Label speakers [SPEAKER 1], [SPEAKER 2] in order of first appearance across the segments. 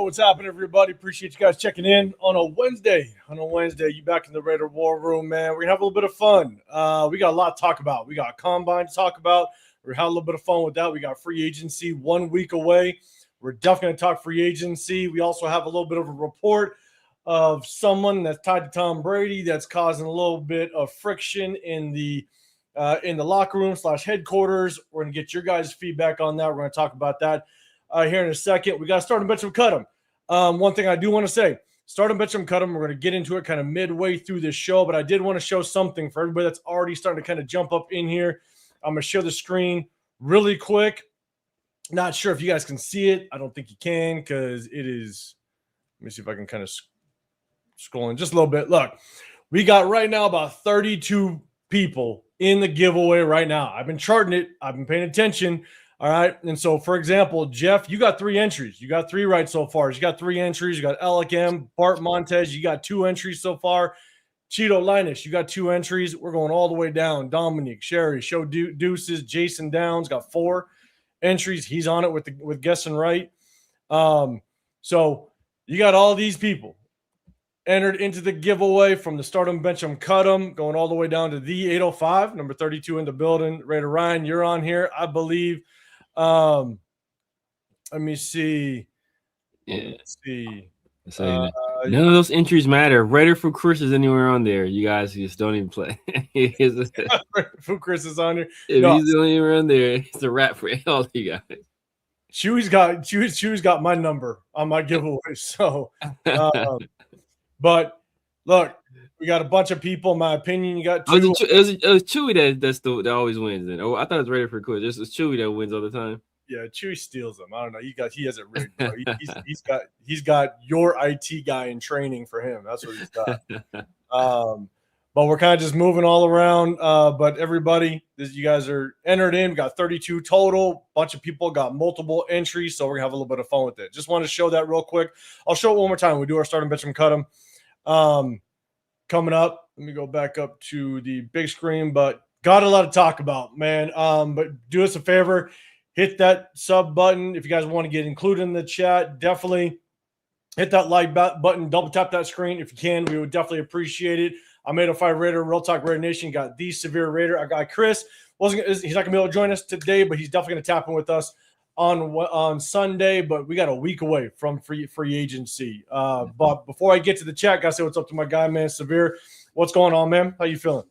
[SPEAKER 1] What's happening, everybody? Appreciate you guys checking in on a Wednesday. You back in the Raider War Room, man. We're gonna have a little bit of fun. We got a lot to talk about. We got combine to talk about. We're having a little bit of fun with that. We got free agency 1 week away. We're definitely gonna talk free agency. We also have a little bit of a report of someone that's tied to Tom Brady that's causing a little bit of friction in the locker room / headquarters. We're gonna get your guys' feedback on that. We're gonna talk about that here in a second. We got to start and bench them, cut them. One thing I do want to say, start and bench them, cut them. We're going to get into it kind of midway through this show, but I did want to show something for everybody that's already starting to kind of jump up in here. I'm going to share the screen really quick. Not sure if you guys can see it. I don't think you can because it is. Let me see if I can kind of scroll in just a little bit. Look, we got right now about 32 people in the giveaway right now. I've been charting it. I've been paying attention. All right. And so, for example, Jeff, you got 3 entries. You got 3 right so far. You got 3 entries. You got Alec M, Bart Montez. You got 2 entries so far. Cheeto Linus, you got 2 entries. We're going all the way down. Dominic, Sherry, Show Deuces, Jason Downs got 4 entries. He's on it with guessing right. So you got all these people entered into the giveaway from the start 'em, bench 'em, cut 'em, going all the way down to the 805, number 32 in the building. Raider Ryan, you're on here, I believe. Let me see.
[SPEAKER 2] Yeah.
[SPEAKER 1] Let's see.
[SPEAKER 2] None of those entries matter. Raider for Chris is anywhere on there. You guys just don't even play.
[SPEAKER 1] Food Chris is on here.
[SPEAKER 2] If he's the only one on there, it's a wrap for all of you guys.
[SPEAKER 1] Chewy's got my number on my giveaway. So, but look, we got a bunch of people. In my opinion, you got 2.
[SPEAKER 2] It was Chewy that always wins. Then I thought it was Raider for Chris. It's Chewy that wins all the time.
[SPEAKER 1] Yeah, Chewy steals them. I don't know. He has it rigged. Bro. He's got your IT guy in training for him. That's what he's got. But we're kind of just moving all around. But everybody, you guys are entered in. We got 32 total. Bunch of people got multiple entries, so we're gonna have a little bit of fun with it. Just want to show that real quick. I'll show it one more time. We do our start and bench and cut them. Coming up, let me go back up to the big screen. But got a lot to talk about, man. But do us a favor. Hit that sub button if you guys want to get included in the chat. Definitely hit that like button. Double tap that screen if you can. We would definitely appreciate it. I'm 805 Raider, Real Talk Raider Nation. Got the Severe Raider. I got Chris. He's not gonna be able to join us today, but he's definitely gonna tap in with us on Sunday. But we got a week away from free agency. But before I get to the chat, gotta say what's up to my guy, man, Severe. What's going on, man? How you feeling?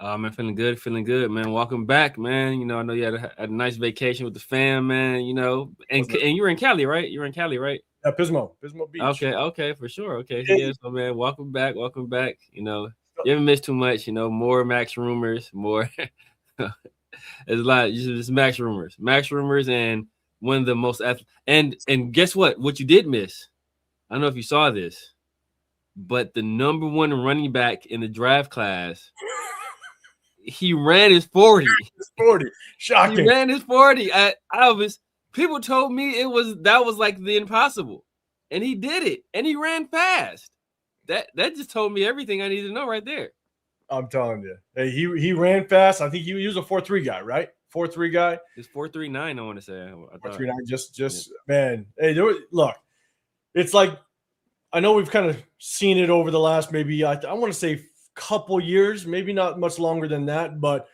[SPEAKER 2] Man, feeling good, man. Welcome back, man. You know, I know you had a nice vacation with the fam, man. You know, and you were in Cali, right? You were in Cali, right?
[SPEAKER 1] Yeah, Pismo Beach.
[SPEAKER 2] Okay, for sure. Okay, yeah. So, man, welcome back. You know, you haven't missed too much. You know, more Maxx rumors, more. There's a lot. Just Maxx rumors, and one of the most. And guess what? What you did miss? I don't know if you saw this, but the number 1 running back in the draft class. He ran his 40.
[SPEAKER 1] Shocking.
[SPEAKER 2] He ran his 40. People told me that was like the impossible. And he did it. And he ran fast. That just told me everything I needed to know right there.
[SPEAKER 1] I'm telling you. Hey, he ran fast. I think he was a 4.3 guy, right? 4.3 guy.
[SPEAKER 2] It's 4.39, I want to say.
[SPEAKER 1] 4.39. Just man. Hey, look. It's like I know we've kind of seen it over the last maybe I want to say couple years, maybe not much longer than that, but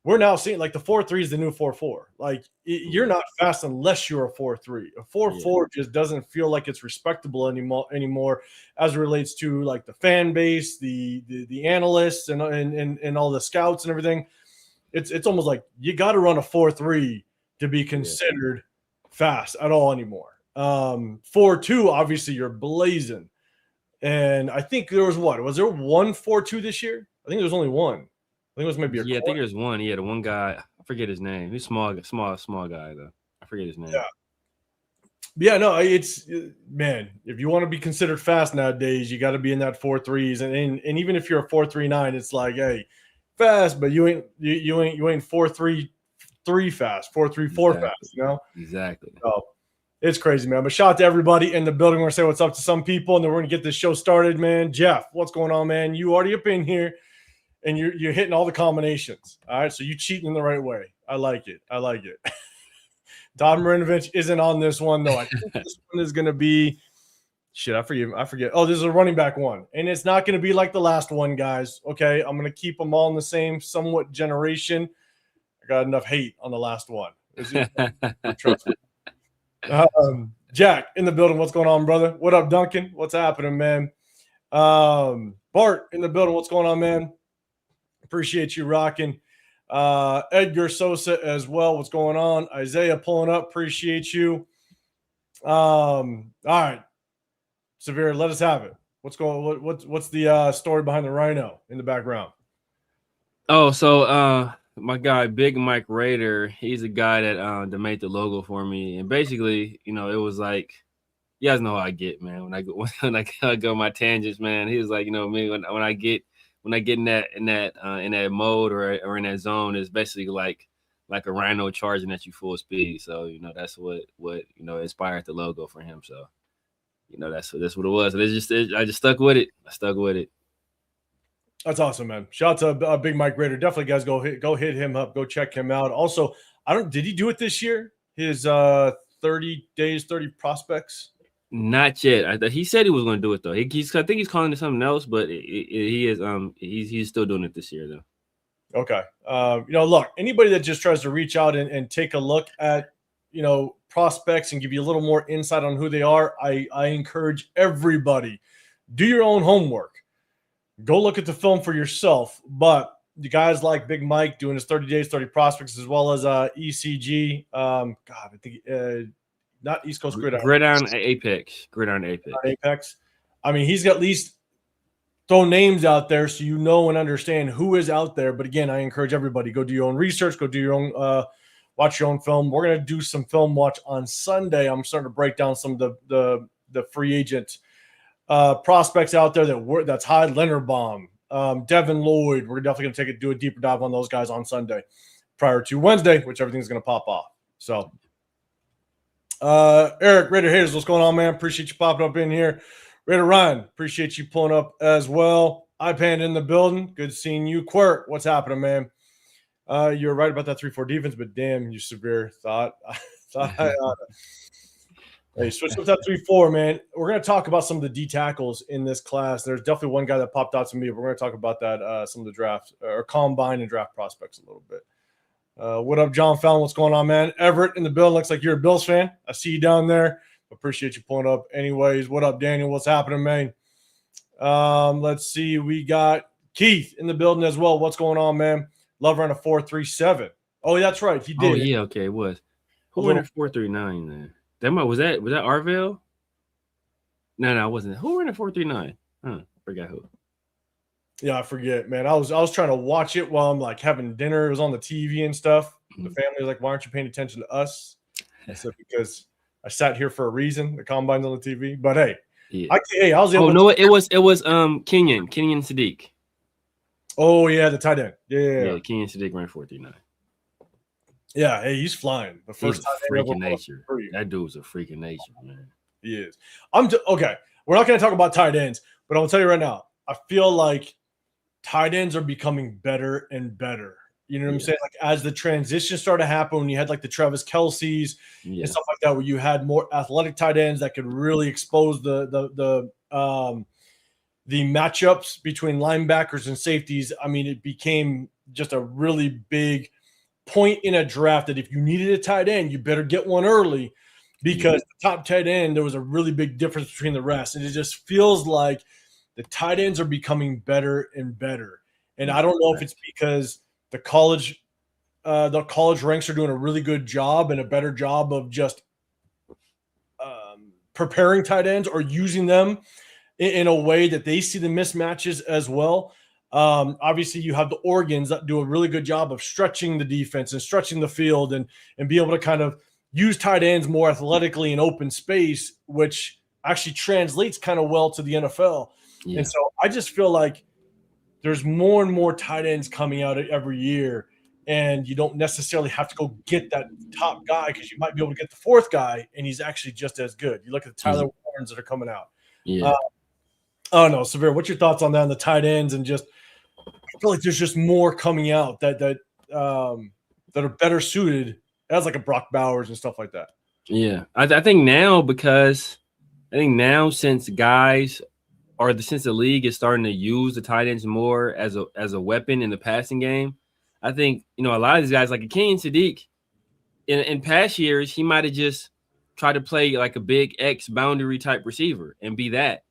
[SPEAKER 1] we're now seeing like the 4.3 is the new 4.4. Like you're not fast unless you're a 4.3. A 4.4 just doesn't feel like it's respectable anymore as it relates to like the fan base, the analysts and all the scouts and everything. It's almost like you got to run a 4.3 to be considered fast at all anymore. 4.2, obviously you're blazing. And I think there was there 1 4.2 this year? I think there was only 1. I think it was maybe
[SPEAKER 2] I think there's 1. Yeah, the one guy, I forget his name. He's small guy though. I forget his name.
[SPEAKER 1] Yeah, no, it's man. If you want to be considered fast nowadays, you got to be in that 4.3s, and even if you're a 4.39, it's like, hey, fast, but you ain't 4.3 fast, 4.34 fast, you know?
[SPEAKER 2] Exactly.
[SPEAKER 1] So, it's crazy, man. But shout out to everybody in the building. We're going to say what's up to some people, and then we're going to get this show started, man. Jeff, what's going on, man? You already up in here, and you're hitting all the combinations. All right, so you cheating in the right way. I like it. Don Marinovich isn't on this one, though. I think this one is going to be Shit, I forget. Oh, this is a running back one. And it's not going to be like the last one, guys. Okay. I'm going to keep them all in the same somewhat generation. I got enough hate on the last one. Trust me. Jack in the building. What's going on, brother? What up, Duncan? What's happening, man? Bart in the building. What's going on, man? Appreciate you rocking. Edgar Sosa as well. What's going on? Isaiah pulling up. Appreciate you. All right. Severe, let us have it. What's the story behind the rhino in the background?
[SPEAKER 2] Oh, so my guy Big Mike Raider, he's a guy that made the logo for me, and basically, it was like, you guys know how I get, man. When I go my tangents, man, he was like, me when I get in that mode or in that zone, it's basically like a rhino charging at you full speed. So that's what inspired the logo for him. So. That's what it was. I just stuck with it.
[SPEAKER 1] That's awesome, man. Shout out to Big Mike Raider. Definitely, guys, go hit him up. Go check him out. Also, did he do it this year? His 30 days, 30 prospects.
[SPEAKER 2] Not yet. He said he was going to do it though. I think he's calling it something else, but he is. He's still doing it this year though.
[SPEAKER 1] Okay. Look, anybody that just tries to reach out and take a look at prospects and give you a little more insight on who they are, I encourage everybody, do your own homework. Go look at the film for yourself. But the guys like Big Mike doing his 30 days, 30 prospects, as well as ECG. I think not East Coast Gridiron.
[SPEAKER 2] Gridiron Apex.
[SPEAKER 1] I mean, he's got at least throw names out there so and understand who is out there. But again, I encourage everybody, go do your own research, go do your own watch your own film. We're going to do some film watch on Sunday. I'm starting to break down some of the free agent prospects out there that's high. Leonard Baum, Devin Lloyd. We're definitely going to do a deeper dive on those guys on Sunday prior to Wednesday, which everything's going to pop off. So, Eric, Raider Haters, what's going on, man? Appreciate you popping up in here. Raider Ryan, appreciate you pulling up as well. iPan in the building. Good seeing you. Quirt, what's happening, man? You're right about that 3-4 defense, but damn, you severe thought. Hey, switch up that 3-4, man. We're going to talk about some of the D tackles in this class. There's definitely one guy that popped out to me. We're going to talk about that, some of the draft or combine and draft prospects a little bit. What up, John Fallon? What's going on, man? Everett in the building. Looks like you're a Bills fan. I see you down there. Appreciate you pulling up. Anyways, what up, Daniel? What's happening, man? Let's see. We got Keith in the building as well. What's going on, man? Love ran a 4.37. Oh, that's right. He did.
[SPEAKER 2] Oh, yeah. Okay, it was. Who ran a 4.39 then? Was that Arvell? No, it wasn't. Who ran a 4.39? I forgot who.
[SPEAKER 1] Yeah, I forget, man. I was trying to watch it while I'm like having dinner. It was on the TV and stuff. Mm-hmm. The family was like, "Why aren't you paying attention to us?" I said, "Because I sat here for a reason. The combine's on the TV." But hey,
[SPEAKER 2] yeah.
[SPEAKER 1] I was able.
[SPEAKER 2] Oh no, it was Kenyon Sadiq.
[SPEAKER 1] Oh yeah, the tight end. Yeah.
[SPEAKER 2] Kenyon Sadiq ran 4.39.
[SPEAKER 1] Yeah, hey, he's flying. The first time
[SPEAKER 2] freaking nature. That dude's a freaking nature, man.
[SPEAKER 1] He is. Okay. We're not going to talk about tight ends, but I'm going to tell you right now, I feel like tight ends are becoming better and better. You know what I'm saying? Like as the transition started to happen, when you had like the Travis Kelce's and stuff like that, where you had more athletic tight ends that could really expose the matchups between linebackers and safeties. I mean, it became just a really big point in a draft that if you needed a tight end, you better get one early, because the top tight end, there was a really big difference between the rest. And it just feels like the tight ends are becoming better and better. And I don't know if it's because the college ranks are doing a really good job and a better job of just preparing tight ends or using them in a way that they see the mismatches as well. Obviously, you have the Oregons that do a really good job of stretching the defense and stretching the field and be able to kind of use tight ends more athletically in open space, which actually translates kind of well to the NFL. Yeah. And so I just feel like there's more and more tight ends coming out every year, and you don't necessarily have to go get that top guy, because you might be able to get the fourth guy, and he's actually just as good. You look at the Tyler Warrens that are coming out.
[SPEAKER 2] Yeah.
[SPEAKER 1] Oh no, Severe, what's your thoughts on that, on the tight ends? And just, I feel like there's just more coming out that are better suited as like a Brock Bowers and stuff like that.
[SPEAKER 2] Yeah, I think now, because I think now since the league is starting to use the tight ends more as a weapon in the passing game, I think a lot of these guys like Akeem Sadiq in past years he might have just tried to play like a big X boundary type receiver and be that.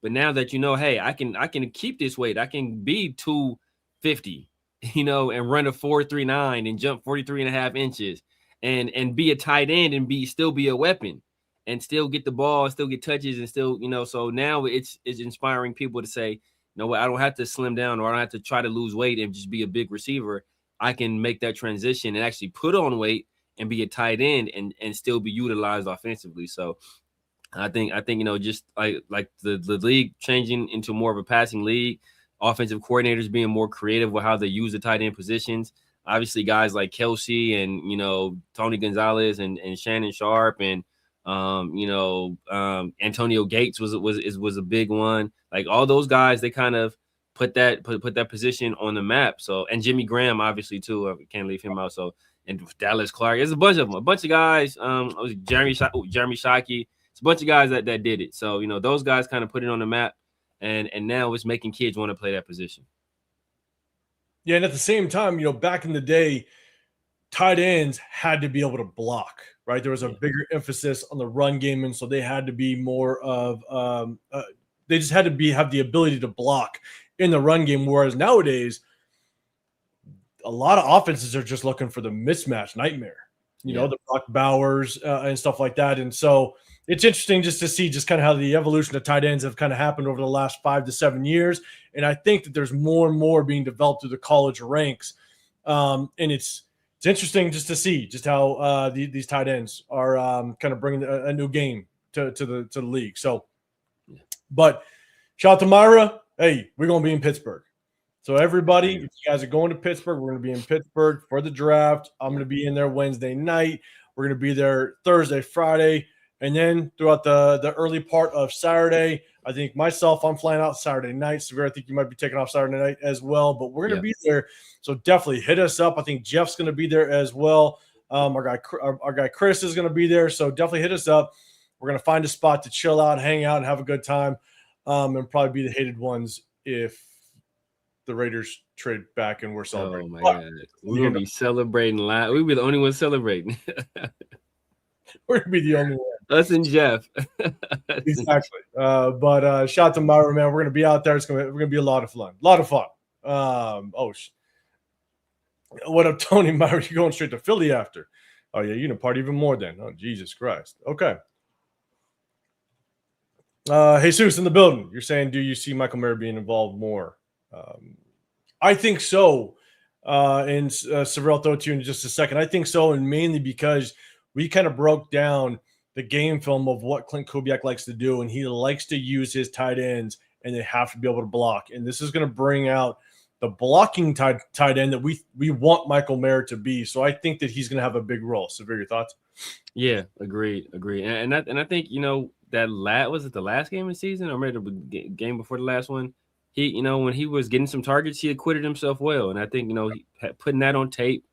[SPEAKER 2] But now that hey, I can keep this weight, I can be 250, and run a 4.39 and jump 43.5 inches and be a tight end and still be a weapon and still get the ball, still get touches and still, so now it's inspiring people to say, what, I don't have to slim down or I don't have to try to lose weight and just be a big receiver. I can make that transition and actually put on weight and be a tight end and still be utilized offensively. So I think just like the league changing into more of a passing league, offensive coordinators being more creative with how they use the tight end positions. Obviously, guys like Kelsey and Tony Gonzalez and Shannon Sharp and Antonio Gates was a big one. Like all those guys, they kind of put that position on the map. So and Jimmy Graham obviously too. I can't leave him out. So and Dallas Clark, there's a bunch of them, a bunch of guys. Jeremy Shockey. It's a bunch of guys that did it. So, those guys kind of put it on the map and now it's making kids want to play that position.
[SPEAKER 1] Yeah. And at the same time, back in the day, tight ends had to be able to block, right? There was a bigger emphasis on the run game. And so they had to be more of, they just had to have the ability to block in the run game. Whereas nowadays, a lot of offenses are just looking for the mismatch nightmare, the Brock Bowers and stuff like that. And so it's interesting just to see just kind of how the evolution of tight ends have kind of happened over the last 5 to 7 years. And I think that there's more and more being developed through the college ranks. And it's interesting just to see just how these tight ends are kind of bringing a new game to the league. So, but shout out to Myra. Hey, we're going to be in Pittsburgh. So everybody, if you guys are going to Pittsburgh, we're going to be in Pittsburgh for the draft. I'm going to be in there Wednesday night. We're going to be there Thursday, Friday. And then throughout the early part of Saturday, I think myself, I'm flying out Saturday night. Severe, I think you might be taking off Saturday night as well. But we're going to be there. So definitely hit us up. I think Jeff's going to be there as well. Our guy Chris is going to be there. So definitely hit us up. We're going to find a spot to chill out, hang out, and have a good time. And probably be the hated ones if the Raiders trade back and we're celebrating.
[SPEAKER 2] Oh, my God. We're going to be celebrating live. We'll be the only ones celebrating.
[SPEAKER 1] We're going to be the only one.
[SPEAKER 2] Us and Jeff.
[SPEAKER 1] Exactly. But shout out to Myra, man. We're going to be out there. We're going to be a lot of fun. A lot of fun. What up, Tony? Myra, you going straight to Philly after? Oh, yeah, you're going to party even more then. Oh, Jesus Christ. Okay. Jesus in the building. You're saying, do you see Michael Mayer being involved more? I think so. And Severe, I'll throw it to you in just a second. I think so, and mainly because we kind of broke down the game film of what Clint Kubiak likes to do, and he likes to use his tight ends, and they have to be able to block. And this is going to bring out the blocking tight end that we want Michael Mayer to be. So I think that he's going to have a big role. Severe, your thoughts?
[SPEAKER 2] Yeah, agreed. And I think that was it the last game of the season or maybe the game before the last one. He when he was getting some targets, he acquitted himself well, and I think putting that on tape,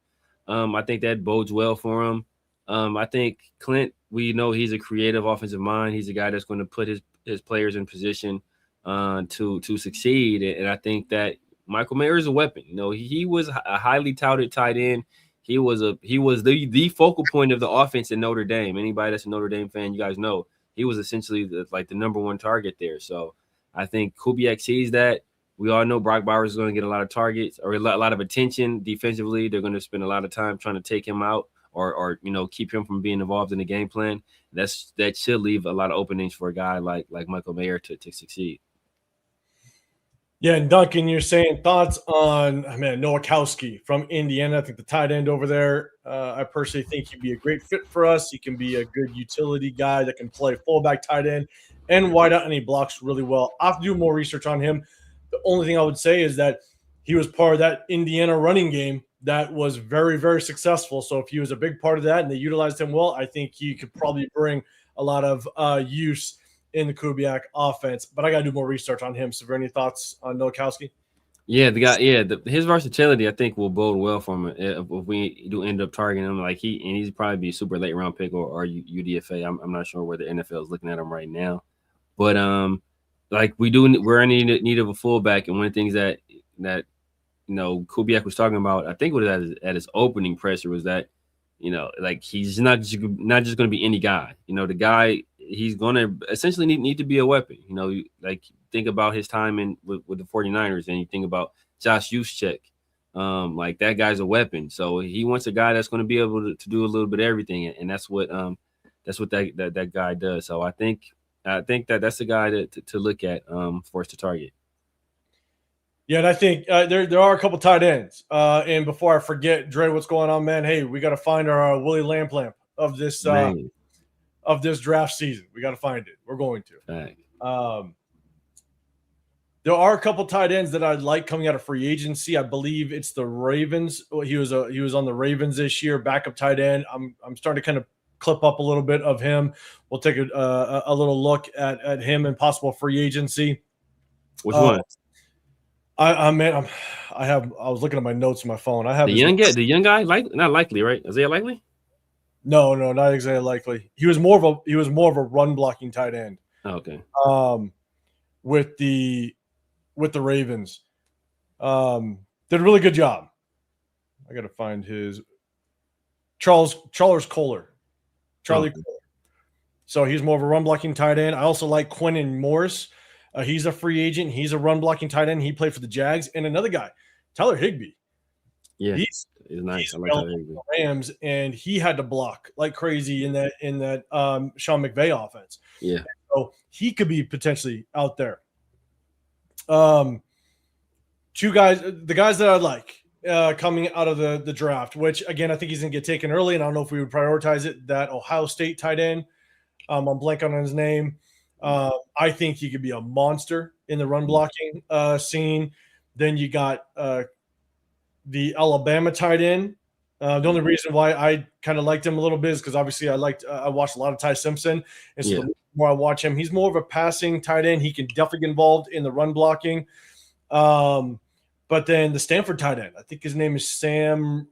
[SPEAKER 2] I think that bodes well for him. I think Clint, we know he's a creative offensive mind. He's a guy that's going to put his players in position to succeed. And I think that Michael Mayer is a weapon. He was a highly touted tight end. He was the focal point of the offense in Notre Dame. Anybody that's a Notre Dame fan, you guys know he was essentially the number one target there. So I think Kubiak sees that. We all know Brock Bowers is going to get a lot of targets or a lot of attention defensively. They're going to spend a lot of time trying to take him out or keep him from being involved in the game plan. That should leave a lot of openings for a guy like Michael Mayer to succeed.
[SPEAKER 1] Yeah, and Duncan, you're saying thoughts on Nowakowski from Indiana. I think the tight end over there, I personally think he'd be a great fit for us. He can be a good utility guy that can play fullback, tight end, and wide out, and he blocks really well. I'll have to do more research on him. The only thing I would say is that he was part of that Indiana running game that was very, very successful. So if he was a big part of that and they utilized him well, I think he could probably bring a lot of use in the Kubiak offense. But I got to do more research on him. So, any thoughts on Nowakowski?
[SPEAKER 2] Yeah, the guy. Yeah, his versatility, I think, will bode well for him if we do end up targeting him. Like he's probably be a super late round pick or UDFA. I'm not sure where the NFL is looking at him right now, but like we're in need of a fullback, and one of the things that Kubiak was talking about, I think what at his opening presser was that, like he's not just going to be any guy. The guy, he's going to essentially need to be a weapon. Like think about his time with the 49ers, and you think about Josh Juszczyk. Like that guy's a weapon. So he wants a guy that's going to be able to do a little bit of everything, and that's what that guy does. So I think that's the guy to look at for us to target.
[SPEAKER 1] Yeah, and I think there are a couple tight ends. And before I forget, Dre, what's going on, man? Hey, we got to find our Willie Lamp of this draft season. We got to find it. We're going to.
[SPEAKER 2] Right.
[SPEAKER 1] There are a couple tight ends that I like coming out of free agency. I believe it's the Ravens. He was on the Ravens this year, backup tight end. I'm starting to kind of clip up a little bit of him. We'll take a little look at him and possible free agency.
[SPEAKER 2] Which one?
[SPEAKER 1] I was looking at my notes on my phone. I have
[SPEAKER 2] the young guy, not likely, right? Isaiah Likely?
[SPEAKER 1] No, not Isaiah Likely. He was more of a run blocking tight end.
[SPEAKER 2] Oh, okay.
[SPEAKER 1] With the Ravens, did a really good job. I got to find his Charlie Kohler. Kohler. So he's more of a run blocking tight end. I also like Quentin Morris. He's a free agent. He's a run blocking tight end. He played for the Jags. And another guy, Tyler Higbee.
[SPEAKER 2] Yeah, he's nice. I like Tyler Higbee.
[SPEAKER 1] Rams, and he had to block like crazy in that Sean McVay offense.
[SPEAKER 2] Yeah.
[SPEAKER 1] So he could be potentially out there. Two guys, the guys that I like coming out of the draft, which again I think he's gonna get taken early, and I don't know if we would prioritize it. That Ohio State tight end, I'm blanking on his name. I think he could be a monster in the run blocking scene. Then you got the Alabama tight end. The only reason why I kind of liked him a little bit is because obviously I watched a lot of Ty Simpson, and so the more I watch him, he's more of a passing tight end. He can definitely get involved in the run blocking. But then the Stanford tight end, I think his name is Sam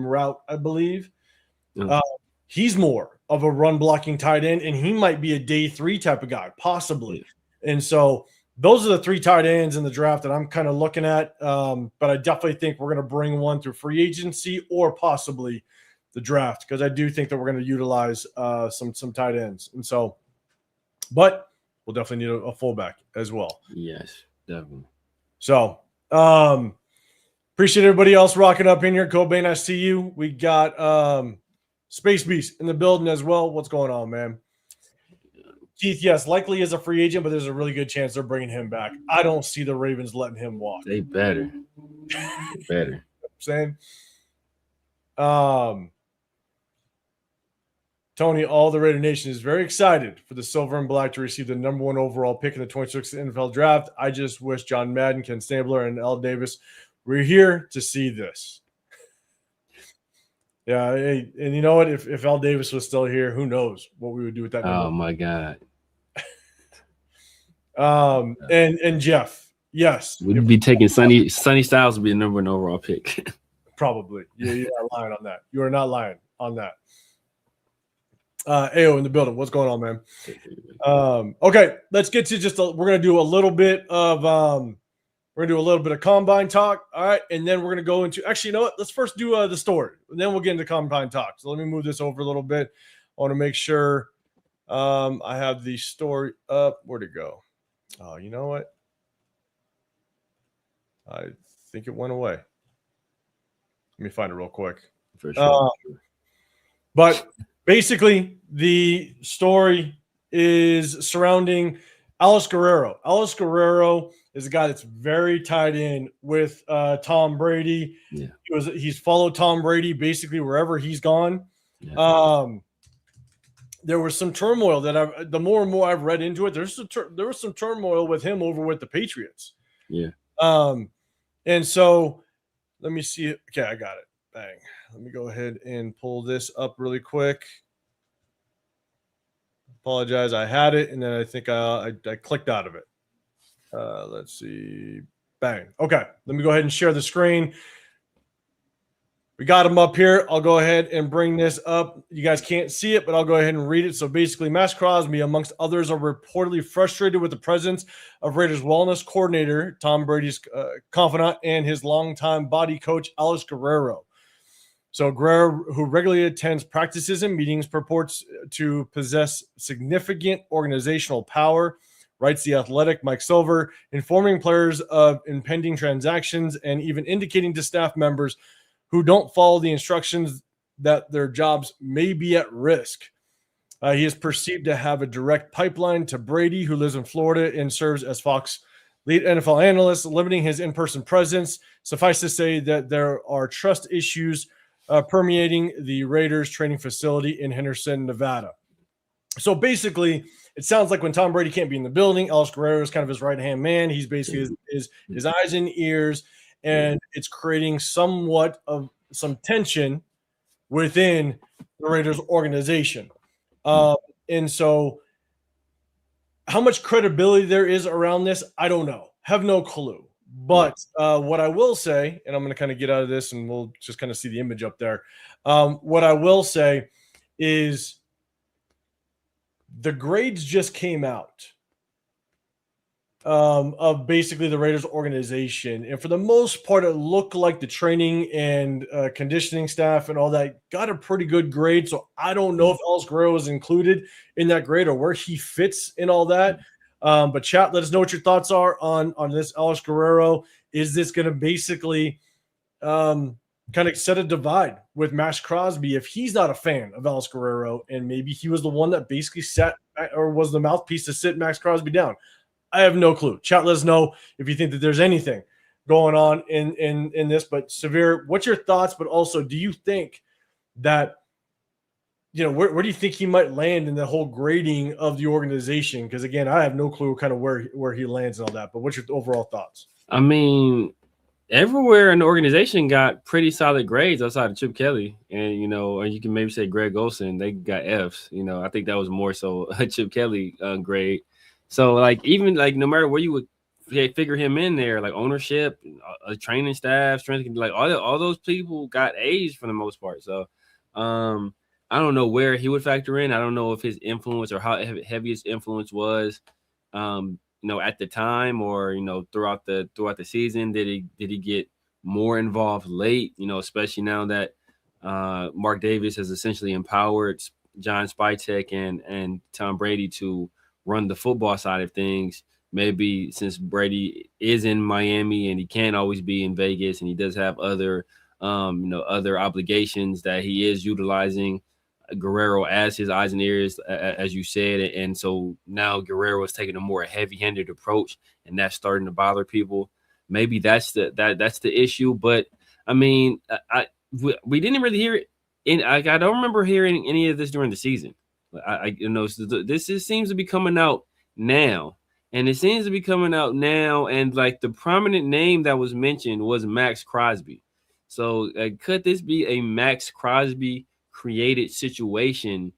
[SPEAKER 1] Rout, I believe. He's more of a run blocking tight end, and he might be a day 3 type of guy, possibly. And so those are the 3 tight ends in the draft that I'm kind of looking at. But I definitely think we're going to bring one through free agency or possibly the draft, because I do think that we're going to utilize some tight ends. And so, but we'll definitely need a fullback as well.
[SPEAKER 2] Yes, definitely.
[SPEAKER 1] So appreciate everybody else rocking up in here. Cobain, I see you. We got Space Beast in the building as well. What's going on, man? Keith, yes, likely is a free agent, but there's a really good chance they're bringing him back. I don't see the Ravens letting him walk.
[SPEAKER 2] They better.
[SPEAKER 1] I'm saying. Tony, all the Raider Nation is very excited for the Silver and Black to receive the number 1 overall pick in the 26th NFL draft. I just wish John Madden, Ken Stabler, and Al Davis were here to see this. Yeah, and you know what? If Al Davis was still here, who knows what we would do with that number.
[SPEAKER 2] Oh my God.
[SPEAKER 1] And Jeff, yes.
[SPEAKER 2] We'd be taking Sonny Styles would be the number 1 overall pick.
[SPEAKER 1] Probably. You're not lying on that. You are not lying on that. AO in the building. What's going on, man? Okay, let's get to we're gonna do a little bit of combine talk. All right, and then we're gonna go into you know what? Let's first do the story, and then we'll get into combine talk. So let me move this over a little bit. I want to make sure I have the story up. Where'd it go? Oh, you know what? I think it went away. Let me find it real quick.
[SPEAKER 2] For sure.
[SPEAKER 1] But basically, the story is surrounding Alex Guerrero. Alex Guerrero is a guy that's very tied in with Tom Brady.
[SPEAKER 2] Yeah.
[SPEAKER 1] He's followed Tom Brady basically wherever he's gone.
[SPEAKER 2] Yeah.
[SPEAKER 1] There was some turmoil that the more and more I've read into it, there was some turmoil with him over with the Patriots.
[SPEAKER 2] Yeah.
[SPEAKER 1] And so let me see it. Okay, I got it. Bang. Let me go ahead and pull this up really quick. Apologize. I had it, and then I think I clicked out of it. Let's see. Bang. Okay, let me go ahead and share the screen. We got him up here. I'll go ahead and bring this up. You guys can't see it, but I'll go ahead and read it. So basically, Maxx Crosby, amongst others, are reportedly frustrated with the presence of Raiders wellness coordinator, Tom Brady's confidant, and his longtime body coach, Alex Guerrero. So Guerrero, who regularly attends practices and meetings, purports to possess significant organizational power, writes The Athletic Mike Silver, informing players of impending transactions and even indicating to staff members who don't follow the instructions that their jobs may be at risk. He is perceived to have a direct pipeline to Brady, who lives in Florida and serves as Fox lead NFL analyst, limiting his in-person presence. Suffice to say that there are trust issues permeating the Raiders training facility in Henderson, Nevada. So basically, it sounds like when Tom Brady can't be in the building, Alex Guerrero is kind of his right-hand man. He's basically his eyes and ears, and it's creating somewhat of some tension within the Raiders organization. And so how much credibility there is around this, I don't know. Have no clue. But what I will say, and I'm going to kind of get out of this and we'll just kind of see the image up there. What I will say is the grades just came out of basically the Raiders organization. And for the most part, it looked like the training and conditioning staff and all that got a pretty good grade. So I don't know if Alex Guerrero is included in that grade or where he fits in all that. But chat, let us know what your thoughts are on this Alex Guerrero. Is this going to basically kind of set a divide with Maxx Crosby if he's not a fan of Alex Guerrero and maybe he was the one that basically sat or was the mouthpiece to sit Maxx Crosby down? I have no clue. Chat, let us know if you think that there's anything going on in this. But Severe, what's your thoughts? But also, do you think that, where do you think he might land in the whole grading of the organization? Because again, I have no clue kind of where he lands and all that. But what's your overall thoughts?
[SPEAKER 2] I mean, everywhere in the organization got pretty solid grades outside of Chip Kelly, and or you can maybe say Greg Olsen. They got Fs. I think that was more so a Chip Kelly grade. So even no matter where you would figure him in there, like ownership, training staff, strength, all those people got A's for the most part. So I don't know where he would factor in. I don't know if his influence or how heavy his influence was, at the time or throughout the season. Did he get more involved late? Especially now that Mark Davis has essentially empowered John Spytek and Tom Brady to run the football side of things. Maybe since Brady is in Miami and he can't always be in Vegas and he does have other obligations that he is utilizing Guerrero as his eyes and ears, as you said. And so now Guerrero is taking a more heavy-handed approach and that's starting to bother people. Maybe that's the issue. But I mean, we didn't really hear it. I don't remember hearing any of this during the season. This seems to be coming out now, and it seems to be coming out now. And the prominent name that was mentioned was Maxx Crosby. So could this be a Maxx Crosby created situation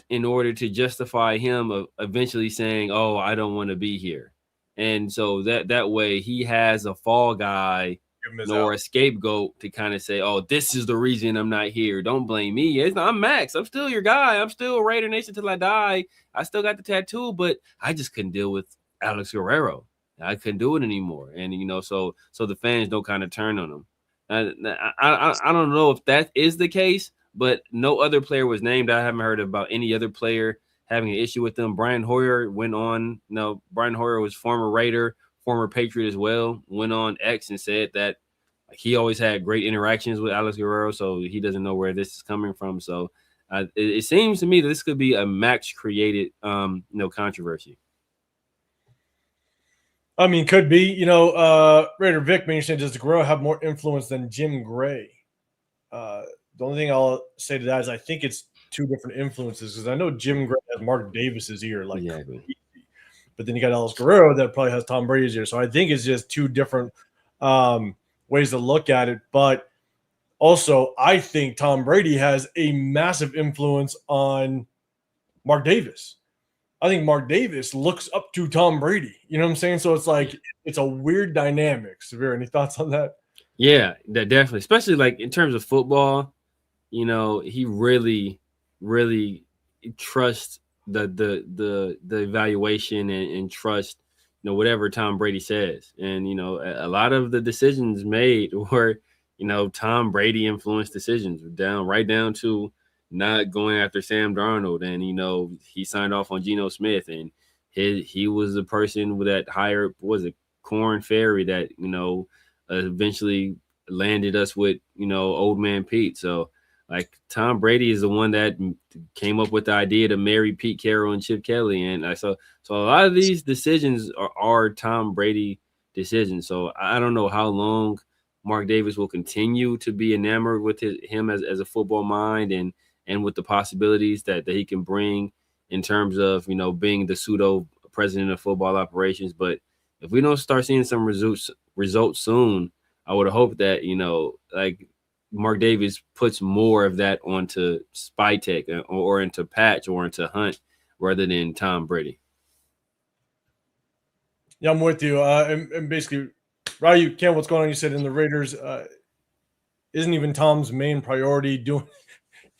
[SPEAKER 2] in order to justify him eventually saying, "Oh, I don't want to be here," and so that way he has a fall guy or a scapegoat to kind of say, "Oh, this is the reason I'm not here. Don't blame me. I'm Max. I'm still your guy. I'm still Raider Nation till I die. I still got the tattoo, but I just couldn't deal with Alex Guerrero. I couldn't do it anymore." And so the fans don't kind of turn on him. I don't know if that is the case, but no other player was named. I haven't heard about any other player having an issue with them. Brian Hoyer went on. Brian Hoyer was former Raider, former Patriot as well, went on X and said that he always had great interactions with Alex Guerrero, so he doesn't know where this is coming from. So it seems to me that this could be a Maxx created controversy.
[SPEAKER 1] I mean, could be. Raider Vic mentioned, does Guerrero have more influence than Jim Gray? The only thing I'll say to that is I think it's two different influences, because I know Jim Gray has Mark Davis's ear, crazy. But then you got Alex Guerrero that probably has Tom Brady's ear. So I think it's just two different ways to look at it. But also, I think Tom Brady has a massive influence on Mark Davis. I think Mark Davis looks up to Tom Brady. You know what I'm saying? So it's like it's a weird dynamic. Severe, any thoughts on that?
[SPEAKER 2] Yeah, that definitely, especially like in terms of football, he really, really trusts the evaluation and trust, whatever Tom Brady says. And, a lot of the decisions made were, Tom Brady influenced decisions right down to not going after Sam Darnold. And, he signed off on Geno Smith, and he was the person with that hired, was it Corn Ferry that, eventually landed us with, old man Pete. So like Tom Brady is the one that came up with the idea to marry Pete Carroll and Chip Kelly. And so a lot of these decisions are Tom Brady decisions. So I don't know how long Mark Davis will continue to be enamored with him as a football mind and with the possibilities that he can bring in terms of, being the pseudo president of football operations. But if we don't start seeing some results soon, I would hope that, like Mark Davis puts more of that onto Spytek or into Patch or into Hunt rather than Tom Brady.
[SPEAKER 1] Yeah, I'm with you. And basically, Ryu, Ken, what's going on? You said in the Raiders isn't even Tom's main priority.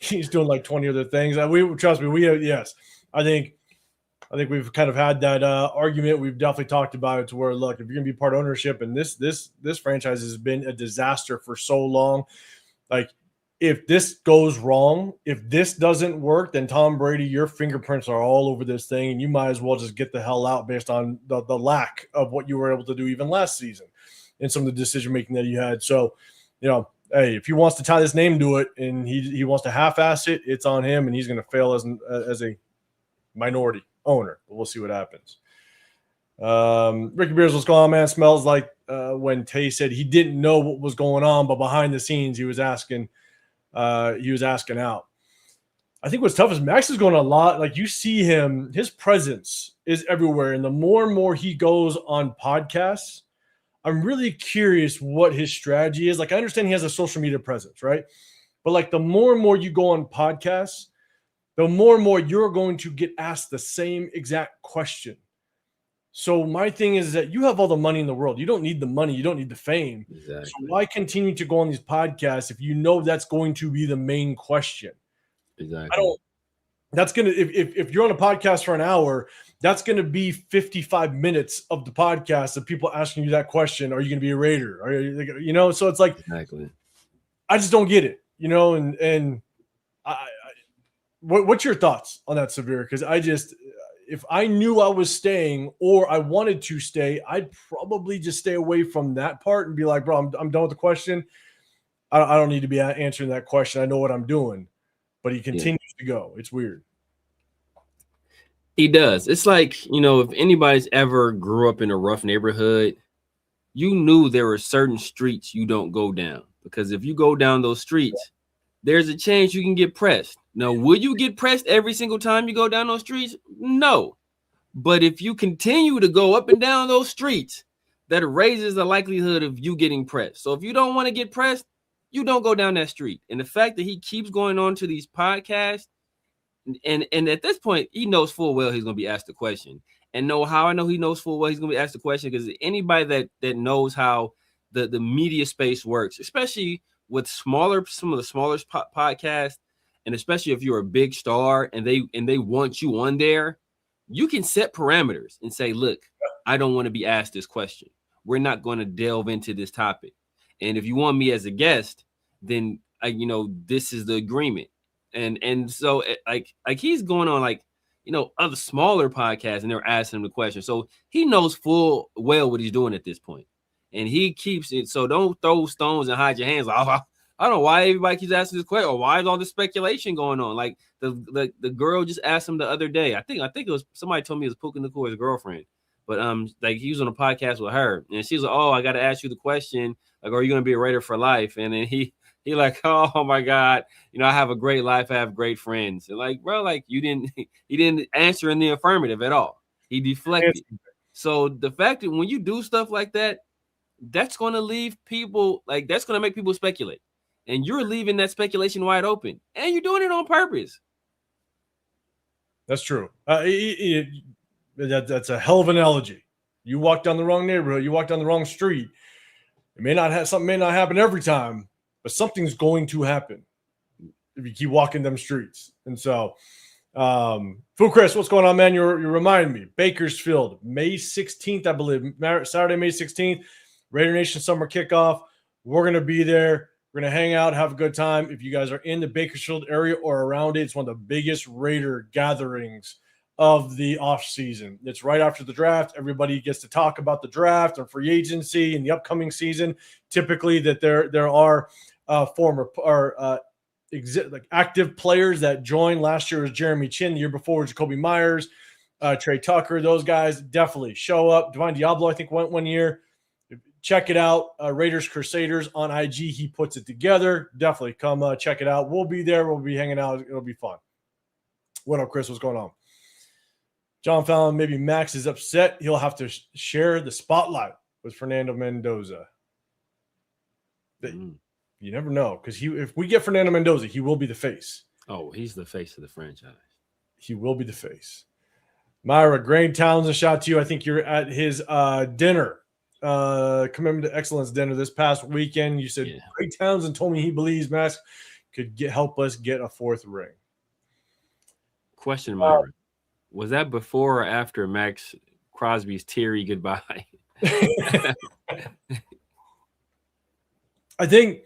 [SPEAKER 1] He's doing like 20 other things. Trust me. Yes. I think we've kind of had that argument. We've definitely talked about it to where, look, if you're gonna be part of ownership, and this franchise has been a disaster for so long, like if this goes wrong, if this doesn't work, then Tom Brady, your fingerprints are all over this thing, and you might as well just get the hell out based on the lack of what you were able to do even last season and some of the decision making that you had. So, hey, if he wants to tie this name to it and he wants to half-ass it, it's on him, and he's going to fail as a minority owner. But we'll see what happens. Ricky Beers, what's going on, man? Smells like when Tay said he didn't know what was going on, but behind the scenes he was asking out. I think what's tough is Maxx is going a lot. Like you see him, his presence is everywhere. And the more and more he goes on podcasts, I'm really curious what his strategy is. Like I understand he has a social media presence, right? But like the more and more you go on podcasts, the more and more you're going to get asked the same exact question. So my thing is that you have all the money in the world. You don't need the money. You don't need the fame.
[SPEAKER 2] Exactly.
[SPEAKER 1] So why continue to go on these podcasts if you know that's going to be the main question?
[SPEAKER 2] Exactly.
[SPEAKER 1] That's going to, if you're on a podcast for an hour, that's going to be 55 minutes of the podcast of people asking you that question. Are you going to be a Raider? Are you, so it's like,
[SPEAKER 2] exactly.
[SPEAKER 1] I just don't get it, and what's your thoughts on that, Severe? Because if I knew I was staying or I wanted to stay, I'd probably just stay away from that part and be like, bro, I'm done with the question. I don't need to be answering that question. I know what I'm doing. But he continues to go. It's weird.
[SPEAKER 2] He does. It's like, if anybody's ever grew up in a rough neighborhood, you knew there were certain streets you don't go down. Because if you go down those streets, there's a chance you can get pressed. Now, would you get pressed every single time you go down those streets? No. But if you continue to go up and down those streets, that raises the likelihood of you getting pressed. So if you don't want to get pressed, you don't go down that street. And the fact that he keeps going on to these podcasts, and at this point, he knows full well he's going to be asked the question. And how I know he knows full well he's going to be asked the question, because anybody that knows how the media space works, especially with some of the smaller podcasts, and especially if you're a big star and they want you on there, you can set parameters and say, look, I don't want to be asked this question. We're not going to delve into this topic. And if you want me as a guest, then this is the agreement. And so like he's going on other smaller podcasts and they're asking him the question. So he knows full well what he's doing at this point. And he keeps it. So don't throw stones and hide your hands. Like, I don't know why everybody keeps asking this question, or why is all this speculation going on? Like the girl just asked him the other day. I think it was somebody told me it was Puka Nakor's girlfriend. But like he was on a podcast with her, and she's like, "Oh, I got to ask you the question. Like, are you going to be a Raider for life?" And then he like, "Oh my God, I have a great life. I have great friends." And like, bro, like he didn't answer in the affirmative at all. He deflected. So the fact that when you do stuff like that, that's going to leave people that's going to make people speculate, and you're leaving that speculation wide open, and you're doing it on purpose.
[SPEAKER 1] That's true. That's a hell of an analogy. You walk down the wrong neighborhood, you walk down the wrong street. Something may not happen every time, but something's going to happen if you keep walking them streets. And so, Fu Chris, what's going on, man? You remind me. Bakersfield, May 16th, I believe. Saturday, May 16th, Raider Nation summer kickoff. We're going to be there. We're going to hang out, have a good time. If you guys are in the Bakersfield area or around it, it's one of the biggest Raider gatherings of the offseason. It's right after the draft. Everybody gets to talk about the draft or free agency and the upcoming season. Typically, that there are former or active players that joined. Last year was Jeremy Chin. The year before was Jacoby Myers, Trey Tucker. Those guys definitely show up. Divine Diablo, I think, went one year. Check it out. Raiders Crusaders on IG. He puts it together. Definitely come check it out. We'll be there. We'll be hanging out. It'll be fun. What up, Chris? What's going on? John Fallon, maybe Max is upset. He'll have to share the spotlight with Fernando Mendoza. You never know, because if we get Fernando Mendoza, he will be the face.
[SPEAKER 2] Oh, he's the face of the franchise.
[SPEAKER 1] He will be the face. Myra, Greg Townsend, shout out to you. I think you're at his dinner, Commitment to Excellence dinner this past weekend. You said Greg Townsend told me he believes Max could help us get a fourth ring.
[SPEAKER 2] Question, Myra. Was that before or after Maxx Crosby's teary goodbye?
[SPEAKER 1] I think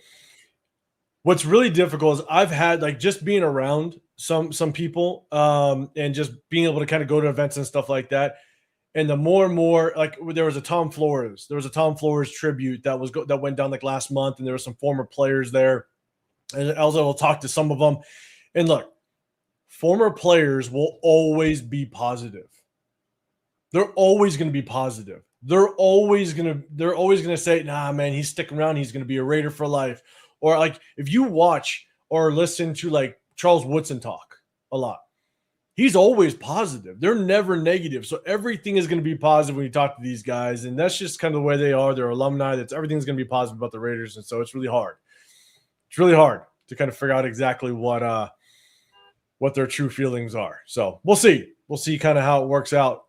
[SPEAKER 1] what's really difficult is I've had just being around some people and just being able to kind of go to events and stuff like that. And the more and more, there was a Tom Flores tribute that went down last month, and there were some former players there. And I was able to talk to some of them. And look, former players will always be positive. They're always going to be positive. They're always going to say, nah, man, he's sticking around. He's going to be a Raider for life. Or if you watch or listen to Charles Woodson talk a lot, he's always positive. They're never negative. So everything is going to be positive when you talk to these guys. And that's just kind of the way they are. They're alumni. Everything's going to be positive about the Raiders. And so it's really hard. It's really hard to kind of figure out exactly what their true feelings are. So we'll see. We'll see kind of how it works out.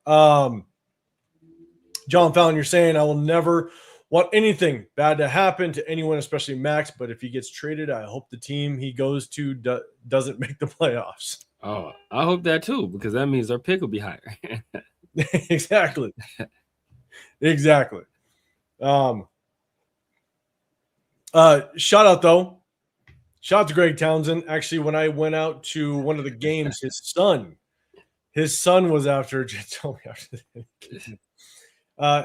[SPEAKER 1] John Fallon, you're saying I will never want anything bad to happen to anyone, especially Max. But if he gets traded, I hope the team he goes to doesn't make the playoffs.
[SPEAKER 2] Oh, I hope that too, because that means our pick will be higher.
[SPEAKER 1] Exactly. Exactly. Shout out though. Shout out to Greg Townsend. Actually, when I went out to one of the games, his son was after.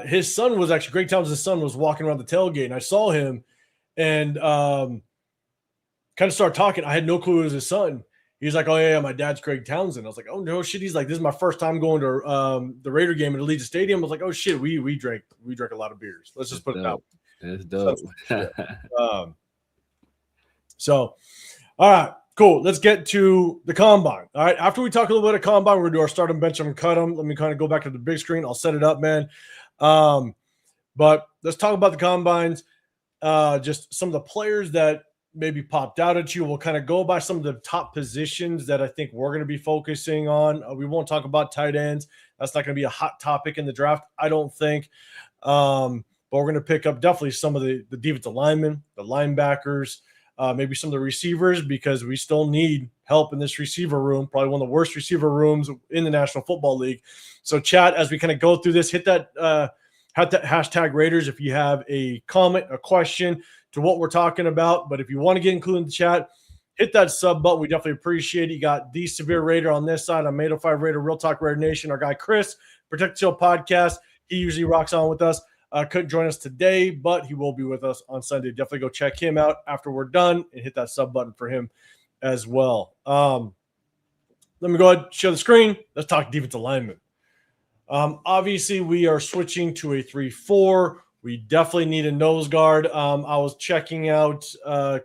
[SPEAKER 1] His son was actually Greg Townsend's son was walking around the tailgate, and I saw him, and kind of started talking. I had no clue it was his son. He's like, "Oh yeah, my dad's Greg Townsend." I was like, "Oh no shit." He's like, "This is my first time going to the Raider game at Allegiant Stadium." I was like, "Oh shit, we drank a lot of beers." Let's just put it out.
[SPEAKER 2] That's dope.
[SPEAKER 1] So, all right, cool. Let's get to the combine. All right, after we talk a little bit of combine, we're gonna do our start 'em, bench 'em, cut 'em. Let me kind of go back to the big screen. I'll set it up, man. But let's talk about the combines. Just some of the players that maybe popped out at you. We'll kind of go by some of the top positions that I think we're going to be focusing on. We won't talk about tight ends. That's not going to be a hot topic in the draft, I don't think. But we're going to pick up definitely some of the defensive linemen, the linebackers, maybe some of the receivers, because we still need help in this receiver room, probably one of the worst receiver rooms in the National Football League. So chat, as we kind of go through this, hit that hashtag Raiders if you have a comment, a question to what we're talking about. But if you want to get included in the chat, hit that sub button. We definitely appreciate it. You got the Severe Raider on this side. I'm 805 Raider, Real Talk Raider Nation. Our guy Chris, Protect the Show podcast. He usually rocks on with us. Couldn't join us today, but he will be with us on Sunday. Definitely go check him out after we're done and hit that sub button for him as well. Let me go ahead and share the screen. Let's talk defensive linemen. Obviously, we are switching to a 3-4. We definitely need a nose guard. I was checking out I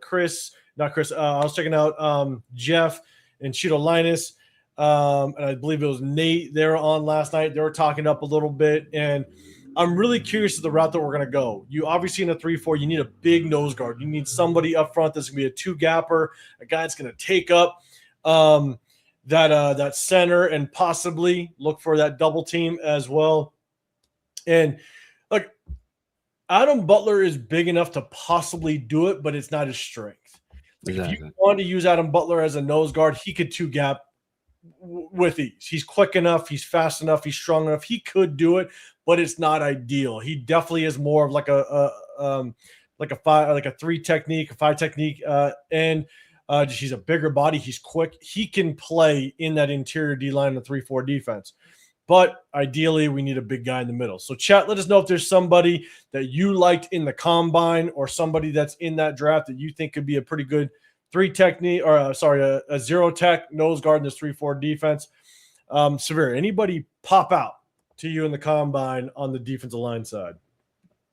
[SPEAKER 1] was checking out Jeff and Cheeto Linus, and I believe it was Nate. They were on last night. They were talking up a little bit, and I'm really curious of the route that we're going to go. You obviously in a 3-4, you need a big nose guard. You need somebody up front that's going to be a two-gapper, a guy that's going to take up. that center and possibly look for that double team as well. And look, Adam Butler is big enough to possibly do it, but it's not his strength. Like
[SPEAKER 2] Exactly.
[SPEAKER 1] if you want to use Adam Butler as a nose guard, he could two gap with ease. He's quick enough, he's fast enough, he's strong enough. He could do it, but it's not ideal. He definitely is more of like a three technique, a five technique, and he's a bigger body. He's quick. He can play in that interior D line, the 3-4 defense. But ideally, we need a big guy in the middle. So, chat, let us know if there's somebody that you liked in the combine or somebody that's in that draft that you think could be a pretty good a zero tech nose guard in this 3-4 defense. Severe, anybody pop out to you in the combine on the defensive line side?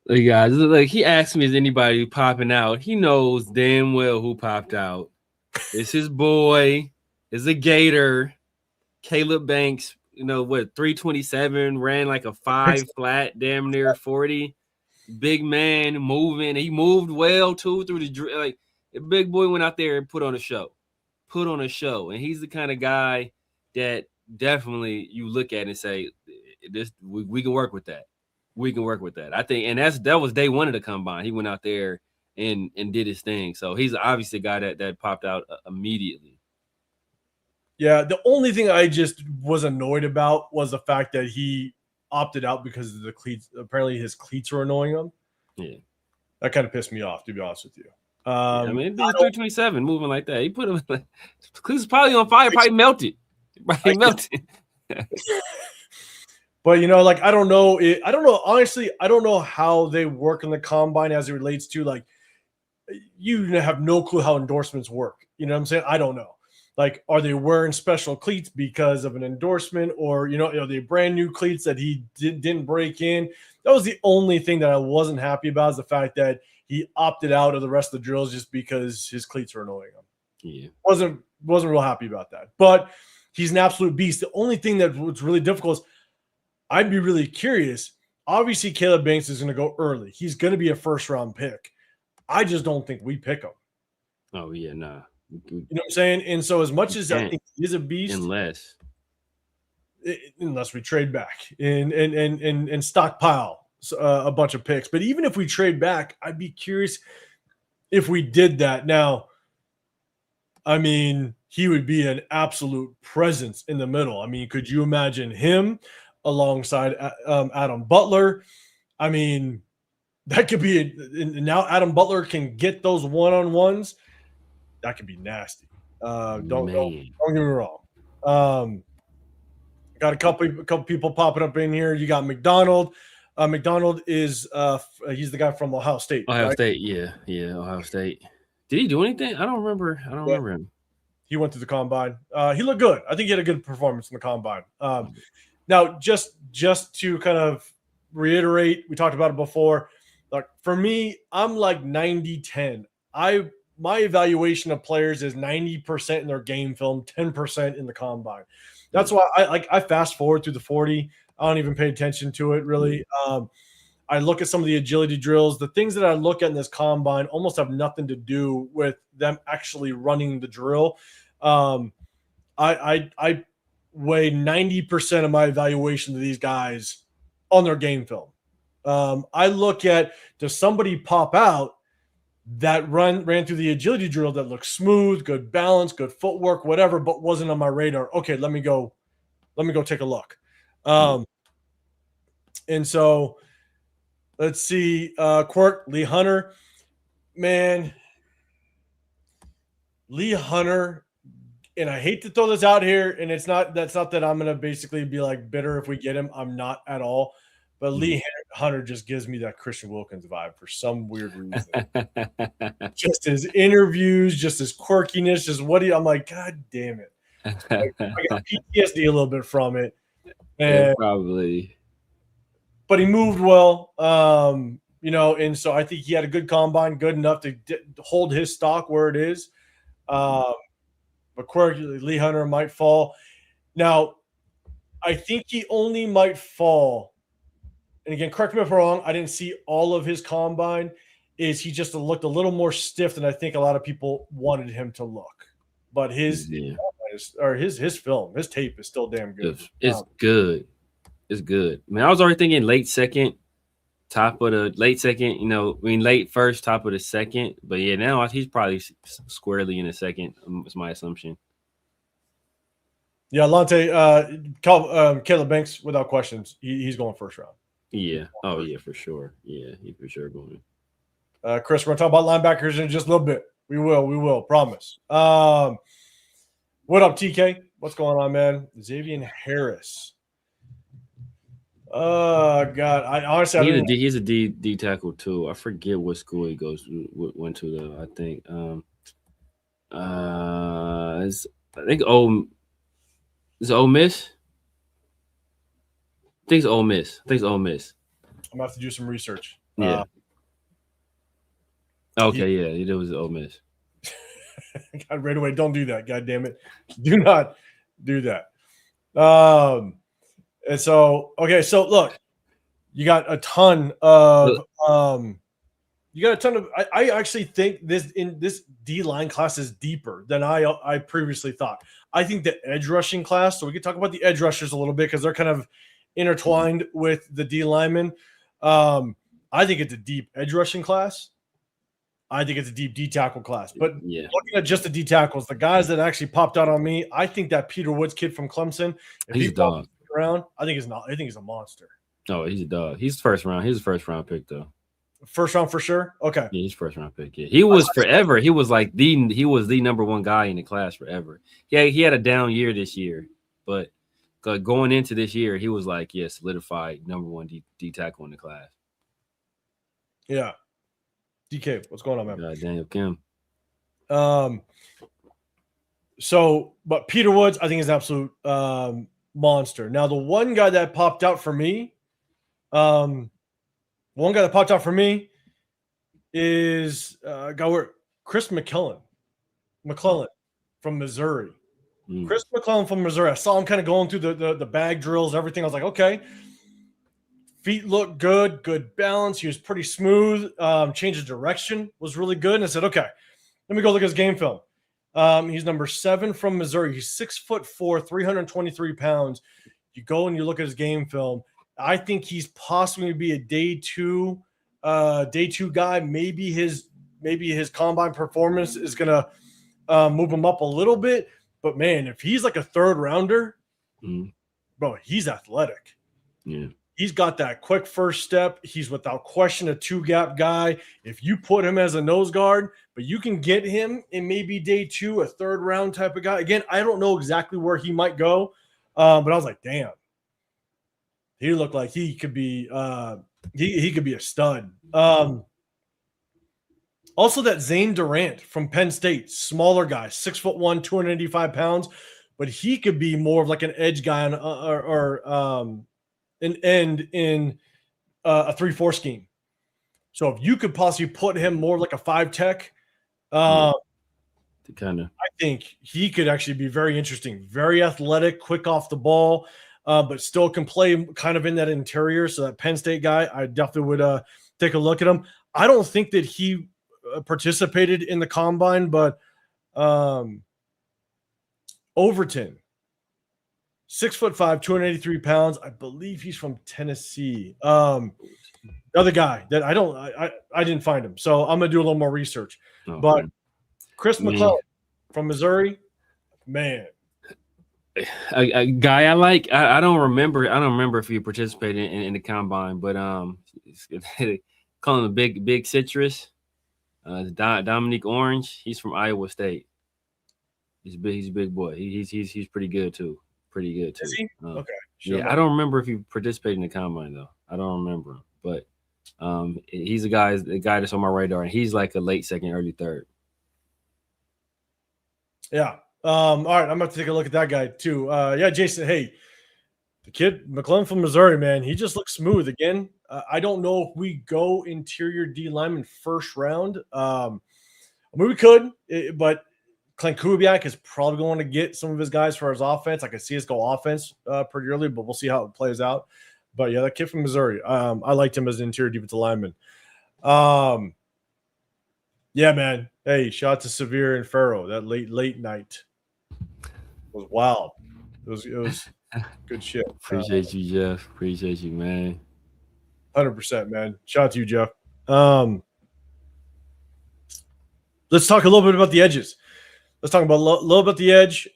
[SPEAKER 2] Hey guys, like he asked me, is anybody popping out? He knows damn well who popped out. It's his boy. It's a Gator. Caleb Banks. 327, ran like a 5 flat, damn near 40. Big man moving. He moved well too through the big boy went out there and put on a show. And he's the kind of guy that definitely you look at and say, this we can work with that. I think, and that was day one of the combine. He went out there and did his thing. So he's obviously a guy that popped out immediately.
[SPEAKER 1] Yeah, the only thing I just was annoyed about was the fact that he opted out because of the cleats. Apparently, his cleats were annoying him.
[SPEAKER 2] Yeah,
[SPEAKER 1] that kind of pissed me off, to be honest with you.
[SPEAKER 2] I mean, it was 327 moving like that. He put him cleats probably on fire, probably melted. Melted.
[SPEAKER 1] But I don't know. I don't know. Honestly, I don't know how they work in the combine as it relates to you have no clue how endorsements work. You know what I'm saying? I don't know. Are they wearing special cleats because of an endorsement, or are they brand new cleats that he didn't break in? That was the only thing that I wasn't happy about, is the fact that he opted out of the rest of the drills just because his cleats were annoying him.
[SPEAKER 2] Yeah,
[SPEAKER 1] wasn't real happy about that. But he's an absolute beast. The only thing that was really difficult is I'd be really curious. Obviously, Caleb Banks is going to go early. He's going to be a first-round pick. I just don't think we pick him.
[SPEAKER 2] Oh yeah, nah.
[SPEAKER 1] You know what I'm saying? And so as much as I think he is a beast, unless we trade back and stockpile a bunch of picks. But even if we trade back, I'd be curious if we did that. Now, I mean, he would be an absolute presence in the middle. I mean, could you imagine him alongside Adam Butler? I mean, that could be now Adam Butler can get those one-on-ones. That could be nasty. Don't get me wrong. Got a couple people popping up in here. You got McDonald. McDonald is he's the guy from Ohio State.
[SPEAKER 2] Ohio State, yeah, Ohio State. Did he do anything? I don't remember him.
[SPEAKER 1] He went to the combine. He looked good. I think he had a good performance in the combine. Now, just to kind of reiterate, we talked about it before. For me, I'm 90-10. My evaluation of players is 90% in their game film, 10% in the combine. That's why I fast forward through the 40. I don't even pay attention to it really. I look at some of the agility drills. The things that I look at in this combine almost have nothing to do with them actually running the drill. I weigh 90% of my evaluation of these guys on their game film. I look at, does somebody pop out that ran through the agility drill that looked smooth, good balance, good footwork, whatever, but wasn't on my radar? Okay, let me go take a look. And so let's see, Quirk, Lee Hunter. Man, Lee Hunter, and I hate to throw this out here, and that's not that I'm gonna basically be bitter if we get him. I'm not at all. But Lee Hunter just gives me that Christian Wilkins vibe for some weird reason. Just his interviews, just his quirkiness, just I'm like, God damn it. I got PTSD a little bit from it. And,
[SPEAKER 2] probably.
[SPEAKER 1] But he moved well, and so I think he had a good combine, good enough to hold his stock where it is. But quirky, Lee Hunter might fall. Now, I think he only might fall. And again, correct me if I'm wrong, I didn't see all of his combine. Is he just looked a little more stiff than I think a lot of people wanted him to look. But his combine his film, his tape is still damn good.
[SPEAKER 2] It's good. It's good. I mean, I was already thinking late second, top of the late second. Late first, top of the second. But yeah, now he's probably squarely in the second. Is my assumption.
[SPEAKER 1] Yeah, Lonte, Caleb Banks, without questions, he's going first round.
[SPEAKER 2] Yeah. Oh yeah, for sure. Yeah, he's for sure going.
[SPEAKER 1] Chris, we're gonna talk about linebackers in just a little bit. We will, promise. What up, TK? What's going on, man? Xavier Harris. Oh God, I honestly
[SPEAKER 2] he's a D tackle too. I forget what school he went to though. I think is Ole Miss. I think it's Ole Miss.
[SPEAKER 1] I'm gonna have to do some research.
[SPEAKER 2] Yeah. Okay, it was Ole Miss.
[SPEAKER 1] God, right away, don't do that. God damn it. Do not do that. And so, okay, so look, you got a ton of I actually think this D-line class is deeper than I previously thought. I think the edge rushing class, so we can talk about the edge rushers a little bit because they're kind of intertwined with the D linemen. I think it's a deep edge rushing class. I think it's a deep D tackle class. But looking at just the D tackles, the guys that actually popped out on me, I think that Peter Woods kid from Clemson, if
[SPEAKER 2] he's a dog.
[SPEAKER 1] Around, I think he's a monster.
[SPEAKER 2] Oh, he's a dog. He's first round. He's a first round pick though.
[SPEAKER 1] First round for sure. Okay.
[SPEAKER 2] Yeah, he's first round pick. Yeah, he was forever. He was like the number one guy in the class forever. Yeah, he had a down year this year, but going into this year, he was like, solidified number one D tackle in the class.
[SPEAKER 1] Yeah. DK, what's going on, man?
[SPEAKER 2] Daniel Kim.
[SPEAKER 1] So, but Peter Woods, I think is an absolute monster. Now, the one guy that popped out for me, is Chris McClellan from Missouri. Chris McClellan from Missouri. I saw him kind of going through the bag drills, everything. I was like, okay. Feet look good balance. He was pretty smooth. Change of direction was really good. And I said, okay, let me go look at his game film. He's number 7 from Missouri. He's 6'4", 323 pounds. You go and you look at his game film. I think he's possibly be a day two guy. Maybe his combine performance is gonna move him up a little bit. But man, if he's like a third rounder, bro, he's athletic.
[SPEAKER 2] Yeah.
[SPEAKER 1] He's got that quick first step. He's without question a 2-gap guy. If you put him as a nose guard, but you can get him in maybe day 2, a third round type of guy. Again, I don't know exactly where he might go, but I was like, damn, he looked like he could be he could be a stud. Also, that Zane Durant from Penn State, smaller guy, 6'1", 285 pounds, but he could be more of like an edge guy or an end in a 3-4 scheme. So if you could possibly put him more like a 5 tech, I think he could actually be very interesting, very athletic, quick off the ball, but still can play kind of in that interior. So that Penn State guy, I definitely would take a look at him. I don't think that he participated in the combine, but Overton, 6'5", 283 pounds. I believe he's from Tennessee. The other guy that I didn't find him, so I'm gonna do a little more research. But Chris McClellan from Missouri, man,
[SPEAKER 2] a guy I like. I don't remember if he participated in the combine, but call him a big citrus. Dominique Orange. He's from Iowa State. He's a big boy. He's pretty good too.
[SPEAKER 1] Is he? Okay.
[SPEAKER 2] Sure. Yeah, I don't remember if he participated in the combine though. I don't remember him, but he's the guy that's on my radar, and he's like a late second, early third.
[SPEAKER 1] Yeah. All right, I'm going to take a look at that guy too. Yeah, Jason. Hey, the kid McClellan from Missouri, man, he just looks smooth again. I don't know if we go interior D lineman first round. I mean, we could, but Clint Kubiak is probably going to get some of his guys for his offense. I can see us go offense pretty early, but we'll see how it plays out. But yeah, that kid from Missouri, I liked him as an interior defensive lineman. Yeah, man. Hey, shout out to Severe and Pharaoh, that late night. was wild. It was good shit.
[SPEAKER 2] Appreciate you, Jeff. Appreciate you, man.
[SPEAKER 1] 100%, man. Shout out to you, Jeff. Let's talk a little bit about the edges. Let's talk about a little bit the edge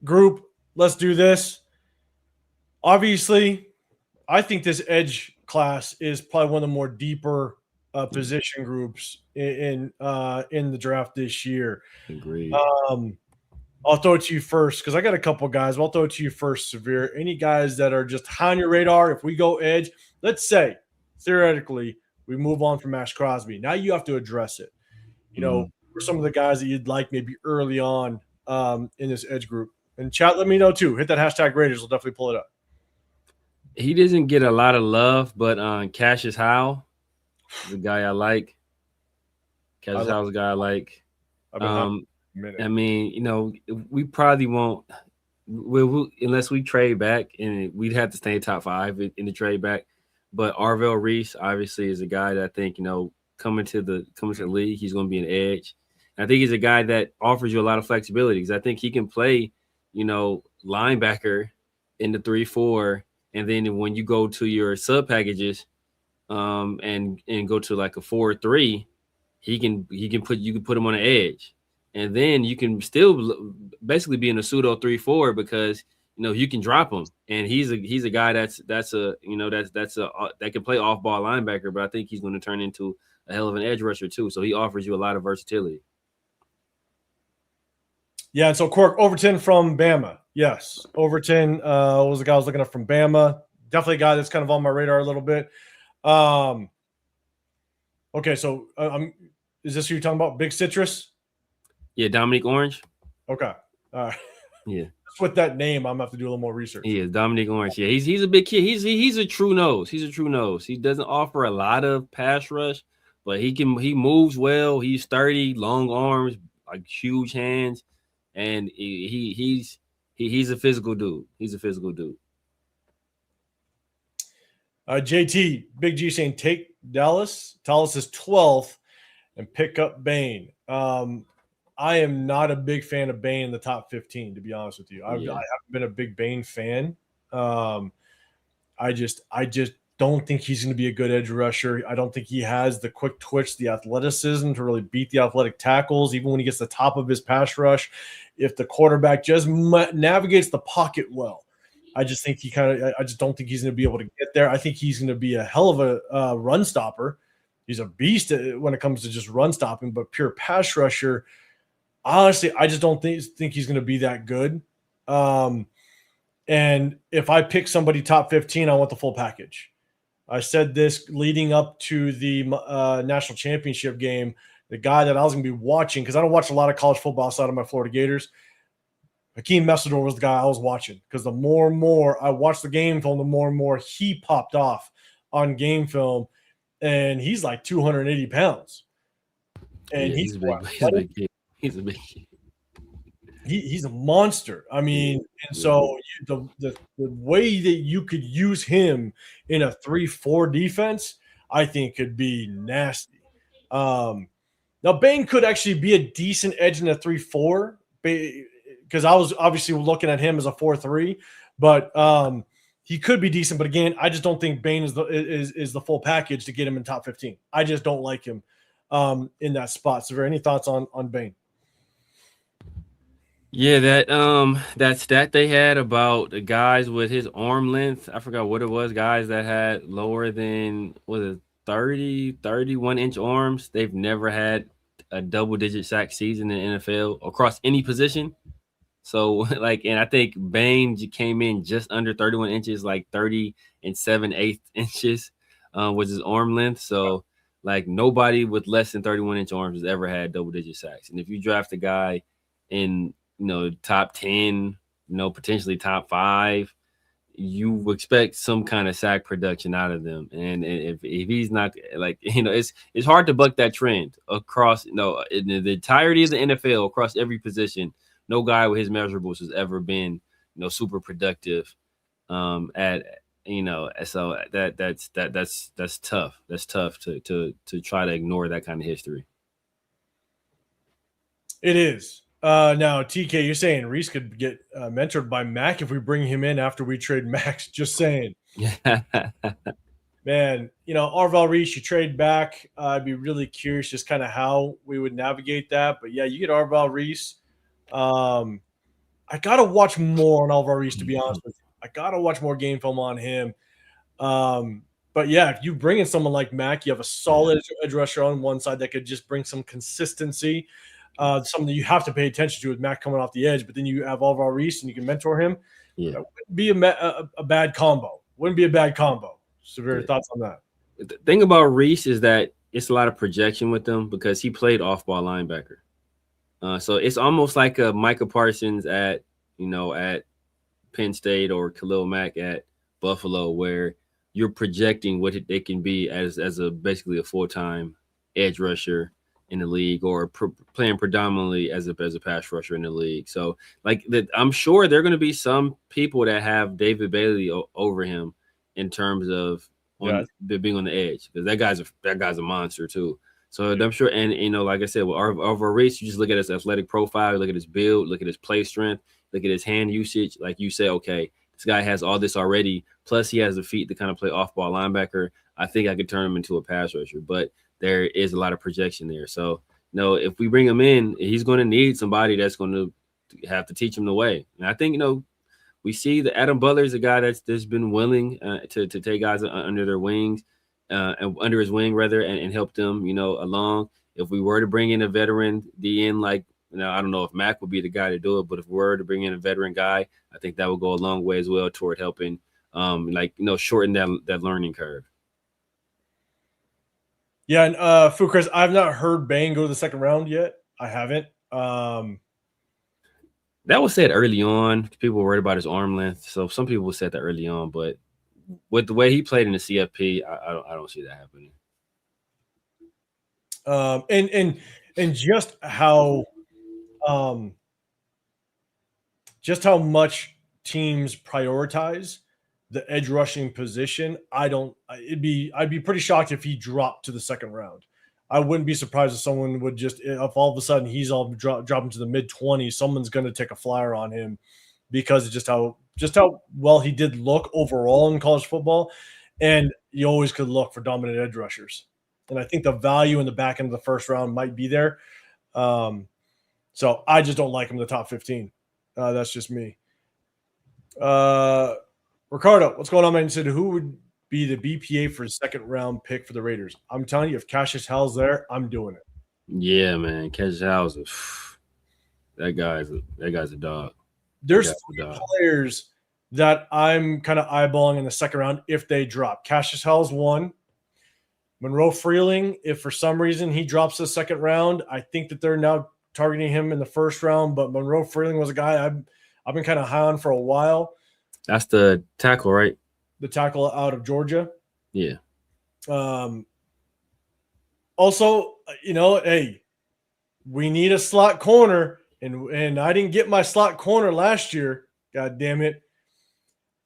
[SPEAKER 1] group. Let's do this. Obviously, I think this edge class is probably one of the more deeper position groups in the draft this year.
[SPEAKER 2] Agreed.
[SPEAKER 1] I'll throw it to you first because I got a couple guys. I'll throw it to you first, Severe. Any guys that are just high on your radar? If we go edge, let's say theoretically we move on from Maxx Crosby. Now you have to address it. You know, for some of the guys that you'd like maybe early on in this edge group. And chat, let me know too. Hit that hashtag Raiders. We'll definitely pull it up.
[SPEAKER 2] He doesn't get a lot of love, but Cassius Howe, the guy I like. Cassius Howe's the guy I like. I mean, you know, we probably won't unless we trade back, and we'd have to stay top 5 in the trade back. But Arvell Reese obviously is a guy that I think, you know, coming to the league, he's going to be an edge. And I think he's a guy that offers you a lot of flexibility because I think he can play, you know, linebacker in the 3-4, and then when you go to your sub packages, and go to like a 4-3, you can put him on the edge. And then you can still basically be in a pseudo 3-4 because, you know, you can drop him. And he's a guy that can play off ball linebacker, but I think he's going to turn into a hell of an edge rusher too. So he offers you a lot of versatility.
[SPEAKER 1] Yeah, and so Overton from Bama. Yes, Overton was the guy I was looking at from Bama. Definitely a guy that's kind of on my radar a little bit. Okay, so is this who you're talking about? Big Citrus?
[SPEAKER 2] Yeah, Dominique Orange.
[SPEAKER 1] Okay. All right.
[SPEAKER 2] Yeah.
[SPEAKER 1] Just with that name, I'm gonna have to do a little more research.
[SPEAKER 2] Yeah, Dominique Orange. Yeah, he's a big kid. He's a true nose. He's a true nose. He doesn't offer a lot of pass rush, but he moves well. He's sturdy, long arms, like huge hands, and he's a physical dude. He's a physical dude.
[SPEAKER 1] JT, Big G saying take Dallas. Dallas is 12th and pick up Bain. I am not a big fan of Bain in the top 15, to be honest with you. I haven't been a big Bain fan. I just don't think he's going to be a good edge rusher. I don't think he has the quick twitch, the athleticism to really beat the athletic tackles, even when he gets the top of his pass rush. If the quarterback just navigates the pocket well, I just think I just don't think he's going to be able to get there. I think he's going to be a hell of a run stopper. He's a beast when it comes to just run stopping, but pure pass rusher, honestly, I just don't think he's going to be that good. And if I pick somebody top 15, I want the full package. I said this leading up to the national championship game. The guy that I was going to be watching, because I don't watch a lot of college football outside of my Florida Gators, Hakeem Messidor was the guy I was watching, because the more and more I watched the game film, the more and more he popped off on game film, and he's like 280 pounds. And he's a big kid.
[SPEAKER 2] He's a big kid.
[SPEAKER 1] He's a monster. I mean, and so the way that you could use him in a 3-4 defense, I think could be nasty. Now, Bain could actually be a decent edge in a 3-4, because I was obviously looking at him as a 4-3, but he could be decent. But again, I just don't think Bain is the full package to get him in top 15. I just don't like him in that spot. So, any thoughts on Bain?
[SPEAKER 2] Yeah, that stat they had about the guys with his arm length, I forgot what it was, guys that had lower than 31-inch arms, they've never had a double-digit sack season in the NFL across any position. So, and I think Bain came in just under 31 inches, like 30 7/8 inches was his arm length. So, nobody with less than 31-inch arms has ever had double-digit sacks. And if you draft a guy in top 10, potentially top 5, you expect some kind of sack production out of them. And if he's not, it's hard to buck that trend across, in the entirety of the NFL, across every position. No guy with his measurables has ever been, super productive. So that's tough. That's tough to try to ignore that kind of history.
[SPEAKER 1] It is. Now, TK, you're saying Reese could get mentored by Mac if we bring him in after we trade Max. Just saying. Man, Arval Reese, you trade back. I'd be really curious just kind of how we would navigate that. But yeah, you get Arval Reese. I got to watch more on Arval Reese, to be honest with you. I got to watch more game film on him. But yeah, if you bring in someone like Mac, you have a solid edge rusher on one side that could just bring some consistency. Something that you have to pay attention to with Mac coming off the edge, but then you have Arval Reese and you can mentor him.
[SPEAKER 2] Yeah,
[SPEAKER 1] that wouldn't be a bad combo. Wouldn't be a bad combo. Severe thoughts on that?
[SPEAKER 2] The thing about Reese is that it's a lot of projection with him because he played off-ball linebacker. So it's almost like a Micah Parsons at Penn State or Khalil Mack at Buffalo, where you're projecting what they can be as basically a full-time edge rusher in the league, or playing predominantly as a pass rusher in the league. So I'm sure there are going to be some people that have David Bailey over him in terms of being on the edge, because that guy's a monster too. So I'm sure, and like I said, with Arval Reese, you just look at his athletic profile, look at his build, look at his play strength, look at his hand usage. Like you say, okay, this guy has all this already. Plus, he has the feet to kind of play off-ball linebacker. I think I could turn him into a pass rusher, but there is a lot of projection there. So, if we bring him in, he's going to need somebody that's going to have to teach him the way. And I think, we see that Adam Butler is a guy that's been willing to take guys under their wings, and under his wing rather, and help them, along. If we were to bring in a veteran DN, I don't know if Mac would be the guy to do it, but if we were to bring in a veteran guy, I think that would go a long way as well toward helping, shorten that learning curve.
[SPEAKER 1] Yeah, and Chris, I've not heard Bane go to the second round yet. I haven't.
[SPEAKER 2] That was said early on. People were worried about his arm length, so some people said that early on. But with the way he played in the CFP, I don't see that happening.
[SPEAKER 1] And just how much teams prioritize the edge rushing position, I'd be pretty shocked if he dropped to the second round. I wouldn't be surprised if someone would if all of a sudden he's all dropping to the mid-20s, someone's going to take a flyer on him because of just how well he did look overall in college football. And you always could look for dominant edge rushers. And I think the value in the back end of the first round might be there. So I just don't like him in the top 15. That's just me. Ricardo, what's going on, man? You said who would be the BPA for a second round pick for the Raiders? I'm telling you, if Cassius Howell's there, I'm doing it.
[SPEAKER 2] Yeah, man. Cassius Howell's that guy's a dog.
[SPEAKER 1] There's players that I'm kind of eyeballing in the second round if they drop. Cassius Howell's one. Monroe Freeling, if for some reason he drops the second round, I think that they're now targeting him in the first round. But Monroe Freeling was a guy I've been kind of high on for a while.
[SPEAKER 2] That's the tackle, right?
[SPEAKER 1] The tackle out of Georgia.
[SPEAKER 2] Yeah.
[SPEAKER 1] Also, hey, we need a slot corner, and I didn't get my slot corner last year. God damn it.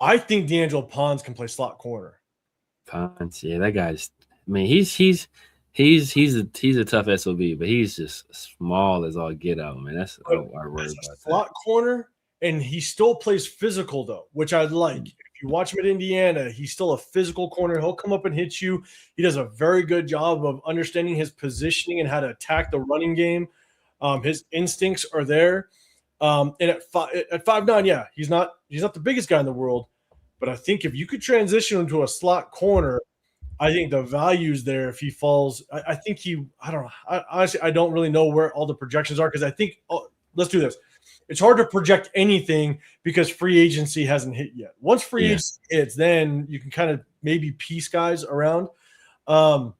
[SPEAKER 1] I think D'Angelo Pons can play slot corner.
[SPEAKER 2] Pons, yeah, that guy's. I mean, he's a tough SOB, but he's just small as all get out, man. That's I worry about
[SPEAKER 1] slot corner, and he still plays physical though, which I like. If you watch him at Indiana, he's still a physical corner. He'll come up and hit you. He does a very good job of understanding his positioning and how to attack the running game. His instincts are there. And at 5'9", yeah, he's not the biggest guy in the world, but I think if you could transition him to a slot corner, I think the value's there if he falls. I think I don't know. Honestly, I don't really know where all the projections are because I think let's do this. It's hard to project anything because free agency hasn't hit yet. Once free agency hits, then you can kind of maybe piece guys around. But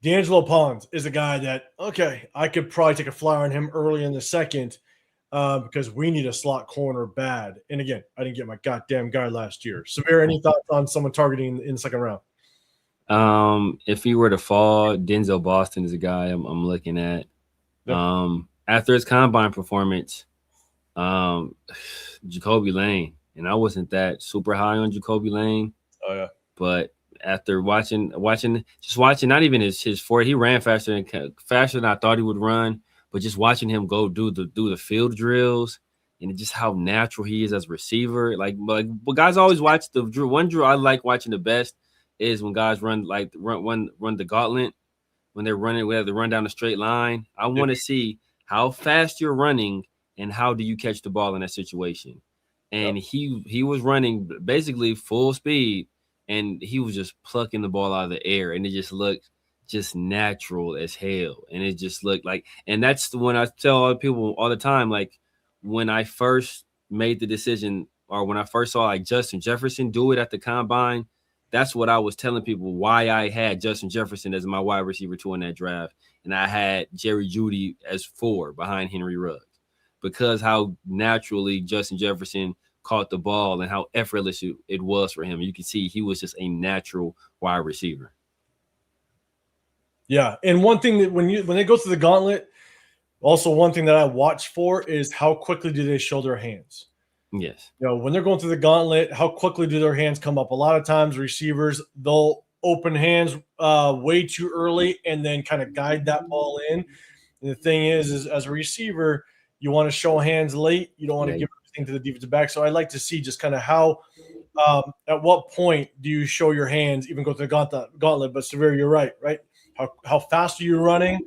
[SPEAKER 1] D'Angelo Pons is a guy that, okay, I could probably take a flyer on him early in the second because we need a slot corner bad. And again, I didn't get my goddamn guy last year. Samir, any thoughts on someone targeting in the second round?
[SPEAKER 2] If he were to fall, Denzel Boston is a guy I'm looking at. Yep. After his combine performance, Jacoby Lane, and I wasn't that super high on Jacoby Lane.
[SPEAKER 1] Oh yeah.
[SPEAKER 2] But after watching, not even his 40, he ran faster than I thought he would run. but just watching him go do the field drills and just how natural he is as a receiver. But guys always watch the drill. One drill I like watching the best is when guys run the gauntlet. When they're running, we have to run down a straight line. I want to see how fast you're running and how do you catch the ball in that situation. And he was running basically full speed, and he was just plucking the ball out of the air, and it just looked just natural as hell. And it just looked like, and that's when I tell other people all the time, like when I first made the decision, or when I first saw like Justin Jefferson do it at the combine, that's what I was telling people why I had Justin Jefferson as my wide receiver 2 in that draft. And I had Jerry Jeudy as 4 behind Henry Ruggs, because how naturally Justin Jefferson caught the ball and how effortless it was for him. You can see he was just a natural wide receiver.
[SPEAKER 1] Yeah. And one thing that when they go through the gauntlet, also one thing that I watch for is how quickly do they show their hands.
[SPEAKER 2] Yes.
[SPEAKER 1] When they're going through the gauntlet, how quickly do their hands come up? A lot of times receivers, they'll open hands way too early and then kind of guide that ball in. And the thing is as a receiver, you want to show hands late. You don't want to give everything to the defensive back. So I like to see just kind of how at what point do you show your hands, even go through the gauntlet. But Severe, you're right? How fast are you running?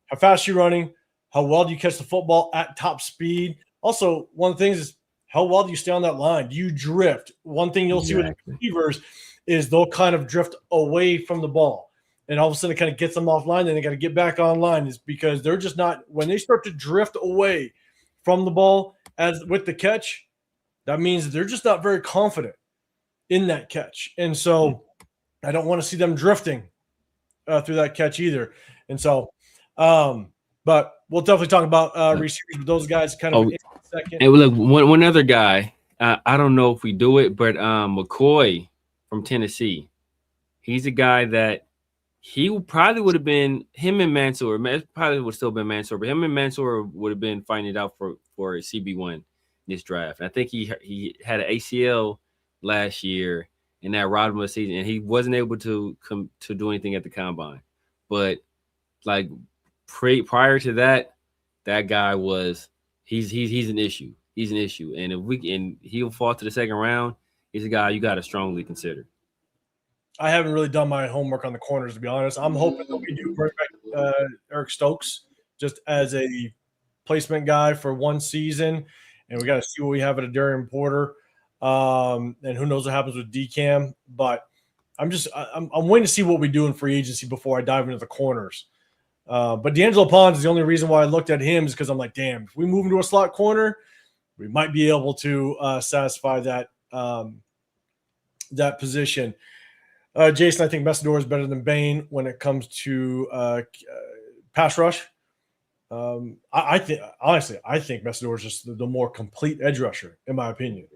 [SPEAKER 1] How fast are you running? How well do you catch the football at top speed? Also, one of the things is how well do you stay on that line? Do you drift? One thing you'll see with receivers is they'll kind of drift away from the ball. And all of a sudden it kind of gets them offline, and they got to get back online, is because they're just not – when they start to drift away from the ball as with the catch, that means they're just not very confident in that catch. And so I don't want to see them drifting through that catch either. And so but we'll definitely talk about receivers with those guys kind of in a second.
[SPEAKER 2] And look, one other guy, I don't know if we do it, but McCoy from Tennessee, he's a guy that he probably would have been, him and Mansour, probably would have still been Mansour, but him and Mansour would have been fighting it out for a CB1 this draft. And I think he had an ACL last year, and that robbed him of the season, and he wasn't able to do anything at the combine. But like prior to that guy was he's an issue. He's an issue, and if he'll fall to the second round, he's a guy you got to strongly consider.
[SPEAKER 1] I haven't really done my homework on the corners, to be honest. I'm hoping that we do bring back Eric Stokes just as a placement guy for one season, and we got to see what we have at a Darian Porter, and who knows what happens with DCAM. But I'm waiting to see what we do in free agency before I dive into the corners. But D'Angelo Pons is the only reason why I looked at him, is because I'm like, damn, if we move him to a slot corner, we might be able to satisfy that position. Jason, I think Messidor is better than Bain when it comes to pass rush. I think Messidor is just the more complete edge rusher, in my opinion.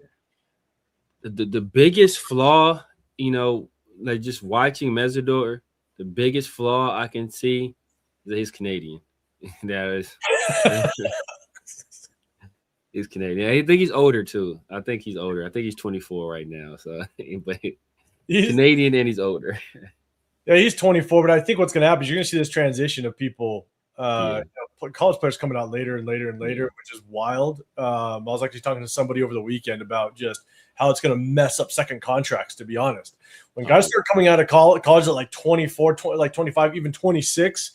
[SPEAKER 2] The biggest flaw, like just watching Messidor, the biggest flaw I can see is that he's Canadian. He's Canadian. I think he's older too. I think he's older. I think he's 24 right now. So, but he's Canadian and he's older.
[SPEAKER 1] Yeah, he's 24. But I think what's going to happen is you're going to see this transition of people, college players coming out later and later and later, which is wild. I was actually talking to somebody over the weekend about just how it's going to mess up second contracts, to be honest. When guys start coming out of college at like 24, like 25, even 26,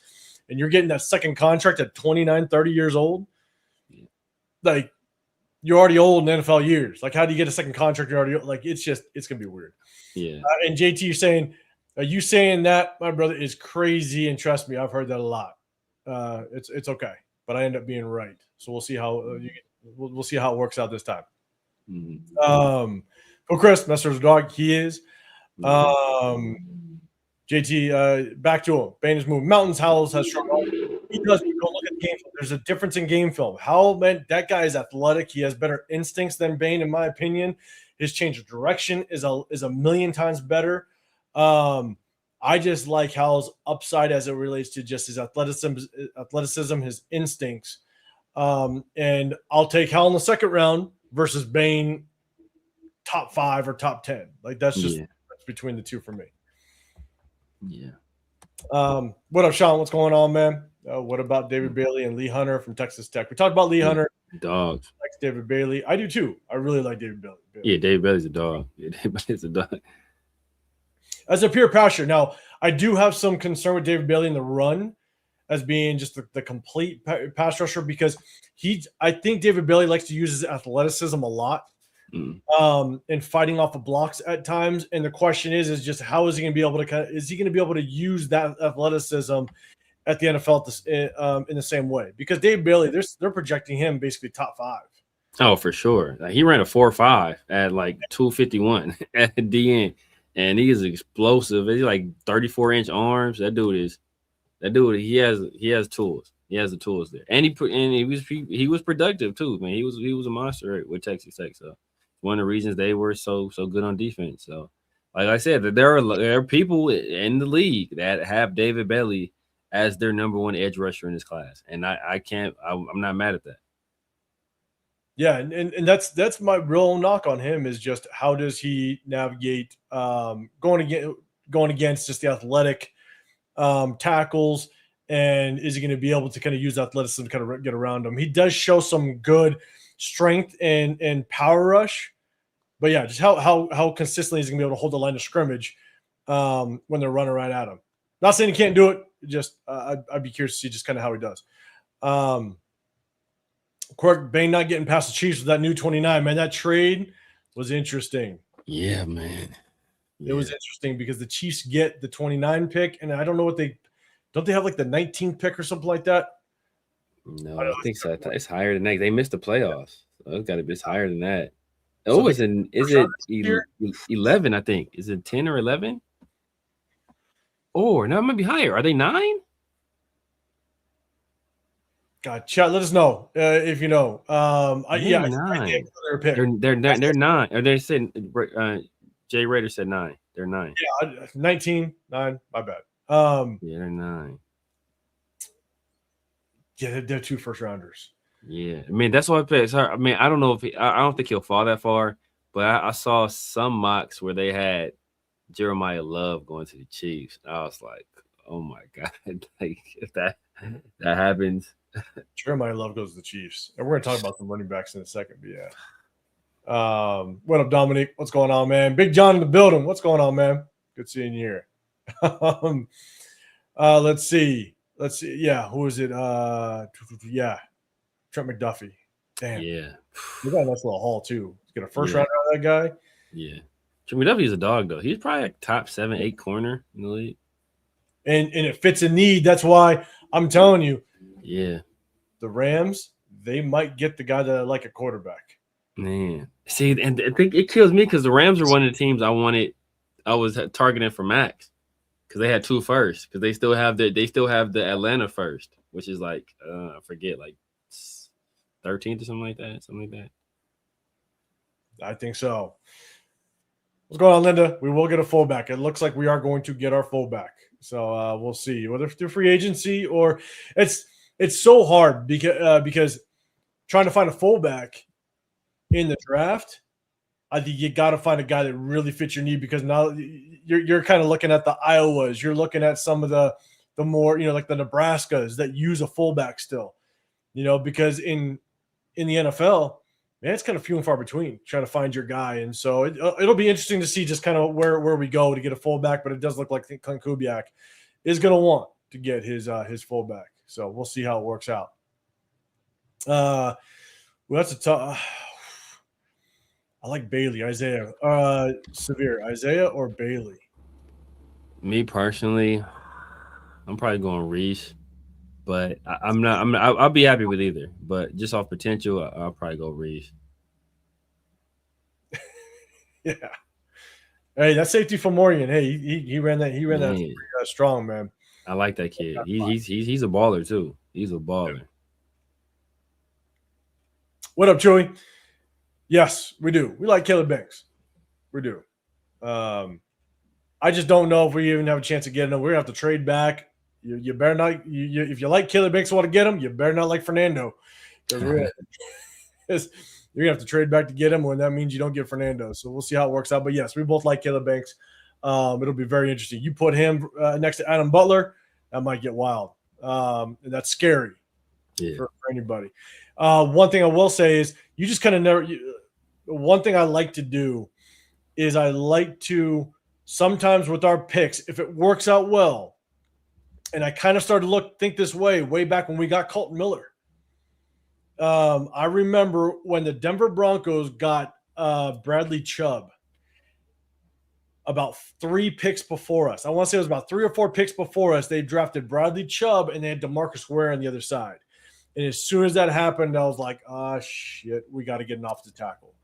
[SPEAKER 1] and you're getting that second contract at 29, 30 years old, like you're already old in NFL years. Like, how do you get a second contract? You're already like, it's going to be weird.
[SPEAKER 2] Yeah.
[SPEAKER 1] And JT, are you saying that, my brother, is crazy? And trust me, I've heard that a lot. It's okay, but I end up being right. So we'll see how we'll see how it works out this time.
[SPEAKER 2] Mm-hmm.
[SPEAKER 1] Chris, Messer's dog, he is. JT, back to him. Bain is moving. Mountains Howells has struggled. He does. You go look at the game film. There's a difference in game film. Howell, man, that guy is athletic. He has better instincts than Bain, in my opinion. His change of direction is a million times better. I just like Howell's upside as it relates to just his athleticism, his instincts. And I'll take Howell in the second round versus Bain top 5 or top 10. Like, that's just that's between the two for me.
[SPEAKER 2] Yeah.
[SPEAKER 1] What up, Sean? What's going on, man? What about David Bailey and Lee Hunter from Texas Tech? We talked about Lee Hunter.
[SPEAKER 2] Dogs.
[SPEAKER 1] Likes David Bailey. I do too. I really like David Bailey.
[SPEAKER 2] Yeah, David Bailey's a dog. Yeah, David Bailey's a dog.
[SPEAKER 1] As a pure passer. Now, I do have some concern with David Bailey in the run as being just the complete pass rusher because I think David Bailey likes to use his athleticism a lot and fighting off of blocks at times. And the question is just how is he going to be able to use that athleticism at the NFL in the same way? Because David Bailey, they're projecting him basically top 5.
[SPEAKER 2] Oh, for sure. Like, he ran a 4.5 at like 251 at the end. And he is explosive. He's like 34-inch arms. That dude, he has tools. He has the tools there. And he was productive too, man. He was a monster with Texas Tech. So one of the reasons they were so good on defense. So like I said, there are people in the league that have David Bailey as their number 1 edge rusher in this class. And I'm not mad at that.
[SPEAKER 1] Yeah, and that's my real knock on him is just how does he navigate going against just the athletic tackles, and is he going to be able to kind of use athleticism to kind of get around him? He does show some good strength and power rush, but yeah, just how consistently he's going to be able to hold the line of scrimmage when they're running right at him. Not saying he can't do it, just I'd be curious to see just kind of how he does. Quirk Bain not getting past the Chiefs with that new 29, man. That trade was interesting.
[SPEAKER 2] Yeah, man.
[SPEAKER 1] It was interesting because the Chiefs get the 29 pick, and I don't know what they have like the 19th pick or something like that.
[SPEAKER 2] No, I think so. It's higher than that. They missed the playoffs. So it's got to be higher than that. Oh, is it 11? I think. Is it 10 or 11? Or no, it might be higher. Are they 9?
[SPEAKER 1] God, chat. Let us know if you know.
[SPEAKER 2] They're 9. They're 9. Or they said Jay Rader said 9. They're 9.
[SPEAKER 1] Yeah, 19, 9. My bad.
[SPEAKER 2] Yeah, they're 9.
[SPEAKER 1] Yeah, they're 2 first rounders.
[SPEAKER 2] Yeah, I mean that's what I picked. I mean, I don't know if I don't think he'll fall that far, but I saw some mocks where they had Jeremiah Love going to the Chiefs. I was like, oh my God, like if that happens.
[SPEAKER 1] Jeremiah Love goes to the Chiefs. And we're going to talk about some running backs in a second. But yeah. What up, Dominic? What's going on, man? Big John in the building. What's going on, man? Good seeing you here. Let's see. Yeah. Who is it? Yeah. Trent McDuffie. Damn.
[SPEAKER 2] Yeah.
[SPEAKER 1] We got a nice little haul, too. Get a first rounder out of that guy.
[SPEAKER 2] Yeah. Trent McDuffie's a dog, though. He's probably a top 7, 8 corner in the league.
[SPEAKER 1] And it fits a need. That's why I'm telling you.
[SPEAKER 2] Yeah.
[SPEAKER 1] The Rams, they might get the guy that I like at quarterback.
[SPEAKER 2] Man. See, and I think it kills me because the Rams are one of the teams I was targeting for Max because they had 2 firsts because they still have the Atlanta first, which is like I forget, like 13th or something like that.
[SPEAKER 1] I think so. What's going on, Linda? We will get a fullback. It looks like we are going to get our fullback. So we'll see whether through free agency or it's so hard because trying to find a fullback in the draft, I think you got to find a guy that really fits your need because now you're kind of looking at the Iowas, you're looking at some of the more like the Nebraskas that use a fullback still, because in the NFL, man, it's kind of few and far between trying to find your guy, and so it'll be interesting to see just kind of where we go to get a fullback. But it does look like Clint Kubiak is going to want to get his fullback. So we'll see how it works out. That's a tough. I like Bailey, Isaiah, Severe, Isaiah or Bailey.
[SPEAKER 2] Me personally, I'm probably going Reese, but I'll be happy with either. But just off potential, I'll probably go Reese.
[SPEAKER 1] Yeah. Hey, that safety from Morgan. Hey, he ran that. He ran that pretty, strong, man.
[SPEAKER 2] I like that kid. He's a baller too. He's a baller.
[SPEAKER 1] What up, Chewy? Yes, we do. We like Caleb Banks. We do. I just don't know if we even have a chance of getting him. We're gonna have to trade back. You better not. If you like Caleb Banks and want to get him, you better not like Fernando. Because you're gonna have to trade back to get him. When that means you don't get Fernando. So we'll see how it works out. But yes, we both like Caleb Banks. It'll be very interesting. You put him next to Adam Butler, that might get wild. And that's scary
[SPEAKER 2] for
[SPEAKER 1] anybody. One thing I will say is you just kind of never. One thing I like to do is I like to sometimes with our picks, if it works out well, and I kind of started to think this way back when we got Colton Miller. I remember when the Denver Broncos got Bradley Chubb about 3 picks before us. I want to say it was about 3 or 4 picks before us. They drafted Bradley Chubb and they had DeMarcus Ware on the other side. And as soon as that happened, I was like, shit, we got to get an offensive tackle.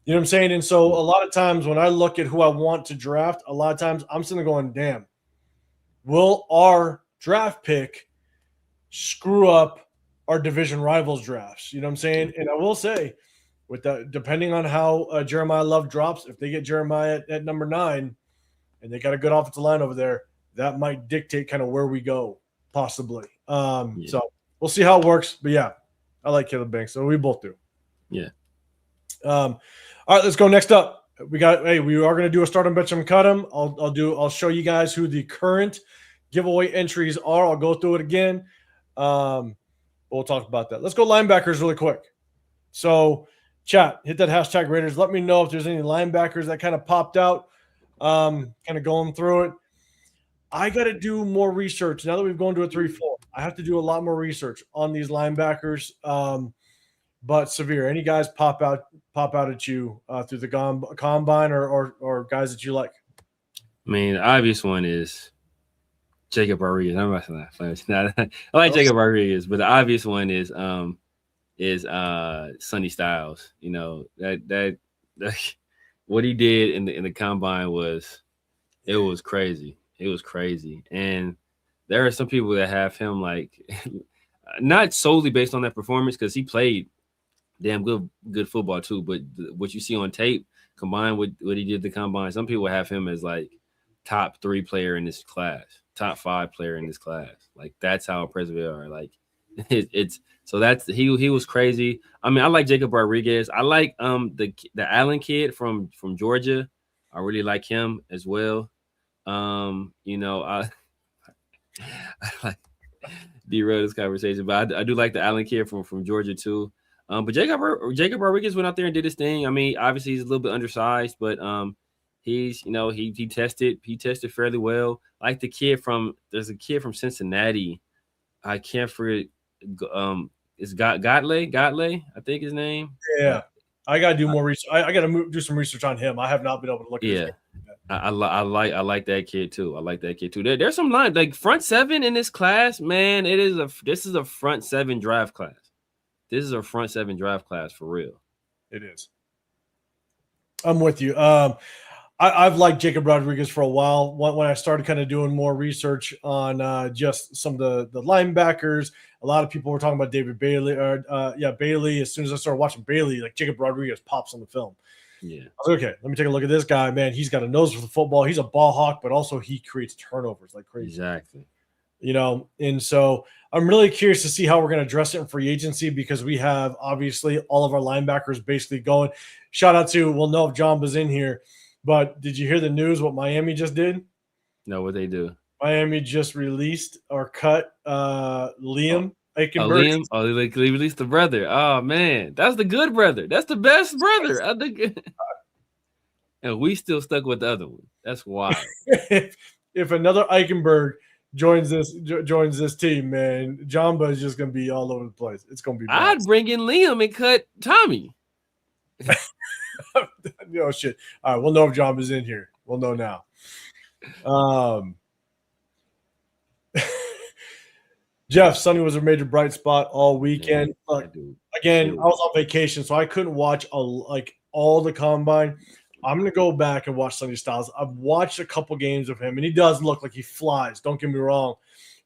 [SPEAKER 1] You know what I'm saying? And so a lot of times when I look at who I want to draft, a lot of times I'm sitting there going, damn, will our draft pick screw up our division rivals drafts? You know what I'm saying? And I will say, with that, depending on how Jeremiah Love drops, if they get Jeremiah at number 9 and they got a good offensive line over there, that might dictate kind of where we go, possibly. So we'll see how it works. But yeah, I like Caleb Banks. So we both do.
[SPEAKER 2] Yeah.
[SPEAKER 1] All right, let's go next up. We are going to do a start 'em, bench 'em, cut 'em. I'll show you guys who the current giveaway entries are. I'll go through it again. We'll talk about that. Let's go linebackers really quick. So chat, hit that hashtag Raiders. Let me know if there's any linebackers that kind of popped out. Kind of going through it. I got to do more research now that we've gone to a 3-4. I have to do a lot more research on these linebackers. But Severe, any guys pop out at you through the combine or guys that you like?
[SPEAKER 2] I mean, the obvious one is Jacob Rodriguez. I'm not I like Jacob Rodriguez, but the obvious one is Sonny Styles. You know, that what he did in the combine was crazy. It was crazy. And there are some people that have him like not solely based on that performance, because he played damn good football too, but what you see on tape combined with what he did the combine, some people have him as like top 3 player in this class, top 5 player in this class. Like that's how impressive they are. Like it's so that's he was crazy. I mean, I like Jacob Rodriguez. I like the Allen kid from Georgia. I really like him as well. You know, I like derail this conversation, but I do like the Allen kid from Georgia too. But Jacob Rodriguez went out there and did his thing. I mean, obviously he's a little bit undersized, but he's, you know, he tested fairly well. Like there's a kid from Cincinnati. I can't forget. It's Gotley, I think his name.
[SPEAKER 1] Yeah, I gotta do more research. I gotta do some research on him. I have not been able to look.
[SPEAKER 2] Yeah, I like that kid too. I like that kid too. There's some line like front 7 in this class, man. This is a front 7 draft class. This is a front 7 draft class for real.
[SPEAKER 1] It is. I'm with you. I've liked Jacob Rodriguez for a while. When I started kind of doing more research on just some of the linebackers, a lot of people were talking about David Bailey. Bailey. As soon as I started watching Bailey, like Jacob Rodriguez pops on the film. Yeah. I was like, okay, let me take a look at this guy. Man, he's got a nose for the football. He's a ball hawk, but also he creates turnovers like crazy.
[SPEAKER 2] Exactly.
[SPEAKER 1] You know, and so I'm really curious to see how we're going to address it in free agency, because we have obviously all of our linebackers basically going. Shout out to, we'll know if Jumba's in here, but did you hear the news what Miami just did?
[SPEAKER 2] No, what they do?
[SPEAKER 1] Miami just released or cut Liam Eichenberg.
[SPEAKER 2] They released the brother. Oh, man. That's the good brother. That's the best brother. I think. And we still stuck with the other one. That's wild.
[SPEAKER 1] If another Eichenberg joins this team, man, Jumba is just going to be all over the place. It's going to be bad.
[SPEAKER 2] I'd bring in Liam and cut Tommy.
[SPEAKER 1] No shit. All right, we'll know if Jumba's in here. We'll know now. Jeff, Sonny was a major bright spot all weekend. Again, I was on vacation, so I couldn't watch all the combine. I'm going to go back and watch Sonny Styles. I've watched a couple games of him, and he does look like he flies. Don't get me wrong.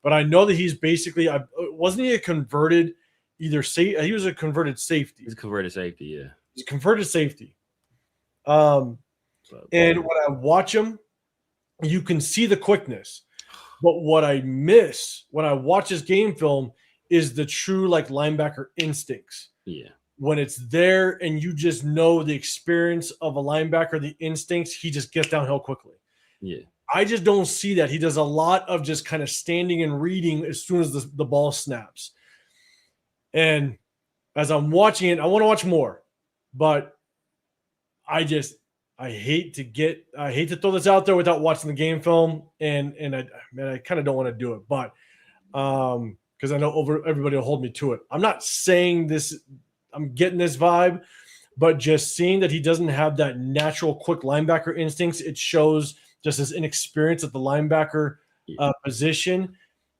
[SPEAKER 1] But I know that he's basically wasn't he a converted he was a converted safety.
[SPEAKER 2] He's a converted safety, yeah.
[SPEAKER 1] He's a converted safety. And when I watch him, you can see the quickness. But what I miss when I watch his game film is the true linebacker instincts.
[SPEAKER 2] Yeah.
[SPEAKER 1] When it's there and you just know the experience of a linebacker, the instincts, he just gets downhill quickly.
[SPEAKER 2] Yeah.
[SPEAKER 1] I just don't see that. He does a lot of just kind of standing and reading as soon as the ball snaps. And as I'm watching it, I want to watch more, but I hate to throw this out there without watching the game film, and I kind of don't want to do it, but because I know everybody will hold me to it. I'm not saying this. I'm getting this vibe, but just seeing that he doesn't have that natural quick linebacker instincts, it shows just his inexperience at the linebacker position,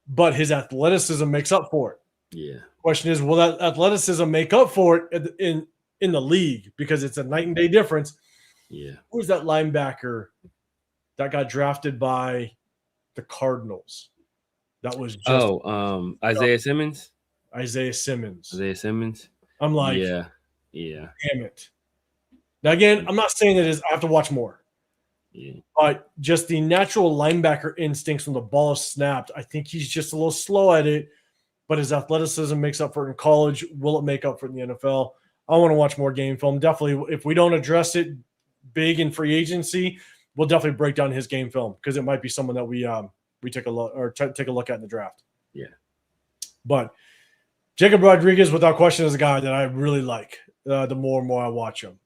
[SPEAKER 1] but his athleticism makes up for it.
[SPEAKER 2] Yeah.
[SPEAKER 1] Question is, will that athleticism make up for it in the league? Because it's a night and day difference.
[SPEAKER 2] Yeah.
[SPEAKER 1] Who's that linebacker that got drafted by the Cardinals? That was just
[SPEAKER 2] Isaiah Simmons.
[SPEAKER 1] Isaiah Simmons.
[SPEAKER 2] I'm
[SPEAKER 1] like,
[SPEAKER 2] yeah.
[SPEAKER 1] Damn it. Now again, I'm not saying that I have to watch more.
[SPEAKER 2] Yeah.
[SPEAKER 1] But just the natural linebacker instincts when the ball is snapped, I think he's just a little slow at it. But his athleticism makes up for it in college. Will it make up for it in the NFL? I want to watch more game film. Definitely, if we don't address it big in free agency, we'll definitely break down his game film because it might be someone that we take a look or take a look at in the draft.
[SPEAKER 2] Yeah.
[SPEAKER 1] But Jacob Rodriguez, without question, is a guy that I really like. The more and more I watch him,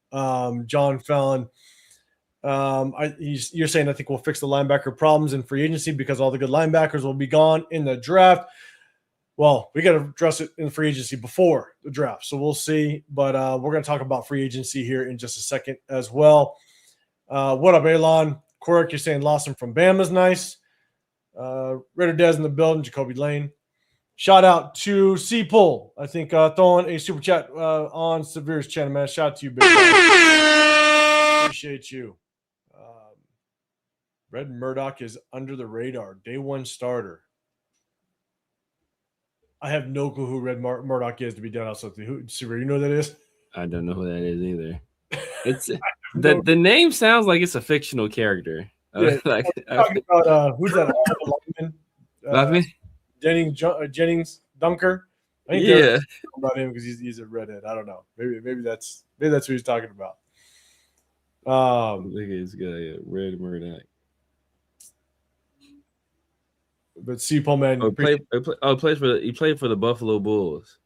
[SPEAKER 1] John Fallon. You're saying I think we'll fix the linebacker problems in free agency because all the good linebackers will be gone in the draft. Well, we got to address it in free agency before the draft, so we'll see. But we're going to talk about free agency here in just a second as well. What up, Elon? Quirk, you're saying Lawson from Bama's nice. Raider Dez in the building, Jacoby Lane. Shout out to C Pull. I think throwing a super chat on Severe's channel, man. Shout out to you, big guy. Appreciate you. Red Murdoch is under the radar. Day one starter. I have no clue who Red Murdoch is, to be dead honest with you. Who, Severe, you know who that is?
[SPEAKER 2] I don't know who that is either. It's the name sounds like it's a fictional character.
[SPEAKER 1] Yeah,
[SPEAKER 2] like,
[SPEAKER 1] talking about who's that? Jennings Dunker. I think about him because he's a redhead. I don't know. Maybe that's who he's talking about.
[SPEAKER 2] Look at this guy, Red Murdoch.
[SPEAKER 1] But C. Pullman.
[SPEAKER 2] He played for the Buffalo Bulls.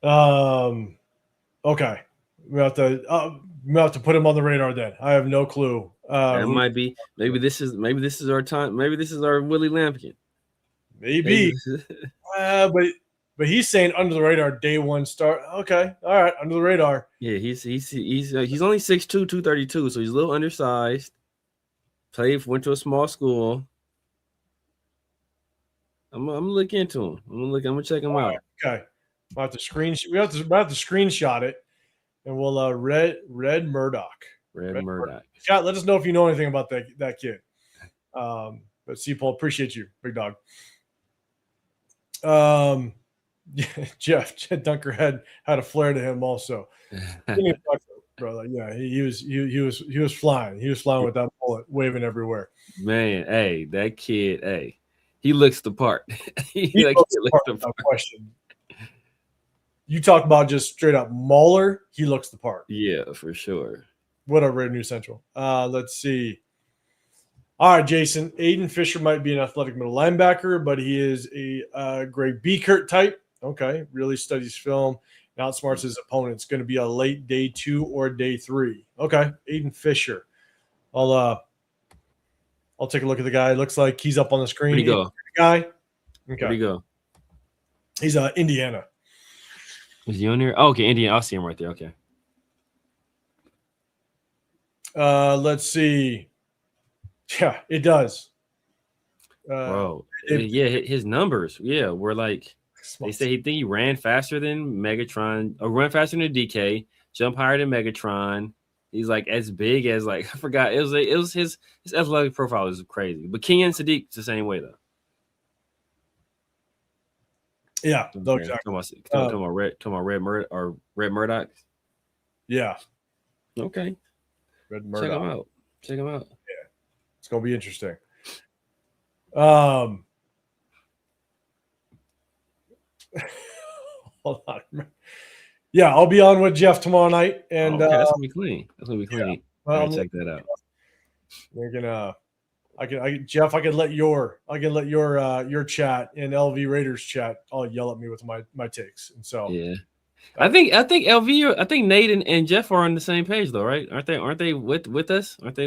[SPEAKER 1] Okay. We have to put him on the radar then. I have no clue.
[SPEAKER 2] That might be. Maybe this is our time. Maybe this is our Willie Lampkin.
[SPEAKER 1] Maybe. But he's saying under the radar, day one start. Okay, all right, under the radar.
[SPEAKER 2] Yeah, he's only 6'2", 232, so he's a little undersized. Went to a small school. I'm gonna look into him. I'm gonna check him out.
[SPEAKER 1] Okay, we have to screenshot it, and we'll Red Murdoch.
[SPEAKER 2] Red Murdoch.
[SPEAKER 1] Scott, let us know if you know anything about that kid. But C. Paul, appreciate you, big dog. Jeff Dunker had a flare to him also. Brother, yeah, he was flying. He was flying with that bullet, waving everywhere.
[SPEAKER 2] Man, hey, that kid, hey, he looks the part. he looks the part.
[SPEAKER 1] No question. You talk about just straight up mauler, he looks the part.
[SPEAKER 2] Yeah, for sure.
[SPEAKER 1] What up, Red News Central? Let's see. All right, Jason. Aiden Fisher might be an athletic middle linebacker, but he is a Greg Beekert type. Okay, really studies film, outsmarts his opponents. Going to be a late day 2 or day 3. Okay, Aiden Fisher. I'll take a look at the guy. Looks like he's up on the screen.
[SPEAKER 2] Where'd he go?
[SPEAKER 1] Guy. Okay.
[SPEAKER 2] Where'd he go?
[SPEAKER 1] He's Indiana.
[SPEAKER 2] Is he on there? Oh, okay, Indiana. I'll see him right there. Okay.
[SPEAKER 1] Let's see. Yeah, it does.
[SPEAKER 2] Bro, his numbers, were like they say he ran faster than Megatron, or ran faster than DK, jump higher than Megatron. He's like as big as I forgot. It was his athletic profile is crazy. But Kenyon Sadiq's the same way though.
[SPEAKER 1] Yeah, no, exactly.
[SPEAKER 2] Talking about Red Murdoch.
[SPEAKER 1] Yeah.
[SPEAKER 2] Okay.
[SPEAKER 1] Red Murdoch.
[SPEAKER 2] Check him out.
[SPEAKER 1] Yeah, it's gonna be interesting. Hold on. Yeah, I'll be on with Jeff tomorrow night, and
[SPEAKER 2] that's gonna be clean. Yeah.
[SPEAKER 1] Well,
[SPEAKER 2] check that out.
[SPEAKER 1] We're gonna. Jeff. I can let your chat and LV Raiders chat all yell at me with my takes, and so
[SPEAKER 2] yeah. I think LV. I think Nate and Jeff are on the same page though, right? Aren't they with us? Aren't they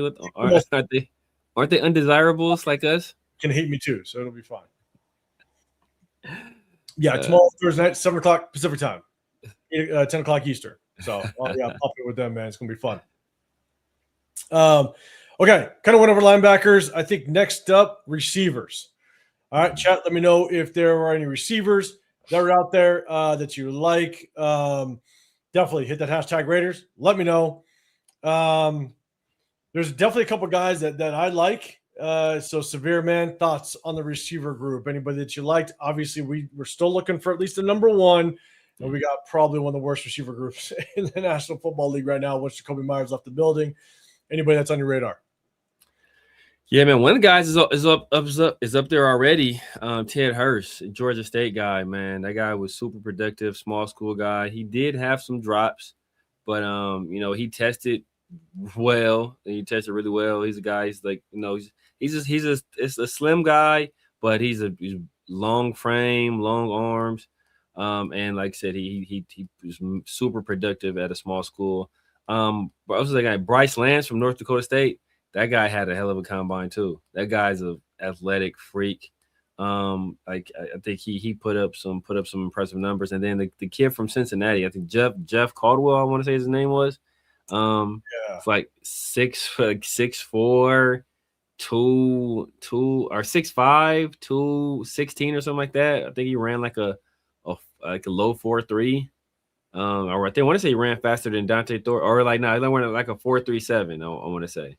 [SPEAKER 2] aren't they undesirables like us?
[SPEAKER 1] Can hate me too, so it'll be fine. Yeah, tomorrow Thursday night, 7:00 Pacific time, 10:00 Eastern. So I'll be with them, man. It's gonna be fun. Okay, kind of went over linebackers. I think next up, receivers. All right, chat. Let me know if there are any receivers that are out there that you like. Definitely hit that hashtag Raiders. Let me know. There's definitely a couple guys that I like. So Severe Man, thoughts on the receiver group? Anybody that you liked? Obviously, we're still looking for at least a number one. And we got probably one of the worst receiver groups in the National Football League right now once Jacoby Myers left the building. Anybody that's on your radar?
[SPEAKER 2] Yeah, man. One of the guys is up there already. Ted Hurst, Georgia State guy, man. That guy was super productive, small school guy. He did have some drops, but he tested well. He tested really well. He's a guy. He's like, it's a slim guy, but he's long frame, long arms. And like I said, he was super productive at a small school. But also the guy Bryce Lance from North Dakota State. That guy had a hell of a combine too. That guy's an athletic freak. I think he put up some impressive numbers. And then the kid from Cincinnati, I think Jeff Caldwell, I want to say his name was. It's like 6'4", 6'5", 216 or something like that. I think he ran like a low 4.3. Or I want to say he ran faster than Dante Thor, or like no, he ran like a 4.37. I want to say.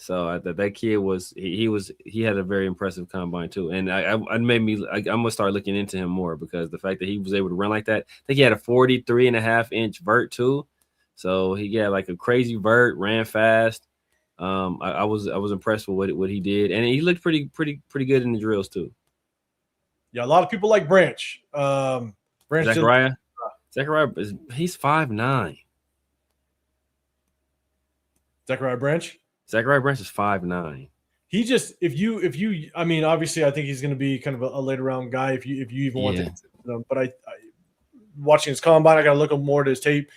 [SPEAKER 2] So that kid he had a very impressive combine too, and I'm gonna start looking into him more because the fact that he was able to run like that. I think he had a 43.5-inch vert too, so he got like a crazy vert, ran fast. I was impressed with what he did, and he looked pretty good in the drills too.
[SPEAKER 1] Yeah, a lot of people like Branch.
[SPEAKER 2] Zachariah he's 5'9".
[SPEAKER 1] Zachariah Branch.
[SPEAKER 2] Zachariah Branch is 5'9".
[SPEAKER 1] He just if you I mean obviously I think he's going to be kind of a later round guy if you even want to consider him. But I watching his combine, I got to look up more at his tape.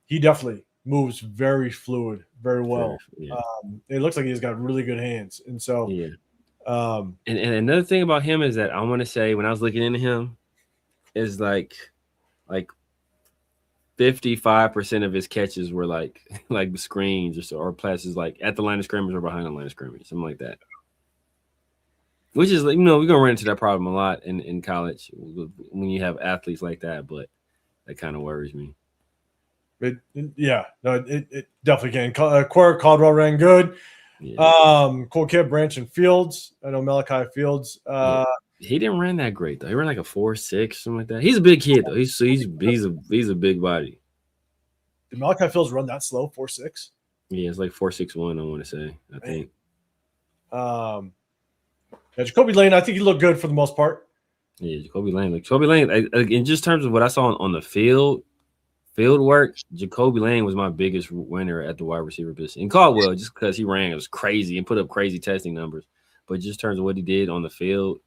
[SPEAKER 1] He definitely moves very fluid, very well. It looks like he's got really good hands, and so
[SPEAKER 2] and another thing about him is that I want to say when I was looking into him is like 55% of his catches were like screens or passes like at the line of scrimmage or behind the line of scrimmage, something like that. Which is, we're gonna run into that problem a lot in college when you have athletes like that, but that kind of worries me.
[SPEAKER 1] It definitely can. Caldwell ran good. Cole Kid, Branch, and Fields. I know Malachi Fields.
[SPEAKER 2] He didn't run that great though. He ran like a 4.6, something like that. He's a big kid though. He's a big body.
[SPEAKER 1] Did Malachi Fields run that slow? 4.6?
[SPEAKER 2] Yeah, it's like 4.61. I want to say. I think.
[SPEAKER 1] Jacoby Lane. I think he looked good for the most part.
[SPEAKER 2] Yeah, Jacoby Lane. In just terms of what I saw on the field work, Jacoby Lane was my biggest winner at the wide receiver position. And Caldwell, just because he ran, it was crazy and put up crazy testing numbers. But just in terms of what he did on the field.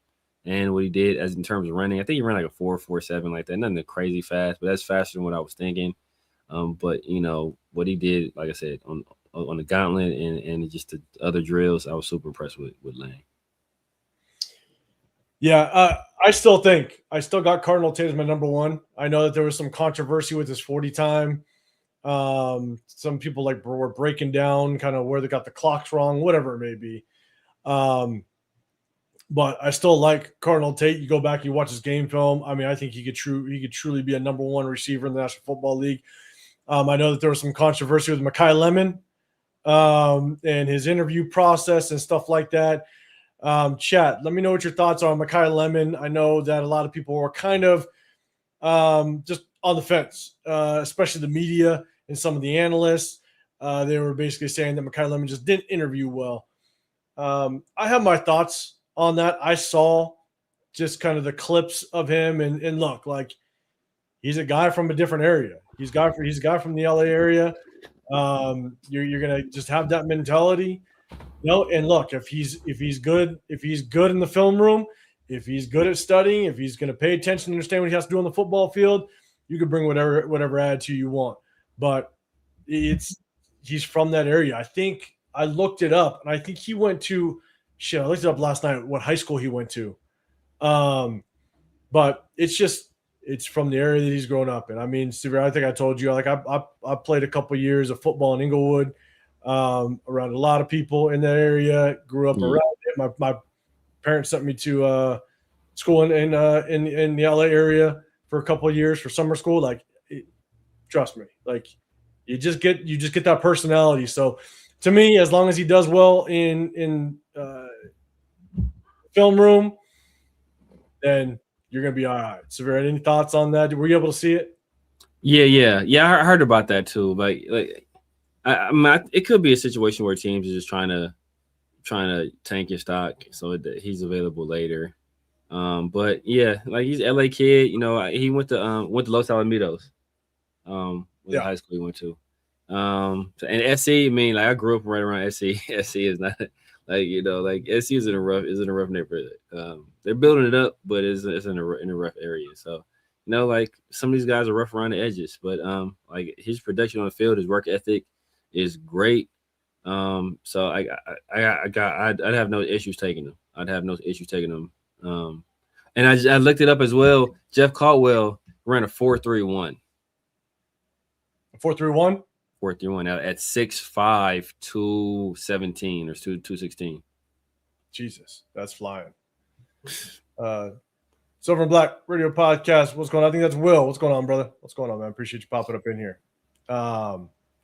[SPEAKER 2] And what he did as in terms of running, I think he ran like a 4.47 like that. Nothing crazy fast, but that's faster than what I was thinking. But what he did, like I said, on the gauntlet and just the other drills, I was super impressed with Lane.
[SPEAKER 1] Yeah, I still got Cardinal Tate as my number one. I know that there was some controversy with his 40 time. Some people were breaking down kind of where they got the clocks wrong, whatever it may be. But I still like Cardinal Tate. You go back, you watch his game film. I mean, I think he could truly be a number one receiver in the National Football League. I know that there was some controversy with Mekhi Lemon and his interview process and stuff like that. Chat, let me know what your thoughts are on Mekhi Lemon. I know that a lot of people were kind of just on the fence, especially the media and some of the analysts. They were basically saying that Mekhi Lemon just didn't interview well. I have my thoughts on that. I saw just kind of the clips of him and look, like he's a guy from a different area. He's a guy from the LA area. You're gonna just have that mentality. And look, if he's good in the film room, if he's good at studying, if he's gonna pay attention and understand what he has to do on the football field, you can bring whatever attitude you want. But he's from that area. I think I looked it up, and I think he went to I looked it up last night what high school he went to. But it's from the area that he's grown up in. I mean, Steve, I think I told you, like I played a couple years of football in Inglewood, around a lot of people in that area. Grew up around it. My parents sent me to school in the LA area for a couple of years for summer school. Like, trust me, like you just get that personality. So to me, as long as he does well in film room, then you're gonna be all right. Severe, any thoughts on that? Were you able to see it?
[SPEAKER 2] Yeah. I heard about that too. Like it could be a situation where teams are just trying to tank your stock so that he's available later. But yeah, like he's an LA kid. He went to Los Alamitos. The high school he went to. And SC, I mean, like I grew up right around SC. SC is not like SC is in a rough neighborhood. They're building it up, but it's in a rough area. So, like some of these guys are rough around the edges, but like his production on the field, his work ethic is great. So I'd have no issues taking him. I'd have no issues taking him. And I looked it up as well. Jeff Caldwell ran a 4.31.
[SPEAKER 1] 4.31?
[SPEAKER 2] 4.31 out at 6'5", 217 or 216.
[SPEAKER 1] Jesus, that's flying. Silver and Black Radio Podcast. What's going on? I think that's Will. What's going on, brother? What's going on, man? Appreciate you popping up in here.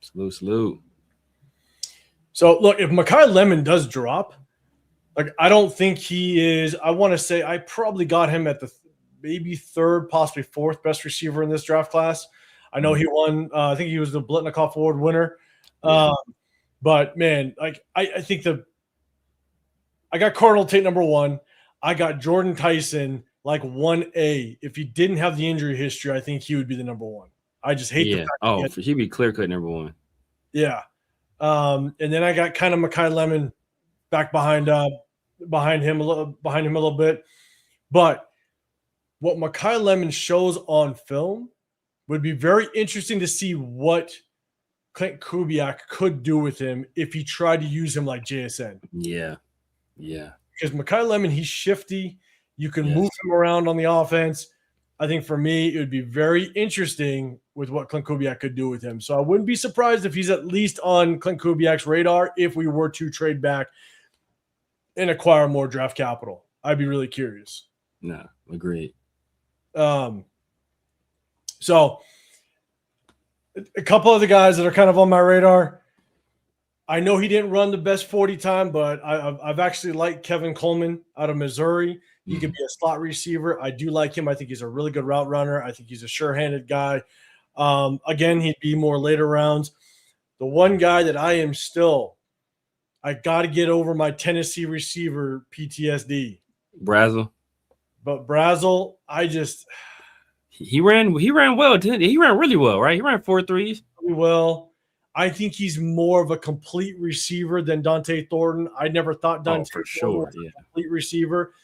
[SPEAKER 2] Salute.
[SPEAKER 1] So, look, if Mekhi Lemon does drop, like I don't think he is. I want to say I probably got him at the maybe third, possibly fourth best receiver in this draft class. I know he won. I think he was the Blitnikoff Award winner. But man, like I think I got Cardinal Tate number 1. I got Jordan Tyson like 1A. If he didn't have the injury history, I think he would be the number 1. I just hate the fact
[SPEAKER 2] he'd be clear cut number 1.
[SPEAKER 1] Yeah. And then I got kind of Mekhi Lemon back behind him a little bit. But what Mekhi Lemon shows on film would be very interesting to see what Clint Kubiak could do with him if he tried to use him like JSN.
[SPEAKER 2] Yeah.
[SPEAKER 1] Because Mekhi Lemon, he's shifty. You can move him around on the offense. I think for me, it would be very interesting with what Clint Kubiak could do with him. So I wouldn't be surprised if he's at least on Clint Kubiak's radar if we were to trade back and acquire more draft capital. I'd be really curious.
[SPEAKER 2] No, agreed.
[SPEAKER 1] So a couple of the guys that are kind of on my radar, I know he didn't run the best 40 time, but I've actually liked Kevin Coleman out of Missouri. He could be a slot receiver. I do like him. I think he's a really good route runner. I think he's a sure-handed guy. Again, he'd be more later rounds. The one guy that I got to get over my Tennessee receiver PTSD.
[SPEAKER 2] Brazel.
[SPEAKER 1] But Brazel,
[SPEAKER 2] He ran well, didn't he? He ran really well, right? He ran 4.3s.
[SPEAKER 1] Really well. I think he's more of a complete receiver than Dante Thornton. I never thought Dante Thornton was a complete receiver.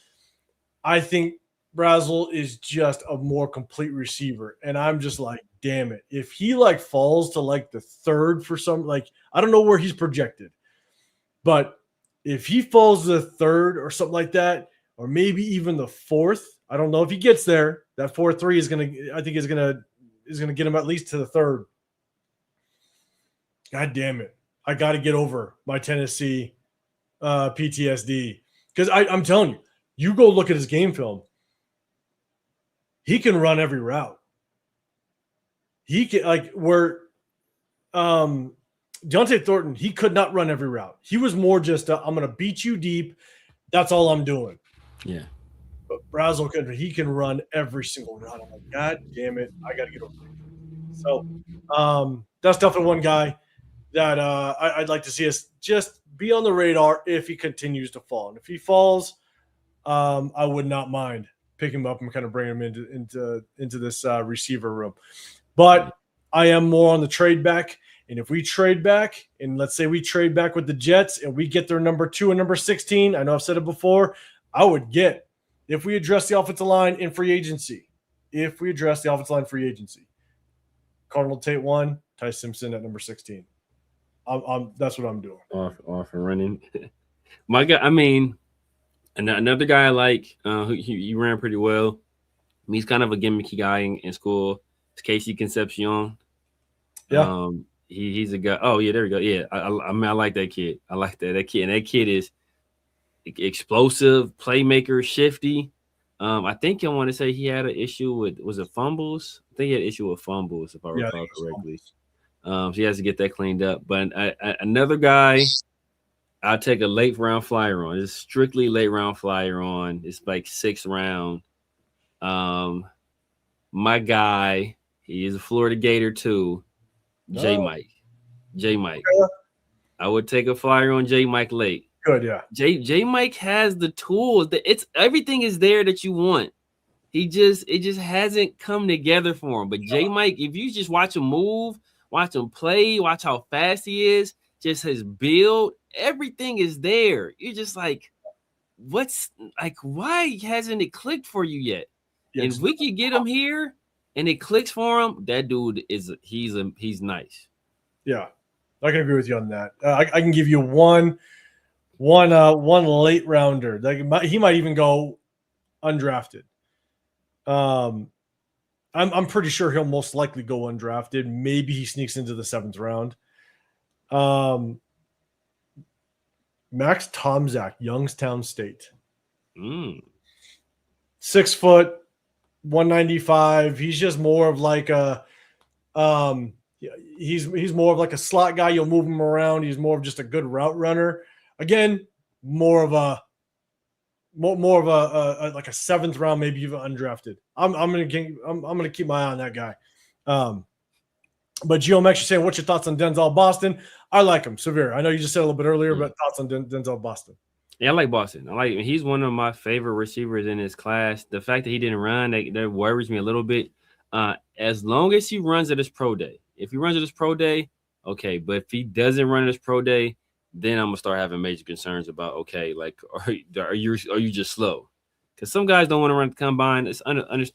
[SPEAKER 1] I think Brazel is just a more complete receiver. And I'm just like, damn it. If he like falls to like the third for some, like, I don't know where he's projected, but if he falls to the third or something like that, or maybe even the fourth, I don't know if he gets there. That 4.3 is gonna get him at least to the third. God damn it! I got to get over my Tennessee PTSD because I'm telling you, you go look at his game film. He can run every route. He can Deontay Thornton. He could not run every route. He was more just I'm going to beat you deep. That's all I'm doing.
[SPEAKER 2] Yeah.
[SPEAKER 1] But Brazel can run every single route. I'm like, God damn it, I got to get over it. So that's definitely one guy that I'd like to see us just be on the radar if he continues to fall. And if he falls, I would not mind picking him up and kind of bring him into this receiver room. But I am more on the trade back. And if we trade back, and let's say we trade back with the Jets and we get their number 2 and number 16, I know I've said it before, I would get, if we address the offensive line in free agency, Cardinal Tate 1, Ty Simpson at number 16. That's what I'm doing.
[SPEAKER 2] Off and running. My guy, I mean, another guy I like, he ran pretty well. He's kind of a gimmicky guy in school. It's Casey Concepcion.
[SPEAKER 1] Yeah.
[SPEAKER 2] He's a guy. Oh yeah, there we go. Yeah, I mean, I like that kid. I like that kid, and that kid is explosive, playmaker, shifty. I think I want to say he had an issue with, was it fumbles? I think he had an issue with fumbles, if I recall correctly. So he has to get that cleaned up. But another guy, I'll take a late round flyer on. It's strictly late round flyer on. It's like 6th round. My guy, he is a Florida Gator too. J Mike. I would take a flyer on J Mike late.
[SPEAKER 1] Good, yeah.
[SPEAKER 2] J Mike has the tools. It's everything is there that you want. It just hasn't come together for him. But J Mike, if you just watch him move, watch him play, watch how fast he is, just his build, everything is there. You're just like, why hasn't it clicked for you yet? And if we could get him here and it clicks for him, that dude he's nice.
[SPEAKER 1] Yeah, I can agree with you on that. I can give you one late rounder. He might even go undrafted. I'm pretty sure he'll most likely go undrafted. Maybe he sneaks into the 7th round. Max Tomczak, Youngstown State. 6 foot, 195. He's just more of like a he's more of like a slot guy. You'll move him around. He's more of just a good route runner. Again, more of a like a 7th round, maybe even undrafted. I'm gonna keep my eye on that guy. But Gio Max, you're saying, what's your thoughts on Denzel Boston? I like him severe. I know you just said a little bit earlier, but thoughts on Denzel Boston?
[SPEAKER 2] Yeah, I like Boston. He's one of my favorite receivers in his class. The fact that he didn't run, that worries me a little bit. As long as he runs at his pro day. If he runs at his pro day, okay. But if he doesn't run at his pro day, then I'm gonna start having major concerns about, okay, like, are you just slow? Because some guys don't want to run the combine. It's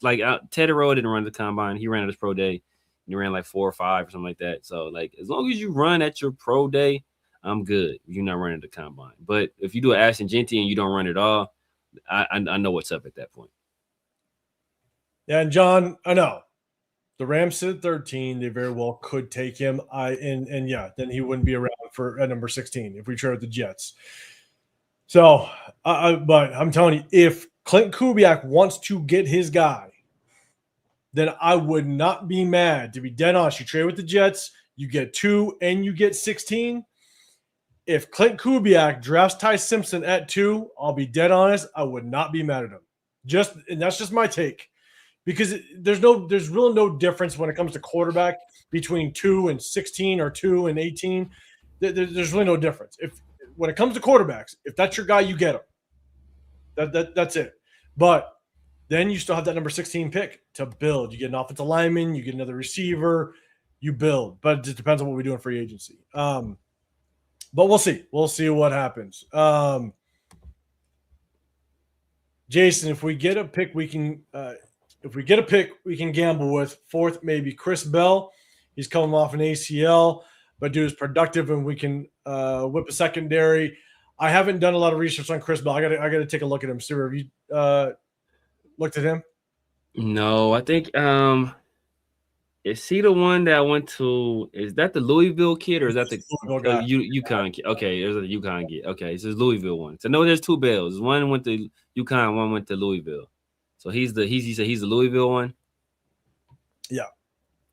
[SPEAKER 2] like Teddy Rowe didn't run the combine. He ran at his pro day. He ran like 4 or 5 or something like that. So like, as long as you run at your pro day, I'm good. You're not running the combine. But if you do an Ashton Genty and you don't run at all, I know what's up at that point.
[SPEAKER 1] Yeah, and John, I know the Rams sit at 13. They very well could take him. Then he wouldn't be around at number 16 if we trade the Jets. So, but I'm telling you, if Clint Kubiak wants to get his guy, then I would not be mad. To be dead honest, you trade with the Jets, you get 2 and you get 16. If Clint Kubiak drafts Ty Simpson at 2, I'll be dead honest, I would not be mad at him. And that's just my take. Because there's really no difference when it comes to quarterback between 2 and 16 or 2 and 18. There's really no difference. When it comes to quarterbacks, if that's your guy, you get him. That's it. But then you still have that number 16 pick to build. You get an offensive lineman, you get another receiver, you build. But it depends on what we do in free agency. But we'll see. We'll see what happens. Jason, if we get a pick, we can gamble with. 4th, maybe Chris Bell. He's coming off an ACL, but dude is productive, and we can whip a secondary. I haven't done a lot of research on Chris Bell. I gotta take a look at him. Stuart, have you looked at him?
[SPEAKER 2] No, I think is he the one that went to? Is that the Louisville kid, or is that the UConn kid? Okay, there's a UConn kid. Okay, so it's Louisville one. So no, there's 2 Bells. One went to UConn, one went to Louisville. So he's the Louisville one.
[SPEAKER 1] Yeah,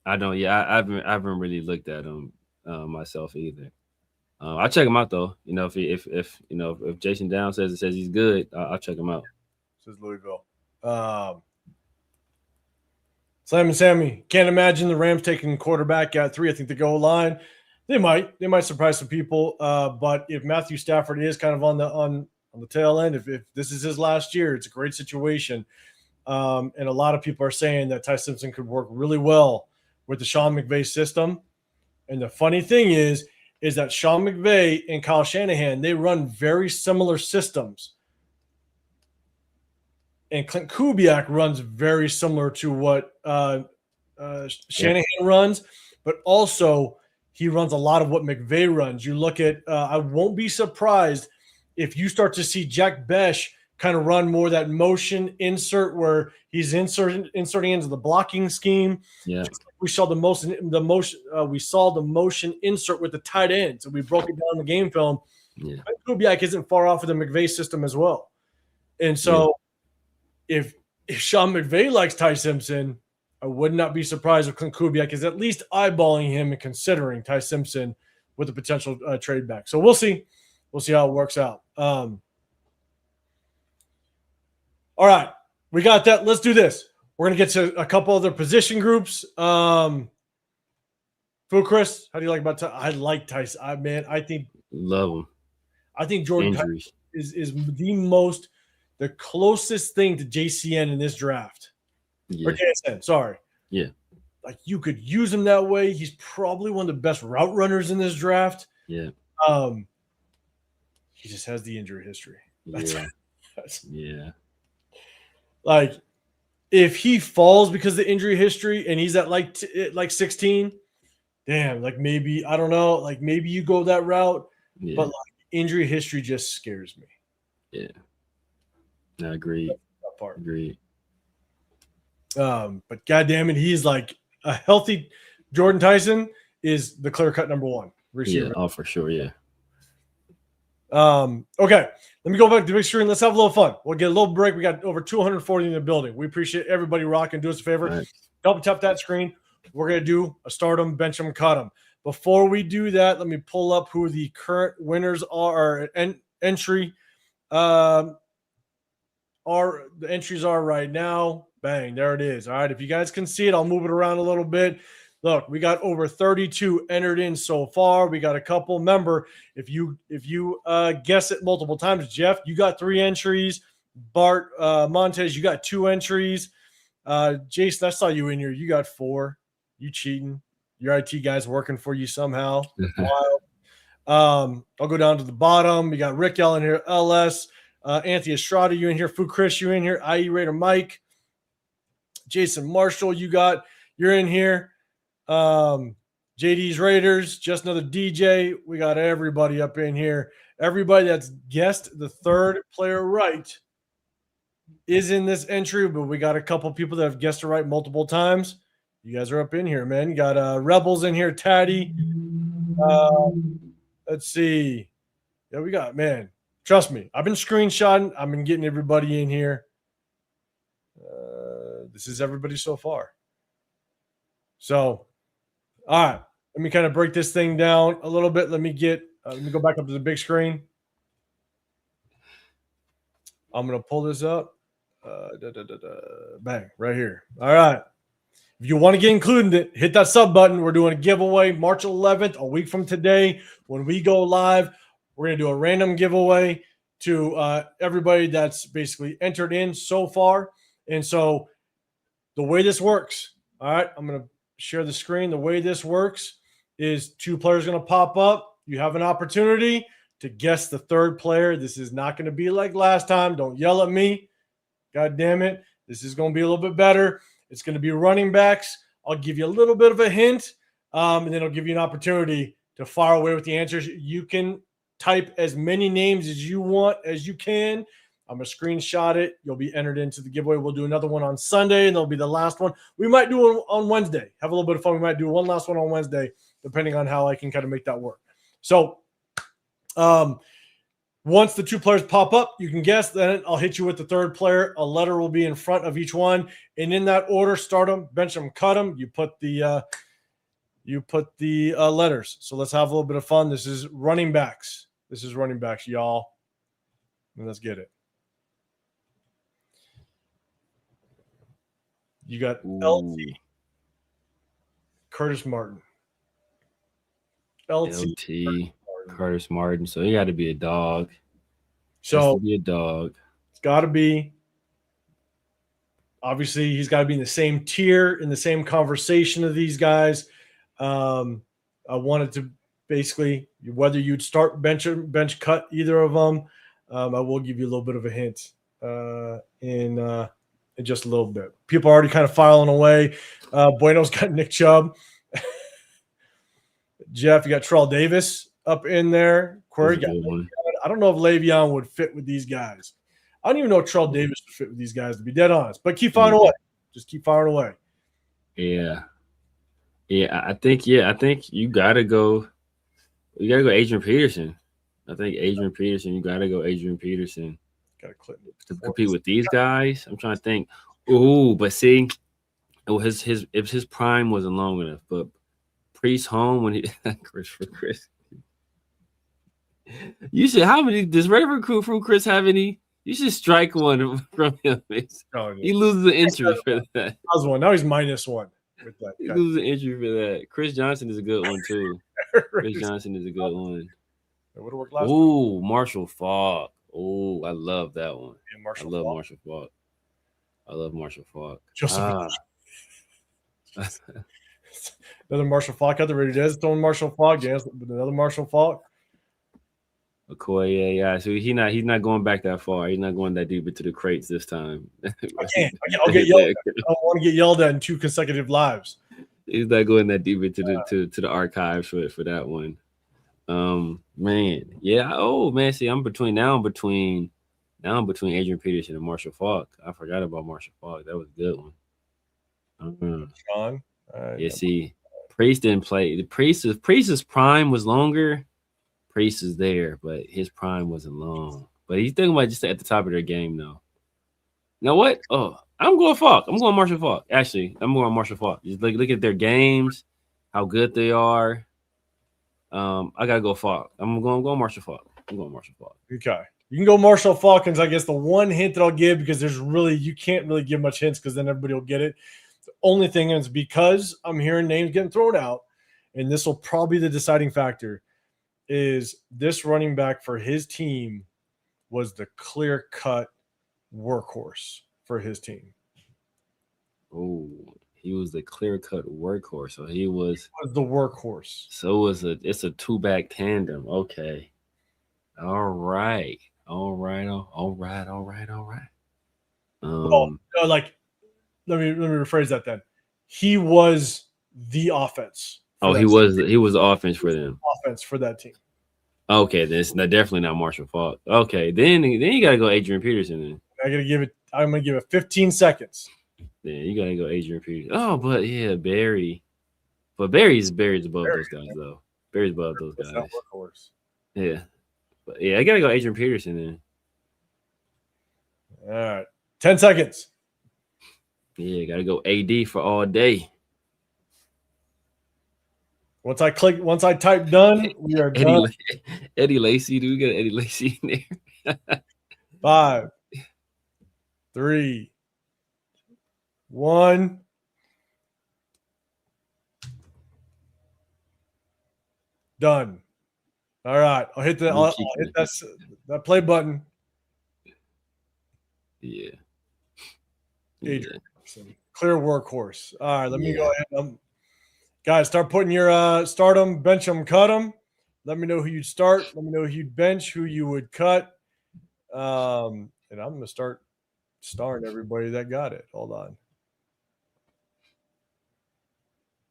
[SPEAKER 2] I don't. Yeah, I haven't really looked at him myself either. I'll check him out though. You know, if Jason Downs says he's good, I'll check him out.
[SPEAKER 1] Says Louisville. Slam and Sammy, can't imagine the Rams taking quarterback at 3. I think the goal line. They might surprise some people. But if Matthew Stafford is kind of on the tail end, if this is his last year, it's a great situation. And a lot of people are saying that Ty Simpson could work really well with the Sean McVay system. And the funny thing is that Sean McVay and Kyle Shanahan, they run very similar systems. And Clint Kubiak runs very similar to what Shanahan runs, but also he runs a lot of what McVay runs. You look at, I won't be surprised if you start to see Jack Besh kind of run more that motion insert where he's inserting into the blocking scheme.
[SPEAKER 2] Yeah,
[SPEAKER 1] we saw the motion insert with the tight end. So we broke it down in the game film.
[SPEAKER 2] Yeah,
[SPEAKER 1] Kubiak isn't far off of the McVay system as well. And so if Sean McVay likes Ty Simpson, I would not be surprised if Clint Kubiak is at least eyeballing him and considering Ty Simpson with a potential trade back. So we'll see. We'll see how it works out. All right. We got that. Let's do this. We're going to get to a couple other position groups. Fu Chris, how do you like about Ty? I like Tyson. I think
[SPEAKER 2] love him.
[SPEAKER 1] I think Jordan Tyson is the closest thing to JCN in this draft.
[SPEAKER 2] Yeah.
[SPEAKER 1] Or JSN, sorry.
[SPEAKER 2] Yeah.
[SPEAKER 1] Like you could use him that way. He's probably one of the best route runners in this draft.
[SPEAKER 2] Yeah.
[SPEAKER 1] He just has the injury history.
[SPEAKER 2] Yeah.
[SPEAKER 1] Like if he falls because of the injury history and he's at like 16, damn, like maybe, I don't know, like maybe you go that route, but like injury history just scares me.
[SPEAKER 2] Yeah. I agree.
[SPEAKER 1] That part.
[SPEAKER 2] Agreed.
[SPEAKER 1] But goddamn it, he's like a healthy Jordan Tyson is the clear-cut number one receiver.
[SPEAKER 2] Yeah, for sure, yeah.
[SPEAKER 1] Okay, let me go back to the big screen. Let's have a little fun. We'll get a little break. We got over 240 in the building. We appreciate everybody rocking. Do us a favor.
[SPEAKER 2] Right.
[SPEAKER 1] Double tap that screen. We're going to do a start 'em, bench 'em, cut 'em. Before we do that, let me pull up who the current winners are entry. The entries are right now. Bang, there it is. All right, if you guys can see it, I'll move it around a little bit. Look, we got over 32 entered in so far. We got a couple. Remember, if you guess it multiple times, Jeff, you got 3 entries. Bart Montez, you got 2 entries. Jason, I saw you in here. You got 4. You cheating. Your IT guy's working for you somehow. Wild. I'll go down to the bottom. We got Rick L in here, LS. Anthony Estrada, you in here. Fu Chris, you in here. IE Raider Mike. Jason Marshall, you're in here. JD's Raiders, just another DJ. We got everybody up in here. Everybody that's guessed the third player right is in this entry, but we got a couple people that have guessed it right multiple times. You guys are up in here, man. You got Rebels in here, Taddy. Let's see. Yeah, we got, man. Trust me, I've been screenshotting. I've been getting everybody in here. This is everybody so far. So, all right. Let me kind of break this thing down a little bit. Let me go back up to the big screen. I'm going to pull this up. Bang, right here. All right. If you want to get included in it, hit that sub button. We're doing a giveaway March 11th, a week from today. When we go live, we're going to do a random giveaway to everybody that's basically entered in so far. And so the way this works, all right, I'm going to share the screen. The way this works is 2 players going to pop up. You have an opportunity to guess the third player. This is not going to be like last time. Don't yell at me. God damn it. This is going to be a little bit better. It's going to be running backs. I'll give you a little bit of a hint, and then I'll give you an opportunity to fire away with the answers. You can type as many names as you want as you can. I'm going to screenshot it. You'll be entered into the giveaway. We'll do another one on Sunday, and that'll be the last one. We might do it on Wednesday. Have a little bit of fun. We might do one last one on Wednesday, depending on how I can kind of make that work. So once the 2 players pop up, you can guess. Then I'll hit you with the third player. A letter will be in front of each one. And in that order, start them, bench them, cut them. You put the letters. So let's have a little bit of fun. This is running backs. This is running backs, y'all. And let's get it. You got LT, Curtis Martin.
[SPEAKER 2] LT, Curtis Martin. So he got to be a dog.
[SPEAKER 1] So
[SPEAKER 2] be a dog.
[SPEAKER 1] It's got to be. Obviously, he's got to be in the same tier, in the same conversation of these guys. I wanted to basically whether you'd start bench cut either of them. I will give you a little bit of a hint in just a little bit. People are already kind of filing away. Bueno's got Nick Chubb. Jeff, you got Terrell Davis up in there. Corey got Le'Veon. I don't know if Le'Veon would fit with these guys. I don't even know if Terrell Davis would fit with these guys, to be dead honest. But keep firing away. Just keep firing away.
[SPEAKER 2] Yeah. I think you gotta go. You gotta go Adrian Peterson. I think Adrian Peterson. You gotta go Adrian Peterson.
[SPEAKER 1] Got to clip
[SPEAKER 2] to compete with these guys. I'm trying to think. Ooh, but see, his prime wasn't long enough. But Priest home when he Chris. You should. How many does Red Recruit from Chris have any? You should strike one from him. He loses the entry for that.
[SPEAKER 1] That was one. Now he's -1 with that.
[SPEAKER 2] He loses the entry for that. Chris Johnson is a good one too. Chris Johnson is a good one. Ooh, Marshall Faulk. Oh, I love that one. Yeah, I love Marshall Faulk. I love Marshall Faulk.
[SPEAKER 1] Another Marshall Faulk out there. Raiders throwing Marshall Faulk. Yes, another Marshall Faulk.
[SPEAKER 2] McCoy, yeah. So he's not going back that far. He's not going that deep into the crates this time.
[SPEAKER 1] I'll get yelled at. I don't want to get yelled at in 2 consecutive lives.
[SPEAKER 2] He's not going that deep into the archives for that one. Man, yeah. Oh man, see, I'm between Adrian Peterson and Marshall Faulk. I forgot about Marshall Faulk. That was a good one.
[SPEAKER 1] Sean.
[SPEAKER 2] Yeah, see, Priest didn't play. The Priest's prime was longer. Priest is there, but his prime wasn't long. But he's thinking about just at the top of their game now. You know what? Oh, I'm going Faulk. I'm going Marshall Faulk. Actually, I'm going Marshall Faulk. Just look at their games, how good they are. I gotta go Faulk. I'm going Marshall Faulk. I'm going Marshall Faulk.
[SPEAKER 1] Okay. You can go Marshall Falcons. I guess the one hint that I'll give, because you can't really give much hints because then everybody will get it. The only thing is, because I'm hearing names getting thrown out, and this will probably be the deciding factor, is this running back for his team was the clear-cut workhorse for his team.
[SPEAKER 2] Oh, he was the clear-cut workhorse. So he was
[SPEAKER 1] the workhorse.
[SPEAKER 2] So it's a 2-back tandem. Okay. All right. Well,
[SPEAKER 1] like, let me rephrase that then. He was the offense.
[SPEAKER 2] He was the offense for them.
[SPEAKER 1] Offense for that team.
[SPEAKER 2] Okay, then it's definitely not Marshall Faulk. Okay, then you gotta go Adrian Peterson. Then
[SPEAKER 1] I'm gonna give it 15 seconds.
[SPEAKER 2] Yeah, you gotta go Adrian Peterson. Oh, but yeah, Barry. But Barry's above those guys though. Barry's above those guys. Not workhorse. Yeah. But yeah, I gotta go Adrian Peterson then.
[SPEAKER 1] All right. 10 seconds.
[SPEAKER 2] Yeah, gotta go AD for all day.
[SPEAKER 1] Once I type done, we are done.
[SPEAKER 2] Eddie Lacy, do we get Eddie Lacy in there?
[SPEAKER 1] 5, 3, 1. Done. All right. I'll hit that play button.
[SPEAKER 2] Yeah.
[SPEAKER 1] Adrian. Clear workhorse. All right. Let me go ahead. Guys, start putting your start them, bench them, cut them. Let me know who you'd start. Let me know who you'd bench, who you would cut. And I'm going to start starring everybody that got it. Hold on.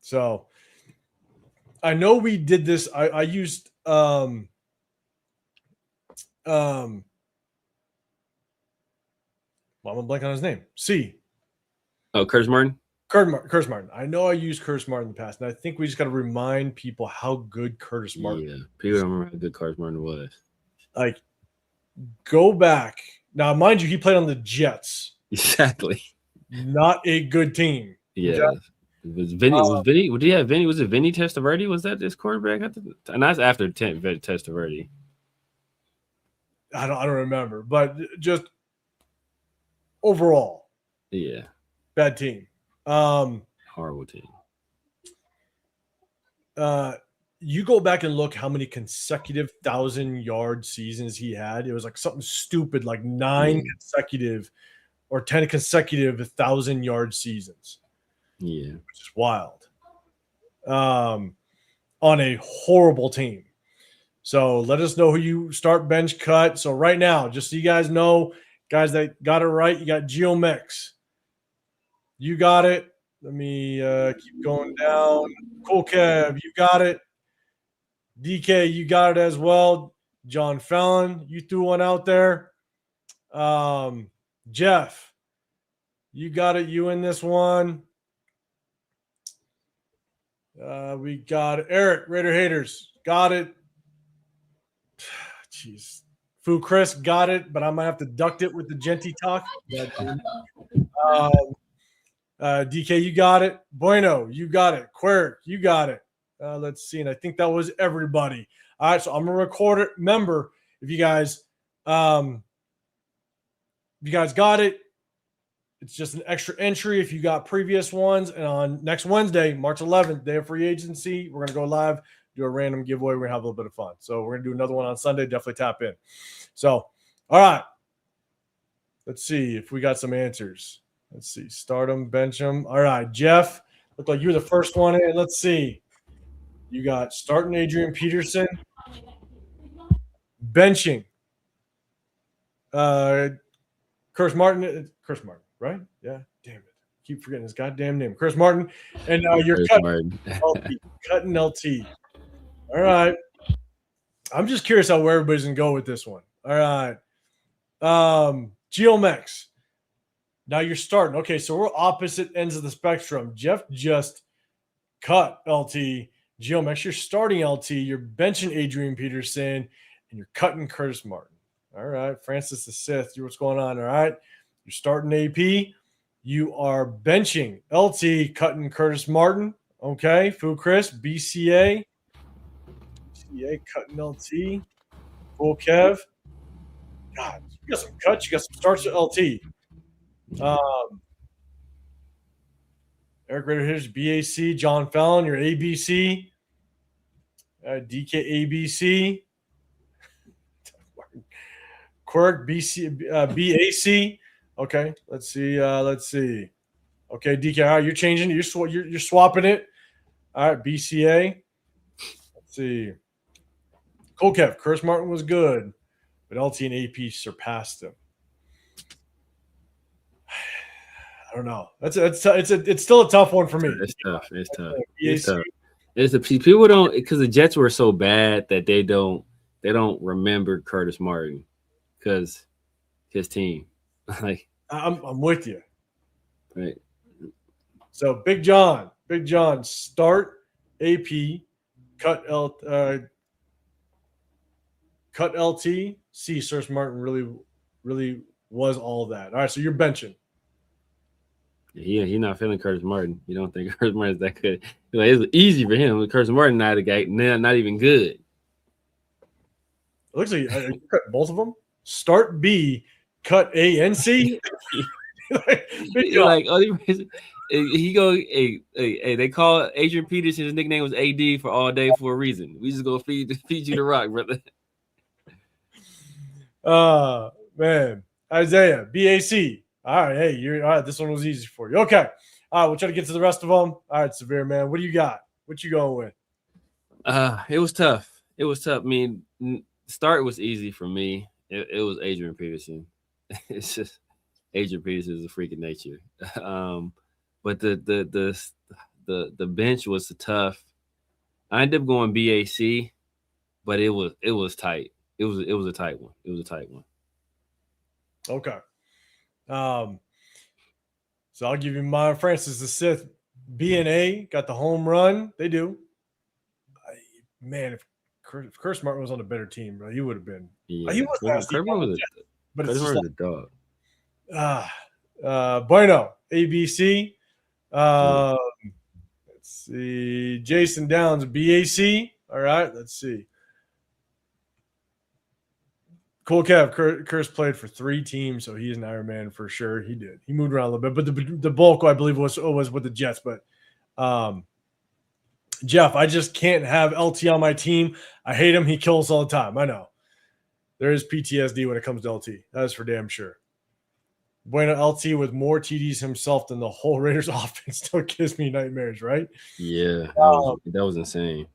[SPEAKER 1] So I know we did this. I used I'm gonna blank on his name.
[SPEAKER 2] Oh, Curtis Martin.
[SPEAKER 1] Curtis Martin. I know I used Curtis Martin in the past, and I think we just got to remind people how good Curtis Martin.
[SPEAKER 2] Yeah, people don't remember how good Curtis Martin was.
[SPEAKER 1] Like, go back now. Mind you, he played on the Jets.
[SPEAKER 2] Exactly.
[SPEAKER 1] Not a good team.
[SPEAKER 2] Yeah. Was Vinny? Would he have Vinny? Was it Vinny Testaverde? Was that this quarterback? And that's after Testaverde.
[SPEAKER 1] I don't remember, but just overall,
[SPEAKER 2] yeah,
[SPEAKER 1] bad team.
[SPEAKER 2] Horrible team.
[SPEAKER 1] You go back and look how many consecutive 1,000-yard seasons he had. It was like something stupid, like 9 consecutive or 10 consecutive 1,000-yard seasons.
[SPEAKER 2] Yeah,
[SPEAKER 1] which is wild. on a horrible team. So let us know who you start, bench, cut. So right now, just so you guys know, guys that got it right, you got Maxx. You got it. Let me keep going down. Cool Kev, you got it. DK, you got it as well. John Fallon, you threw one out there. Jeff, you got it. You in this one. We got Eric, Raider Haters. Got it. Jeez. Foo Chris got it, but I might have to duct it with the Genty talk. DK, you got it. Bueno, you got it. Quirk, you got it. Let's see. And I think that was everybody. All right, so I'm gonna record it. Remember, if you guys got it, it's just an extra entry if you got previous ones. And on next Wednesday, March 11th, day of free agency, we're gonna go live, do a random giveaway. We're gonna have a little bit of fun. So we're gonna do another one on Sunday. Definitely tap in. So, all right. Let's see if we got some answers. Let's see. Start them, bench them. All right, Jeff. Looked like you were the first one in. Let's see. You got starting Adrian Peterson, benching. Chris Martin, right? Yeah. Damn it. Keep forgetting his goddamn name. Chris Martin. And you're cutting LT. Cutting LT. All right. I'm just curious where everybody's going to go with this one. All right. Maxx. Now you're starting. Okay, so we're opposite ends of the spectrum. Jeff just cut LT. Maxx, you're starting LT. You're benching Adrian Peterson, and you're cutting Curtis Martin. All right. Francis the Sith. What's going on? All right. You're starting AP. You are benching LT, cutting Curtis Martin. Okay. Foo Chris, BCA. BCA cutting LT. Full Kev. God, you got some cuts. You got some starts to LT. Eric Raider Hitters, BAC. John Fallon, your ABC. DK ABC. Quirk, BAC. Okay, let's see. Okay, DK, all right, you're changing. You're swapping it. All right, BCA. Let's see. Cool Kev. Chris Martin was good, but LT and AP surpassed him. I don't know. It's still a tough one for me.
[SPEAKER 2] It's tough. It's the people don't, because the Jets were so bad that they don't remember Curtis Martin because his team. Like
[SPEAKER 1] I'm with you.
[SPEAKER 2] Right.
[SPEAKER 1] So Big John, start AP, cut LT. See, Curtis Martin really was all of that. All right, so you're benching.
[SPEAKER 2] Yeah, he's not feeling Curtis Martin. You don't think Curtis Martin's that good? Like, it's easy for him. Curtis Martin not a guy, not even good.
[SPEAKER 1] It looks like you cut both of them. Start B, cut A and C.
[SPEAKER 2] Like, he go, hey, they call Adrian Peterson, his nickname was AD for all day for a reason. We just go feed you the rock, brother.
[SPEAKER 1] Man. Isaiah, BAC. All right, hey, you're all right. This one was easy for you. Okay. All right, we'll try to get to the rest of them. All right, Severe, man. What do you got? What you going with?
[SPEAKER 2] It was tough. I mean, start was easy for me. It was Adrian Peterson. It's just Adrian Peterson is a freak of nature. But the bench was tough. I ended up going BAC, but it was tight. It was a tight one. It was a tight one.
[SPEAKER 1] Okay. So I'll give you mine. Francis the Sith, B and A got the home run. They do. Man, if Curtis Martin was on a better team, bro, he would have been.
[SPEAKER 2] Yeah.
[SPEAKER 1] He was nasty,
[SPEAKER 2] but it's just a dog.
[SPEAKER 1] Bueno, ABC. Let's see. Jason Downs, BAC. All right, let's see. Cool Kev. Curtis played for 3 teams, so he's an Iron Man for sure. He did. He moved around a little bit, but the bulk, I believe, was with the Jets. But Jeff, I just can't have LT on my team. I hate him. He kills all the time. I know. There is PTSD when it comes to LT. That is for damn sure. Bueno, LT with more TDs himself than the whole Raiders offense still gives me nightmares, right?
[SPEAKER 2] Yeah, that was insane.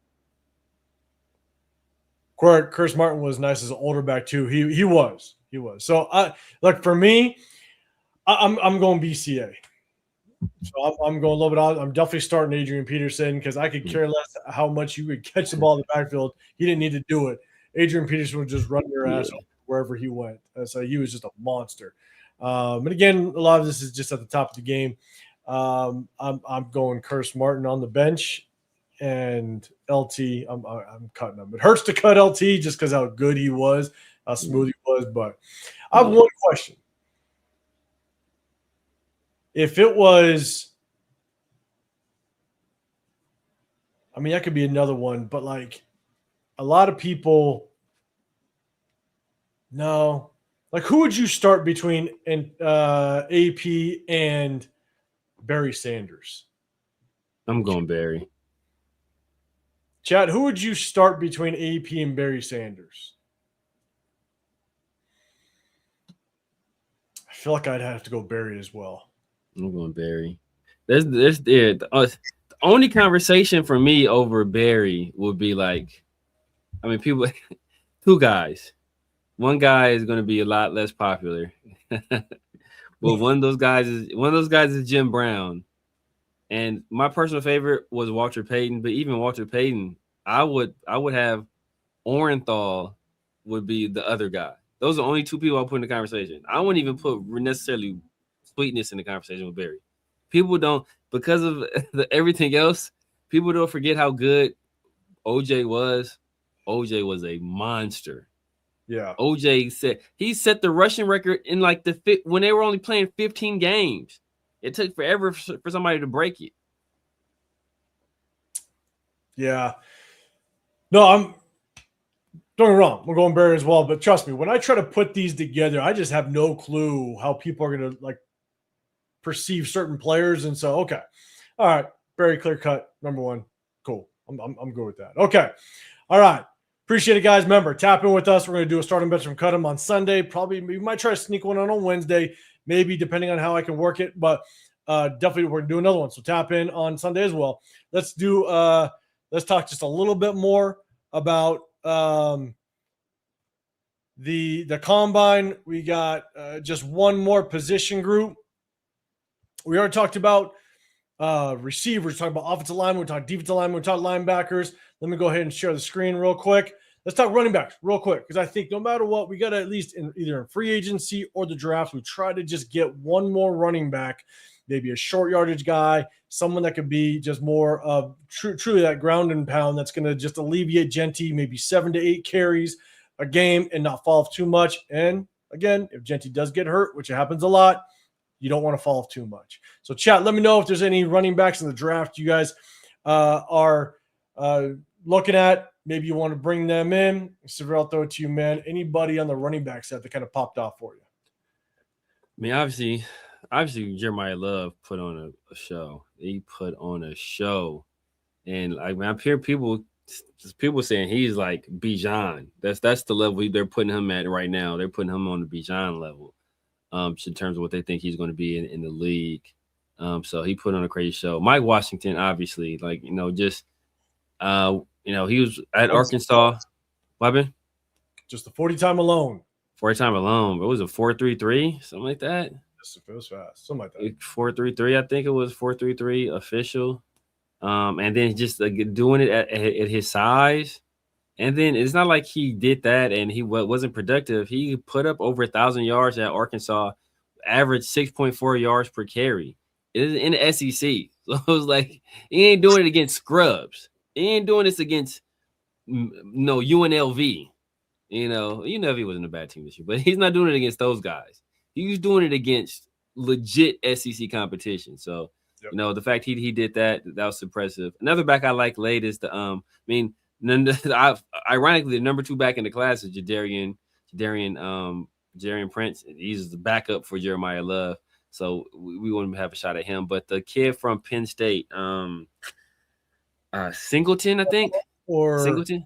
[SPEAKER 1] Curtis Martin was nice as an older back too. He was. So for me, I'm going BCA. So I'm going a little bit out. I'm definitely starting Adrian Peterson because I could care less how much you could catch the ball in the backfield. He didn't need to do it. Adrian Peterson would just run your ass wherever he went. So he was just a monster. And again, a lot of this is just at the top of the game. I'm going Curtis Martin on the bench and LT. I'm cutting him. It hurts to cut LT just because how good he was, how smooth he was. But I have one question. If it was, I mean, that could be another one, but like a lot of people, no. Like, who would you start between AP and Barry Sanders?
[SPEAKER 2] I'm going Barry.
[SPEAKER 1] Chad, who would you start between AP and Barry Sanders? I feel like I'd have to go Barry as well.
[SPEAKER 2] I'm going Barry. The only conversation for me over Barry would be like, I mean, people, two guys. One guy is going to be a lot less popular. Well, one of those guys is Jim Brown. And my personal favorite was Walter Payton, but even Walter Payton, I would have Orenthal would be the other guy. Those are the only two people I'll put in the conversation. I wouldn't even put necessarily Sweetness in the conversation with Barry. People don't, because of everything else, people don't forget how good OJ was. OJ was a monster.
[SPEAKER 1] Yeah.
[SPEAKER 2] OJ set the rushing record in like when they were only playing 15 games. It took forever for somebody to break it.
[SPEAKER 1] Yeah. No, don't get me wrong. We're going Barry as well, but trust me, when I try to put these together, I just have no clue how people are going to like perceive certain players. And so, okay. All right. Barry clear cut. Number one. Cool. I'm good with that. Okay. All right. Appreciate it, guys. Remember, tap in with us. We're going to do a starting bench from Cut 'em on Sunday. Probably we might try to sneak one on Wednesday, maybe depending on how I can work it. But definitely we're going to do another one. So tap in on Sunday as well. Let's talk just a little bit more about the combine. We got just one more position group. We already talked about receivers, talking about offensive linemen, we talked defensive linemen, we talked linebackers. Let me go ahead and share the screen real quick. Let's talk running backs real quick because I think no matter what, we got to at least either in free agency or the draft, we try to just get one more running back, maybe a short yardage guy, someone that could be just more of truly that ground and pound that's going to just alleviate Genty, maybe 7 to 8 carries a game and not fall off too much. And again, if Genty does get hurt, which happens a lot, you don't want to fall off too much. So chat, let me know if there's any running backs in the draft you guys are looking at. Maybe you want to bring them in. Severe, I'll throw it to you, man. Anybody on the running back set that kind of popped off for you?
[SPEAKER 2] I mean, obviously Jeremiah Love put on a show. He put on a show. And like, when I hear people saying he's like Bijan. That's the level they're putting him at right now. They're putting him on the Bijan level. In terms of what they think he's going to be in the league. So he put on a crazy show. Mike Washington, obviously, like, he was at Arkansas. What happened?
[SPEAKER 1] Just the 40 time alone.
[SPEAKER 2] 40 time alone. What was it, 4.33? Something like that?
[SPEAKER 1] It was fast. Something like that.
[SPEAKER 2] 4.33, I think it was 4.33 official. And then just like, doing it at his size. And then it's not like he did that and he wasn't productive. He put up over 1,000 yards at Arkansas, averaged 6.4 yards per carry. It is in the SEC. So it was like, he ain't doing it against scrubs. He ain't doing this against UNLV. UNLV wasn't a bad team this year, but he's not doing it against those guys. He's doing it against legit SEC competition. So, the fact he did that was impressive. Another back I like late is ironically, the number 2 back in the class is Jadarian Prince. He's the backup for Jeremiah Love. So we want to have a shot at him. But the kid from Penn State, Singleton, I think.
[SPEAKER 1] Or
[SPEAKER 2] Singleton.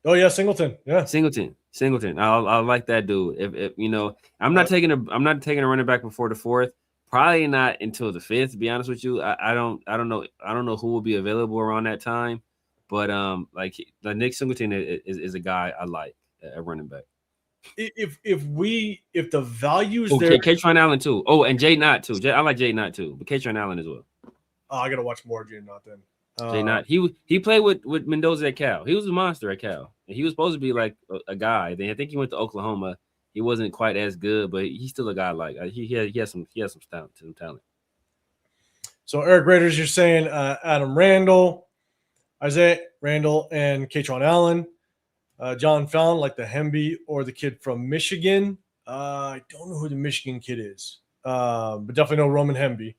[SPEAKER 1] Oh yeah, Singleton. Yeah,
[SPEAKER 2] Singleton. I like that dude. If I'm not taking a running back before the 4th. Probably not until the 5th. To be honest with you, I don't know who will be available around that time. But like the Nick Singleton is a guy I like at running back.
[SPEAKER 1] If the values
[SPEAKER 2] there, Katron Allen too. Oh, and Jay Knott too. I like Jay Knott too, but Katron Allen as well.
[SPEAKER 1] Oh, I gotta watch more of Jay Knott then.
[SPEAKER 2] Jay Knott. He played with Mendoza at Cal. He was a monster at Cal. And he was supposed to be like a guy. Then I think he went to Oklahoma. He wasn't quite as good, but he's still a guy. Like he has some talent.
[SPEAKER 1] So Eric Raiders, you're saying Adam Randall, Isaiah Randall, and Katron Allen. John Fallon, like the Hemby or the kid from Michigan. I don't know who the Michigan kid is, but definitely know Roman Hemby.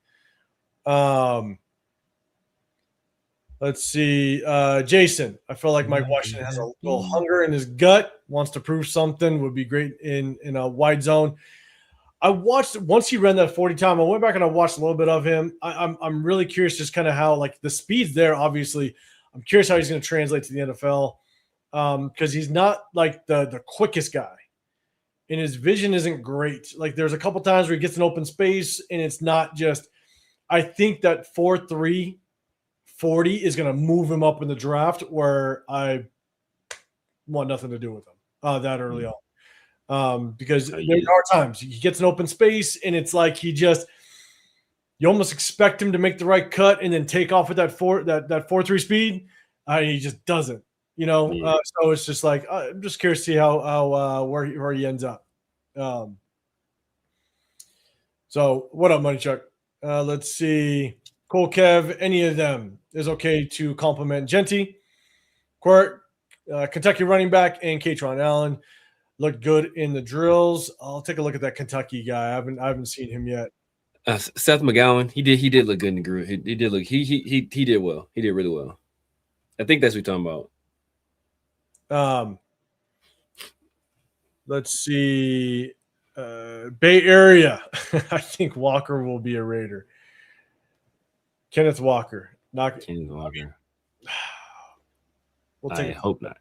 [SPEAKER 1] Let's see. Jason, I feel like Mike Washington has a little hunger in his gut, wants to prove something, would be great in a wide zone. I watched once he ran that 40 time. I went back and I watched a little bit of him. I'm really curious just kind of how, like, the speed's there, obviously. I'm curious how he's going to translate to the NFL. Because he's not like the quickest guy, and his vision isn't great. Like, there's a couple times where he gets an open space, and it's not just. I think that 4.3 40 is going to move him up in the draft, where I want nothing to do with him that early on, because there are times he gets an open space, and it's like you almost expect him to make the right cut and then take off with that 4.3 speed. He just doesn't. So it's just like I'm just curious to see how where he ends up. So what up, Money Chuck? Let's see. Cole Kev, any of them is okay to compliment Genty, Quirt, Kentucky running back, and Katron Allen looked good in the drills. I'll take a look at that Kentucky guy. I haven't seen him yet.
[SPEAKER 2] Seth McGowan, he did look good in the group. He did look he did well. He did really well. I think that's what you're talking about.
[SPEAKER 1] Let's see. Bay Area. I think Walker will be a Raider. Kenneth Walker.
[SPEAKER 2] Kenneth Walker.
[SPEAKER 1] I
[SPEAKER 2] hope not.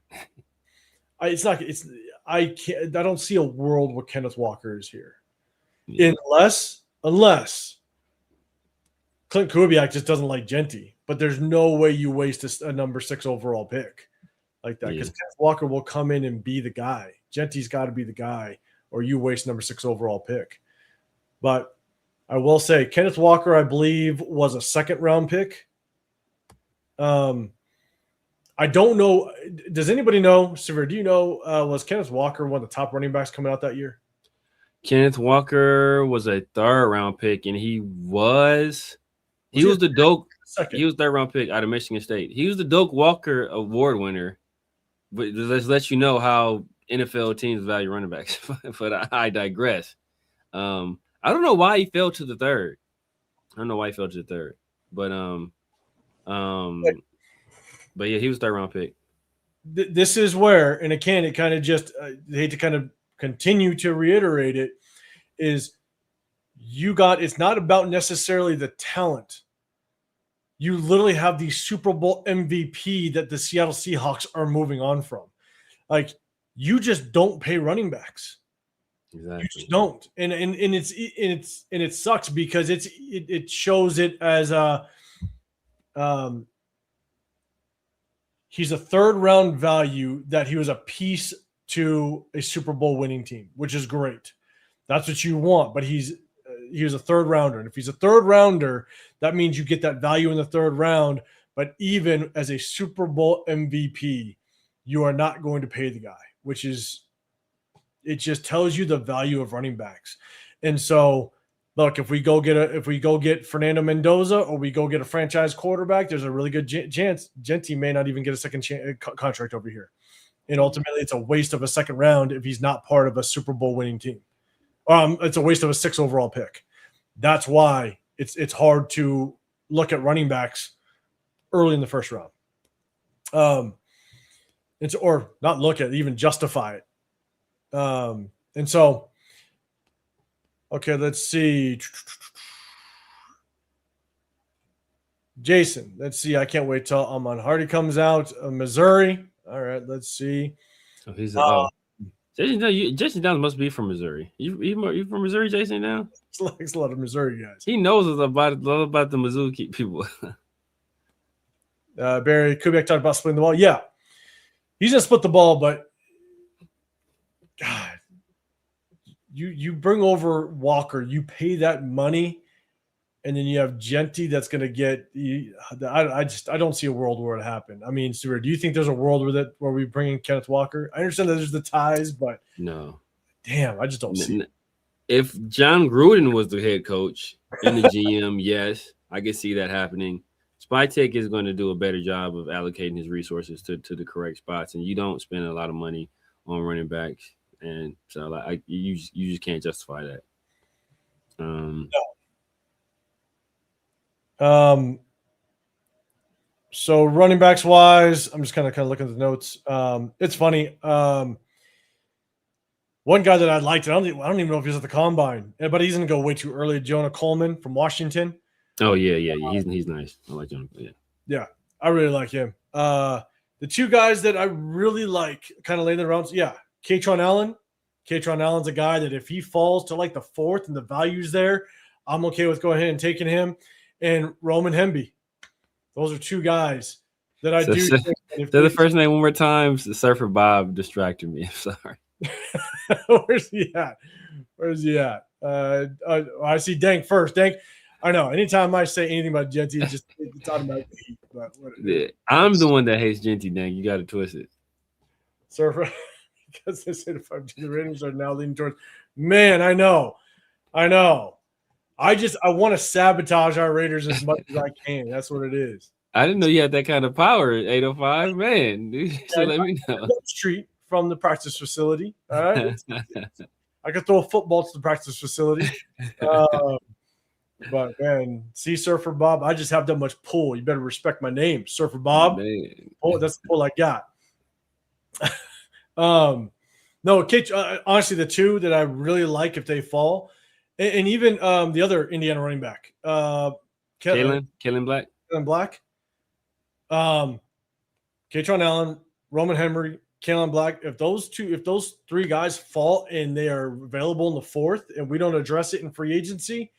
[SPEAKER 1] I don't see a world where Kenneth Walker is here. Yeah. Unless Clint Kubiak just doesn't like Genty. But there's no way you waste a number 6 overall pick like that, because Kenneth Walker will come in and be the guy. Genty's got to be the guy, or you waste number 6 overall pick. But I will say Kenneth Walker, I believe, was a 2nd round pick. I don't know. Does anybody know, Sever, do you know, was Kenneth Walker one of the top running backs coming out that year?
[SPEAKER 2] Kenneth Walker was a 3rd round pick, and he was the Doak. He was 3rd round pick out of Michigan State. He was the Doak Walker Award winner. But let's let you know how NFL teams value running backs. But I digress. I don't know why he fell to the 3rd. But yeah, he was 3rd round pick.
[SPEAKER 1] This is where, and again, it kind of just I hate to kind of continue to reiterate it, is it's not about necessarily the talent. You literally have the Super Bowl MVP that the Seattle Seahawks are moving on from. Like, you just don't pay running backs.
[SPEAKER 2] Exactly.
[SPEAKER 1] You just don't, and it sucks because it shows it as he's a 3rd round value that he was a piece to a Super Bowl winning team, which is great. That's what you want, but he was a 3rd rounder, and if he's a 3rd rounder, that means you get that value in the 3rd round. But even as a Super Bowl MVP, you are not going to pay the guy, which is. It just tells you the value of running backs. And so, look, if we go get Fernando Mendoza, or we go get a franchise quarterback, there's a really good chance Genty may not even get a second contract over here. And ultimately, it's a waste of a 2nd round if he's not part of a Super Bowl winning team. It's a waste of a 6 overall pick. That's why it's hard to look at running backs early in the 1st round. Or not look at, even justify it. And so, okay, let's see. Jason, let's see. I can't wait till Amon Hardy comes out of Missouri. All right, let's see.
[SPEAKER 2] So he's Jason Downs must be from Missouri. You from Missouri, Jason Downs?
[SPEAKER 1] He likes a lot of Missouri guys.
[SPEAKER 2] He knows about the Mizzou people.
[SPEAKER 1] Barry Kubiak talked about splitting the ball. Yeah, he's gonna split the ball, but God, you bring over Walker, you pay that money, and then you have Genty that's gonna get. I don't see a world where it happened. I mean, Stuart, do you think there's a world where we bring in Kenneth Walker? I understand that there's the ties, but
[SPEAKER 2] no.
[SPEAKER 1] Damn, I just don't see it.
[SPEAKER 2] If John Gruden was the head coach and the GM, yes, I could see that happening. Spytek is going to do a better job of allocating his resources to the correct spots, and you don't spend a lot of money on running backs, and so you just can't justify that.
[SPEAKER 1] No. So running backs wise, I'm just kind of looking at the notes. It's funny. One guy that I liked, I don't even know if he's at the combine, but he's going to go way too early. Jonah Coleman from Washington.
[SPEAKER 2] Oh yeah. He's nice. I like Jonah.
[SPEAKER 1] Yeah, I really like him. The two guys that I really like, kind of laying the rounds. Yeah, Kaytron Allen. Kaytron Allen's a guy that if he falls to like the fourth and the value's there, I'm okay with going ahead and taking him. And Roman Hemby. Those are two guys that I do.
[SPEAKER 2] Say the first name one more time. Surfer Bob distracted me. I'm sorry.
[SPEAKER 1] Where's he at? I see Dank first. Dank, I know. Anytime I say anything about Genty, it's automatically heat. But
[SPEAKER 2] I'm the one that hates Genty, Dank. You got to twist it.
[SPEAKER 1] Surfer, because they said if the Raiders are now leaning towards. Man, I know. I want to sabotage our Raiders as much as I can. That's what it is.
[SPEAKER 2] I didn't know you had that kind of power at 805. Man, dude, so let me know.
[SPEAKER 1] Street from the practice facility. All right. I could throw a football to the practice facility. But man, see Surfer Bob, I just have that much pull. You better respect my name. Surfer Bob. Oh, that's the pull I got. No, honestly, the two that I really like if they fall, and even the other Indiana running back,
[SPEAKER 2] Kalen Black.
[SPEAKER 1] Kalen Black. Kaytron Allen, Roman Henry, Kalen Black. If those three guys fall and they are available in the fourth and we don't address it in free agency,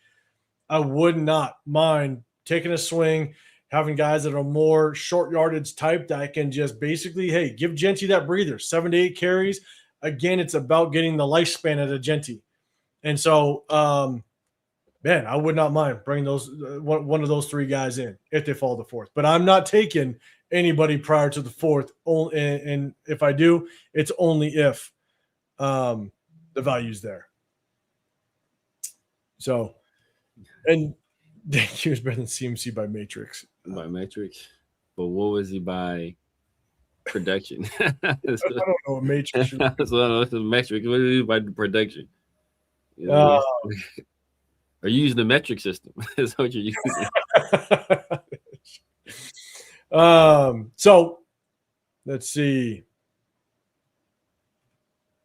[SPEAKER 1] I would not mind taking a swing, having guys that are more short yardage type that can just basically, hey, give Genty that breather, 7 to 8 carries. Again, it's about getting the lifespan of the Genty. And so, man, I would not mind bringing those one of those three guys in if they fall to the fourth. But I'm not taking anybody prior to the fourth. And if I do, it's only if the value's there. So, and he was better than CMC by Matrix.
[SPEAKER 2] By Matrix? But what was he by production?
[SPEAKER 1] I don't know what Matrix is.
[SPEAKER 2] That's what Matrix. What is he by production? You know, are you using the metric system? That's what you're using.
[SPEAKER 1] So let's see.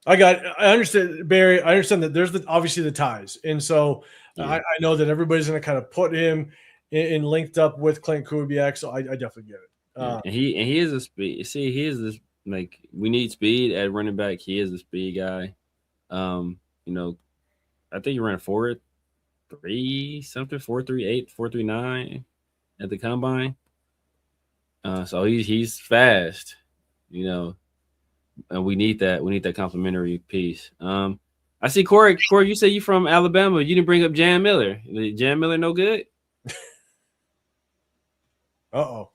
[SPEAKER 1] I understand, Barry. I understand that there's obviously the ties. And so I know that everybody's going to kind of put him in linked up with Clint Kubiak. So I definitely get it.
[SPEAKER 2] And he is a speed. See, he is this, like, we need speed at running back. He is a speed guy. I think he ran 4.3 something, 4.38, 4.39 at the combine. So he's fast, and we need that. We need that complimentary piece. I see Corey, you say you from Alabama. You didn't bring up Jan Miller. Jan Miller no good?
[SPEAKER 1] Uh-oh.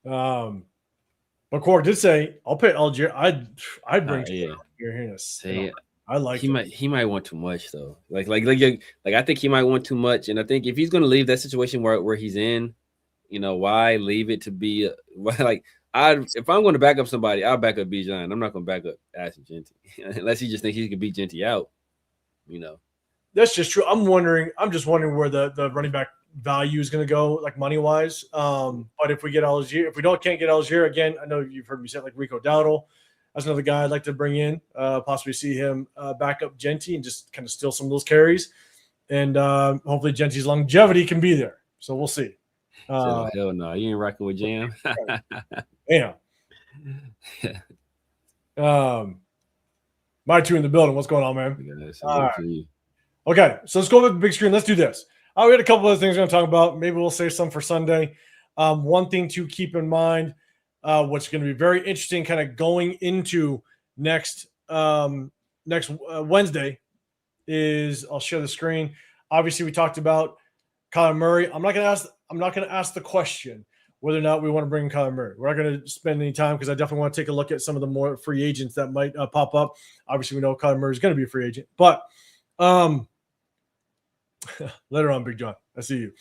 [SPEAKER 1] But Corey did say, I'll pay Algier. I'd bring here in a second. I like
[SPEAKER 2] he might want too much though. Like I think he might want too much, and I think if he's going to leave that situation where he's in, why leave it to be like if I'm going to back up somebody, I'll back up Bijan. I'm not going to back up Ashton Genty unless he just thinks he can beat Genty out.
[SPEAKER 1] That's just true. I'm just wondering where the running back value is going to go, like money wise. But if we get Algier, if we can't get Algier again, I know you've heard me say like Rico Dowdle. That's another guy I'd like to bring in, possibly see him back up Genty and just kind of steal some of those carries. And hopefully Genty's longevity can be there. So we'll see.
[SPEAKER 2] Hell no. You ain't rocking with Jam.
[SPEAKER 1] Yeah. My two in the building. What's going on, man? All right. Okay, so let's go to the big screen. Let's do this. We had a couple other things we're going to talk about. Maybe we'll save some for Sunday. One thing to keep in mind, what's going to be very interesting kind of going into next Wednesday is, I'll share the screen. Obviously, we talked about Kyler Murray. I'm not going to ask the question whether or not we want to bring in Kyler Murray. We're not going to spend any time because I definitely want to take a look at some of the more free agents that might pop up. Obviously, we know Kyler Murray is going to be a free agent, but later on, Big John, I see you.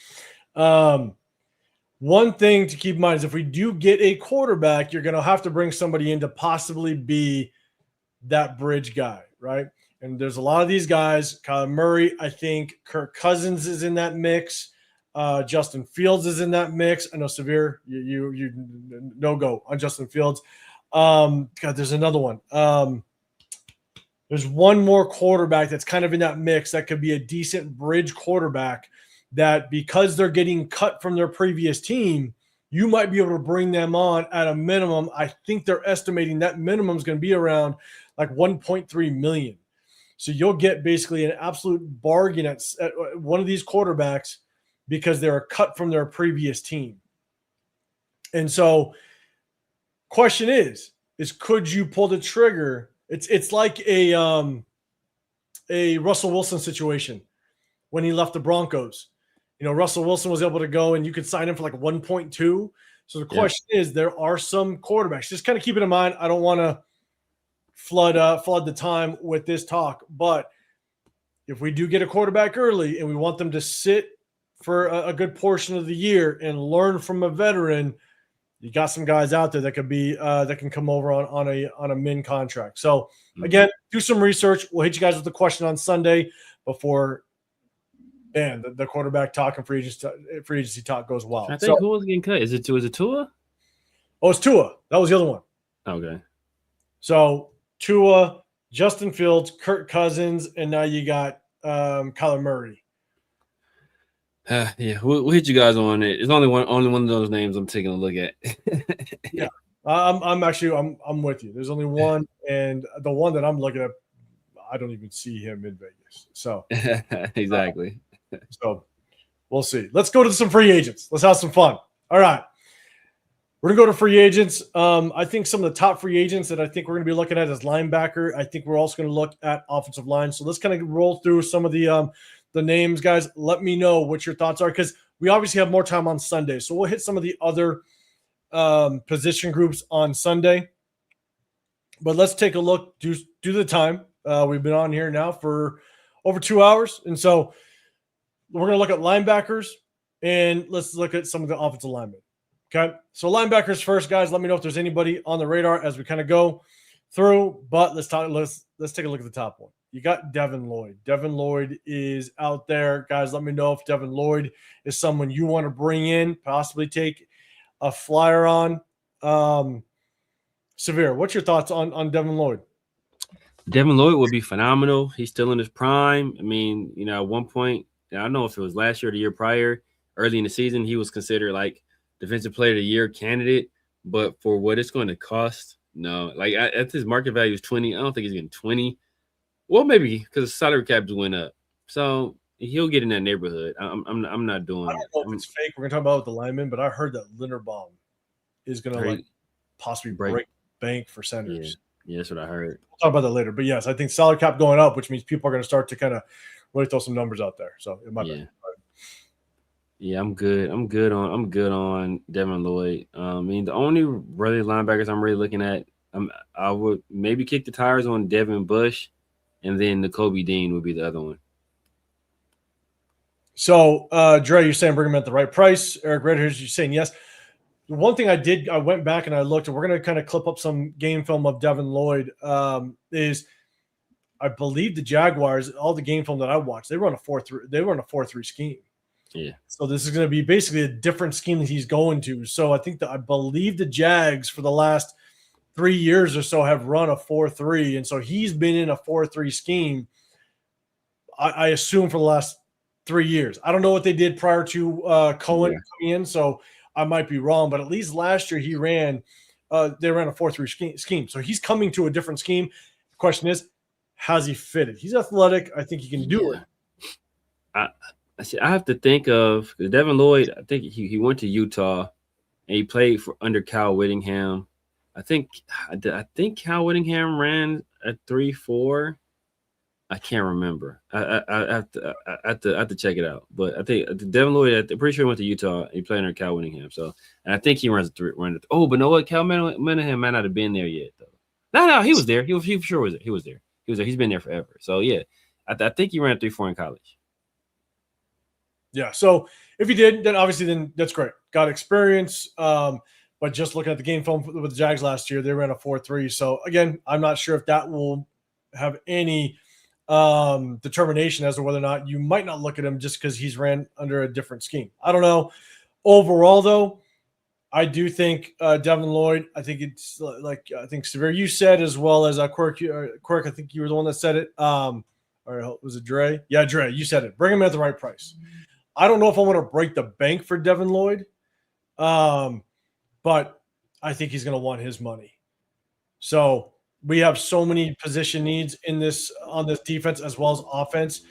[SPEAKER 1] One thing to keep in mind is if we do get a quarterback, you're going to have to bring somebody in to possibly be that bridge guy, right? And there's a lot of these guys. Kyler Murray, I think Kirk Cousins is in that mix. Justin Fields is in that mix. I know Severe, you no go on Justin Fields. God, there's another one. There's one more quarterback that's kind of in that mix that could be a decent bridge quarterback that because they're getting cut from their previous team, you might be able to bring them on at a minimum. I think they're estimating that minimum is going to be around like 1.3 million. So you'll get basically an absolute bargain at one of these quarterbacks because they're cut from their previous team. And so question is could you pull the trigger? It's like a Russell Wilson situation when he left the Broncos. You know, Russell Wilson was able to go and you could sign him for like 1.2. So the question is, there are some quarterbacks. Just kind of keep it in mind. I don't want to flood the time with this talk, but if we do get a quarterback early and we want them to sit for a good portion of the year and learn from a veteran, you got some guys out there that could be that can come over on a min contract. So again, do some research. We'll hit you guys with the question on Sunday before the quarterback talk and free agency talk goes wild.
[SPEAKER 2] I think who was getting cut? Is it Tua?
[SPEAKER 1] Oh, it's Tua. That was the other one.
[SPEAKER 2] Okay.
[SPEAKER 1] So Tua, Justin Fields, Kirk Cousins, and now you got Kyler Murray.
[SPEAKER 2] Yeah, we'll hit you guys on it. It's only one of those names I'm taking a look at.
[SPEAKER 1] Yeah, I'm with you. There's only one, and the one that I'm looking at, I don't even see him in Vegas. So
[SPEAKER 2] exactly.
[SPEAKER 1] So we'll see. Let's go to some free agents. Let's have some fun. All right. We're going to go to free agents. I think some of the top free agents that I think we're going to be looking at is linebacker. I think we're also going to look at offensive line. So let's kind of roll through some of the names, guys. Let me know what your thoughts are because we obviously have more time on Sunday. So we'll hit some of the other position groups on Sunday. But let's take a look. Do the time. We've been on here now for over 2 hours. And so we're going to look at linebackers and let's look at some of the offensive linemen. Okay. So linebackers first, guys. Let me know if there's anybody on the radar as we kind of go through, but let's take a look at the top one. You got Devin Lloyd. Devin Lloyd is out there. Guys, let me know if Devin Lloyd is someone you want to bring in, possibly take a flyer on. Severe, what's your thoughts on Devin Lloyd?
[SPEAKER 2] Devin Lloyd would be phenomenal. He's still in his prime. I mean, at one point, I don't know if it was last year or the year prior, early in the season, he was considered like Defensive Player of the Year candidate. But for what it's going to cost, no. Like at his market value is 20. I don't think he's getting 20. Well, maybe because the salary cap just went up, so he'll get in that neighborhood. I'm not doing.
[SPEAKER 1] I don't know if it's fake. We're gonna talk about with the lineman, but I heard that Linderbaum is gonna possibly break bank for centers.
[SPEAKER 2] Yeah, that's what I heard.
[SPEAKER 1] We'll talk about that later. But yes, I think salary cap going up, which means people are gonna start to kind of really throw some numbers out there. So it might be.
[SPEAKER 2] Yeah, I'm good. I'm good on Devin Lloyd. I mean, the only really linebackers I'm really looking at, I would maybe kick the tires on Devin Bush. And then Nakobe Dean would be the other one.
[SPEAKER 1] So, Dre, you're saying bring him at the right price. Eric Redhurst, you're saying yes. The one thing I went back and I looked, and we're going to kind of clip up some game film of Devin Lloyd, is I believe the Jaguars, all the game film that I watched, they run a 4-3. They run a 4-3 scheme.
[SPEAKER 2] Yeah.
[SPEAKER 1] So this is going to be basically a different scheme that he's going to. So I think I believe the Jags for the last 3 years or so have run a 4-3. And so he's been in a 4-3 scheme, I assume, for the last 3 years. I don't know what they did prior to Cohen coming in, so I might be wrong. But at least last year they ran a 4-3 scheme. So he's coming to a different scheme. The question is, has he fitted? He's athletic. I think he can do it.
[SPEAKER 2] I have to think of Devin Lloyd. I think he went to Utah. and he played under Kyle Whittingham. I think Kyle Whittingham ran a 3.4. I can't remember. I have to check it out. But I think Devin Lloyd, I'm pretty sure he went to Utah. He played under Cal Whittingham. So, and I think he runs a 3. Oh, but no, what? Cal Whittingham might not have been there yet, though. No, he was there. He for sure was there. He was there. He's been there forever. So yeah, I think he ran a 3.4 in college.
[SPEAKER 1] Yeah. So if he did, then that's great. Got experience. But just looking at the game film with the Jags last year, they ran a 4.3. So again, I'm not sure if that will have any determination as to whether or not you might not look at him just because he's ran under a different scheme. I don't know. Overall, though, I do think Devin Lloyd, I think it's like I think Severe you said, as well as Quirk, I think you were the one that said it. Or was it Dre? Yeah, Dre, you said it. Bring him at the right price. I don't know if I want to break the bank for Devin Lloyd, but I think he's going to want his money. So we have so many position needs on this defense as well as offense.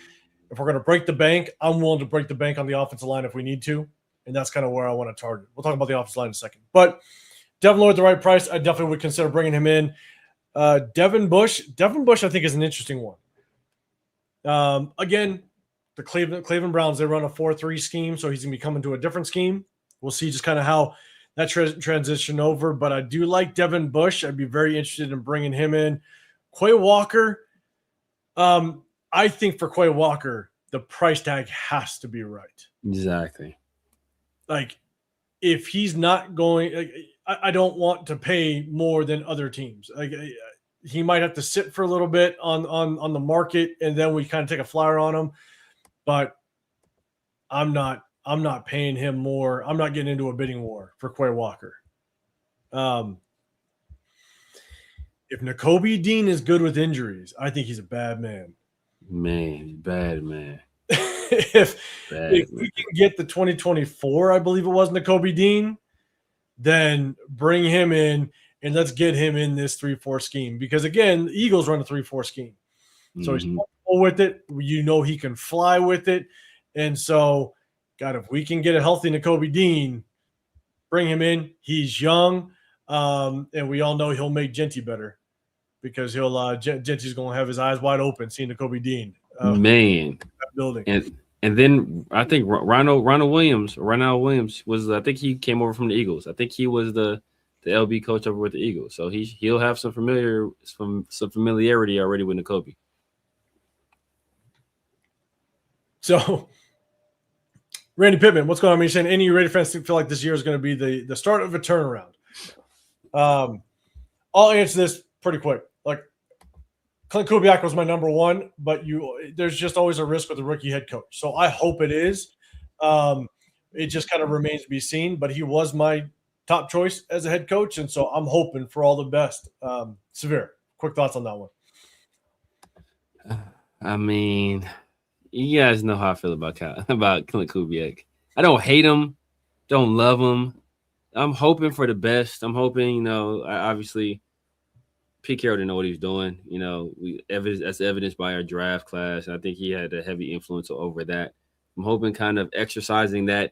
[SPEAKER 1] If we're going to break the bank, I'm willing to break the bank on the offensive line if we need to, and that's kind of where I want to target. We'll talk about the offensive line in a second. But Devin Lloyd at the right price, I definitely would consider bringing him in. Devin Bush, I think, is an interesting one. Again, the Cleveland Browns, they run a 4-3 scheme, so he's going to be coming to a different scheme. We'll see just kind of how that transition over, but I do like Devin Bush. I'd be very interested in bringing him in. Quay Walker, I think for Quay Walker, the price tag has to be right.
[SPEAKER 2] Exactly.
[SPEAKER 1] Like, if he's not going, I don't want to pay more than other teams. Like, he might have to sit for a little bit on the market, and then we kind of take a flyer on him. But I'm not paying him more. I'm not getting into a bidding war for Quay Walker. If Nakobe Dean is good with injuries, I think he's a bad man.
[SPEAKER 2] Bad man.
[SPEAKER 1] if we can get the 2024, I believe it was, Nakobe Dean, then bring him in and let's get him in this 3-4 scheme. Because, again, the Eagles run a 3-4 scheme. So he's comfortable with it. You know he can fly with it. And so, God, if we can get a healthy Nakobe Dean, bring him in. He's young, and we all know he'll make Genty better because Genty's going to have his eyes wide open seeing Nakobe Dean.
[SPEAKER 2] Man,
[SPEAKER 1] building.
[SPEAKER 2] And then I think Ronald Williams was, I think he came over from the Eagles. I think he was the LB coach over with the Eagles. So he'll have some familiarity already with Nakobe. So,
[SPEAKER 1] Randy Pittman, what's going on? You're saying any Raider fans feel like this year is going to be the start of a turnaround. I'll answer this pretty quick. Like, Clint Kubiak was my number one, but there's just always a risk with a rookie head coach. So I hope it is. It just kind of remains to be seen, but he was my top choice as a head coach, and so I'm hoping for all the best. Severe, quick thoughts on that one.
[SPEAKER 2] I mean, you guys know how I feel about Clint Kubiak. I don't hate him, don't love him. I'm hoping for the best. I'm hoping, obviously Pete Carroll didn't know what he was doing. That's evidenced by our draft class. I think he had a heavy influence over that. I'm hoping kind of exercising that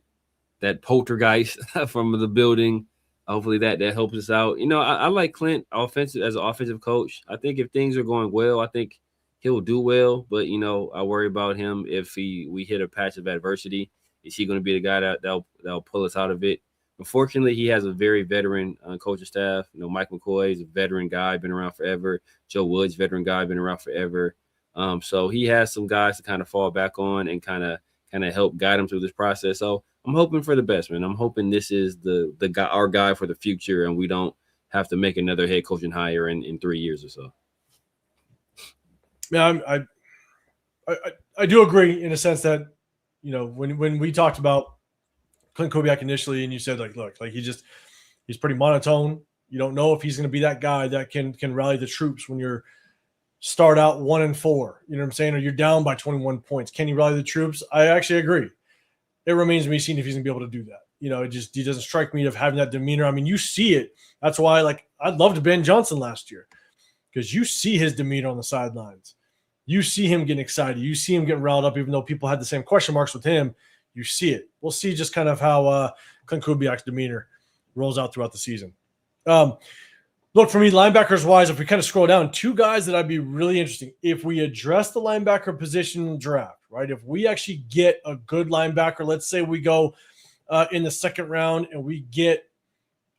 [SPEAKER 2] poltergeist from the building. Hopefully that helps us out. I like Clint as an offensive coach. I think if things are going well, I think he'll do well. But, I worry about him if we hit a patch of adversity. Is he going to be the guy that'll pull us out of it? Unfortunately, he has a very veteran coaching staff. Mike McCoy is a veteran guy, been around forever. Joe Woods, veteran guy, been around forever. So he has some guys to kind of fall back on and kind of help guide him through this process. So I'm hoping for the best, man. I'm hoping this is the guy, our guy for the future, and we don't have to make another head coaching hire in 3 years or so.
[SPEAKER 1] Yeah, I do agree in a sense that, when we talked about Clint Kubiak initially, and you said look, he's pretty monotone. You don't know if he's going to be that guy that can rally the troops when you're start out 1-4. You know what I'm saying? Or you're down by 21 points. Can he rally the troops? I actually agree. It remains to be seen if he's going to be able to do that. He doesn't strike me of having that demeanor. I mean, you see it. That's why, I loved Ben Johnson last year because you see his demeanor on the sidelines. You see him getting excited. You see him getting riled up, even though people had the same question marks with him. You see it. We'll see just kind of how Clint Kubiak's demeanor rolls out throughout the season. Look, for me, linebackers wise, if we kind of scroll down, two guys that I'd be really interesting if we address the linebacker position in the draft, right? If we actually get a good linebacker, let's say we go in the second round and we get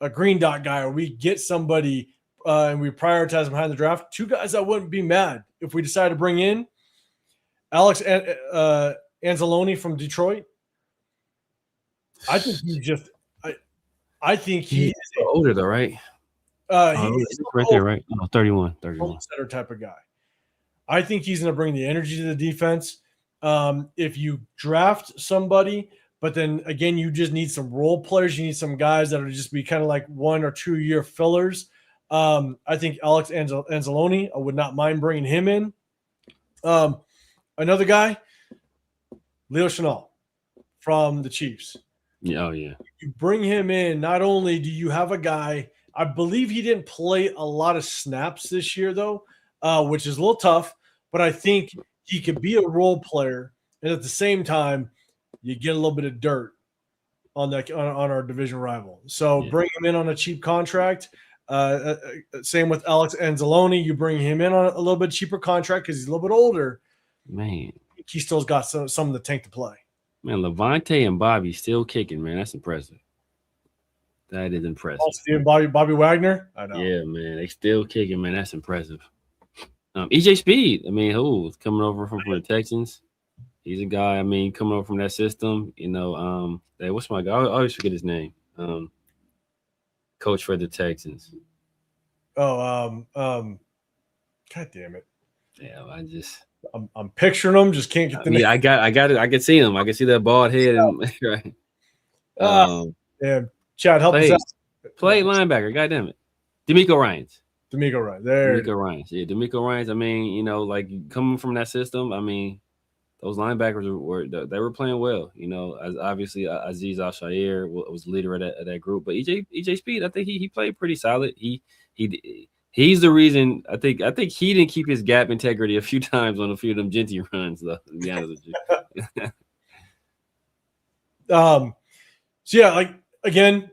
[SPEAKER 1] a green dot guy, or we get somebody and we prioritize them behind the draft. Two guys I wouldn't be mad if we decide to bring in Alex Anzalone from Detroit. I think I think he is
[SPEAKER 2] older though, right? He's right there, right? Oh, 31.
[SPEAKER 1] Center type of guy. I think he's going to bring the energy to the defense. If you draft somebody, but then again, you just need some role players. You need some guys that will just be kind of like 1 or 2 year fillers. I think Alex Anzalone, I would not mind bringing him in. Another guy, Leo Chenal from the Chiefs.
[SPEAKER 2] Yeah, oh yeah.
[SPEAKER 1] You bring him in. Not only do you have a guy, I believe he didn't play a lot of snaps this year though, which is a little tough. But I think he could be a role player, and at the same time, you get a little bit of dirt on that on our division rival. So bring him in on a cheap contract. Same with Alex Anzalone. You bring him in on a little bit cheaper contract because he's a little bit older.
[SPEAKER 2] Man,
[SPEAKER 1] he still's got some of the tank to play.
[SPEAKER 2] Man, Levante and Bobby still kicking, man. That's impressive. That is impressive.
[SPEAKER 1] Steve and Bobby Wagner? I know.
[SPEAKER 2] Yeah, man. They still kicking, man. That's impressive. EJ Speed, I mean, who's coming over from the Texans? He's a guy, I mean, coming over from that system. You know, what's my guy? I always forget his name. Coach for the Texans.
[SPEAKER 1] Oh, God damn it.
[SPEAKER 2] Yeah,
[SPEAKER 1] I'm picturing him, just can't get the name.
[SPEAKER 2] Yeah, I got it. I can see him. I can see that bald head. Right.
[SPEAKER 1] Yeah, Chad, help us out.
[SPEAKER 2] Play linebacker. God damn it. D'Amico Ryans.
[SPEAKER 1] D'Amico Ryans. There.
[SPEAKER 2] D'Amico Ryans. Yeah, D'Amico Ryans. I mean, you know, like coming from that system, I mean, those linebackers were playing well. You know, as obviously Aziz Al-Shair was the leader of that group, but EJ Speed, I think he played pretty solid. He's the reason. I think he didn't keep his gap integrity a few times on a few of them Genty runs, though. To be honest with you.
[SPEAKER 1] So yeah, like again,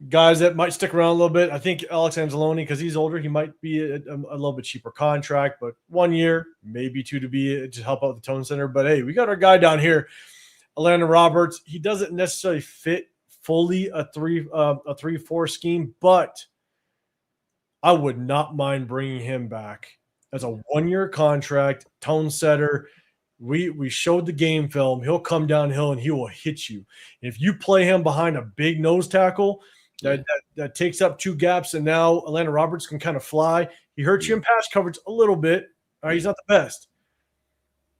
[SPEAKER 1] guys that might stick around a little bit. I think Alex Anzalone, because he's older, he might be a little bit cheaper contract, but 1 year, maybe 2 to help out the tone center. But hey, we got our guy down here, Elandon Roberts. He doesn't necessarily fit fully a 3-4 scheme, but I would not mind bringing him back as a 1 year contract, tone setter. We showed the game film. He'll come downhill and he will hit you. And if you play him behind a big nose tackle that takes up 2 gaps, and now Elandon Roberts can kind of fly, he hurts you in pass coverage a little bit. He's not the best.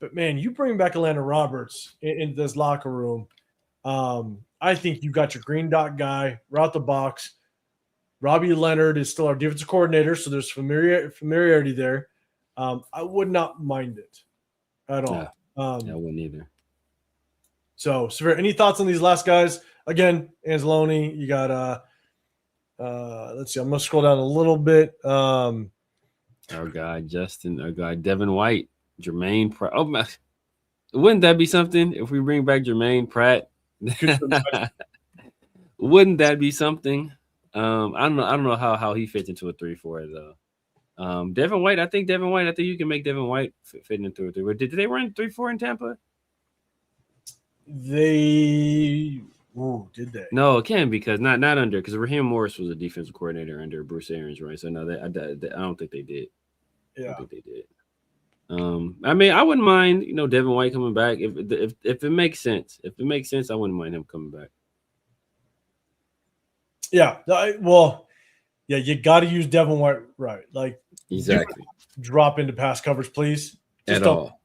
[SPEAKER 1] But, man, you bring back Elandon Roberts into this locker room, I think you got your green dot guy, route the box. Robbie Leonard is still our defensive coordinator, so there's familiarity there. I would not mind it at all.
[SPEAKER 2] I wouldn't either.
[SPEAKER 1] So, Severe, any thoughts on these last guys? Again, Anzalone, you got let's see, I'm gonna scroll down a little bit.
[SPEAKER 2] Our guy Justin, our guy Devin White, Jermaine Pratt. Oh my, wouldn't that be something if we bring back Jermaine Pratt? Wouldn't that be something? I don't know how he fits into a 3-4 though. Devin White, I think you can make Devin White fit into a 3. Did they run 3-4 in Tampa?
[SPEAKER 1] Did they?
[SPEAKER 2] No, it can, because not under, because Raheem Morris was a defensive coordinator under Bruce Arians, right? So no, I don't think they did.
[SPEAKER 1] Yeah, I
[SPEAKER 2] don't think they did. I mean, I wouldn't mind, Devin White coming back if it makes sense. If it makes sense, I wouldn't mind him coming back.
[SPEAKER 1] Yeah, you got to use Devin White, right? Like,
[SPEAKER 2] exactly.
[SPEAKER 1] Drop into pass coverage, please.
[SPEAKER 2] At all.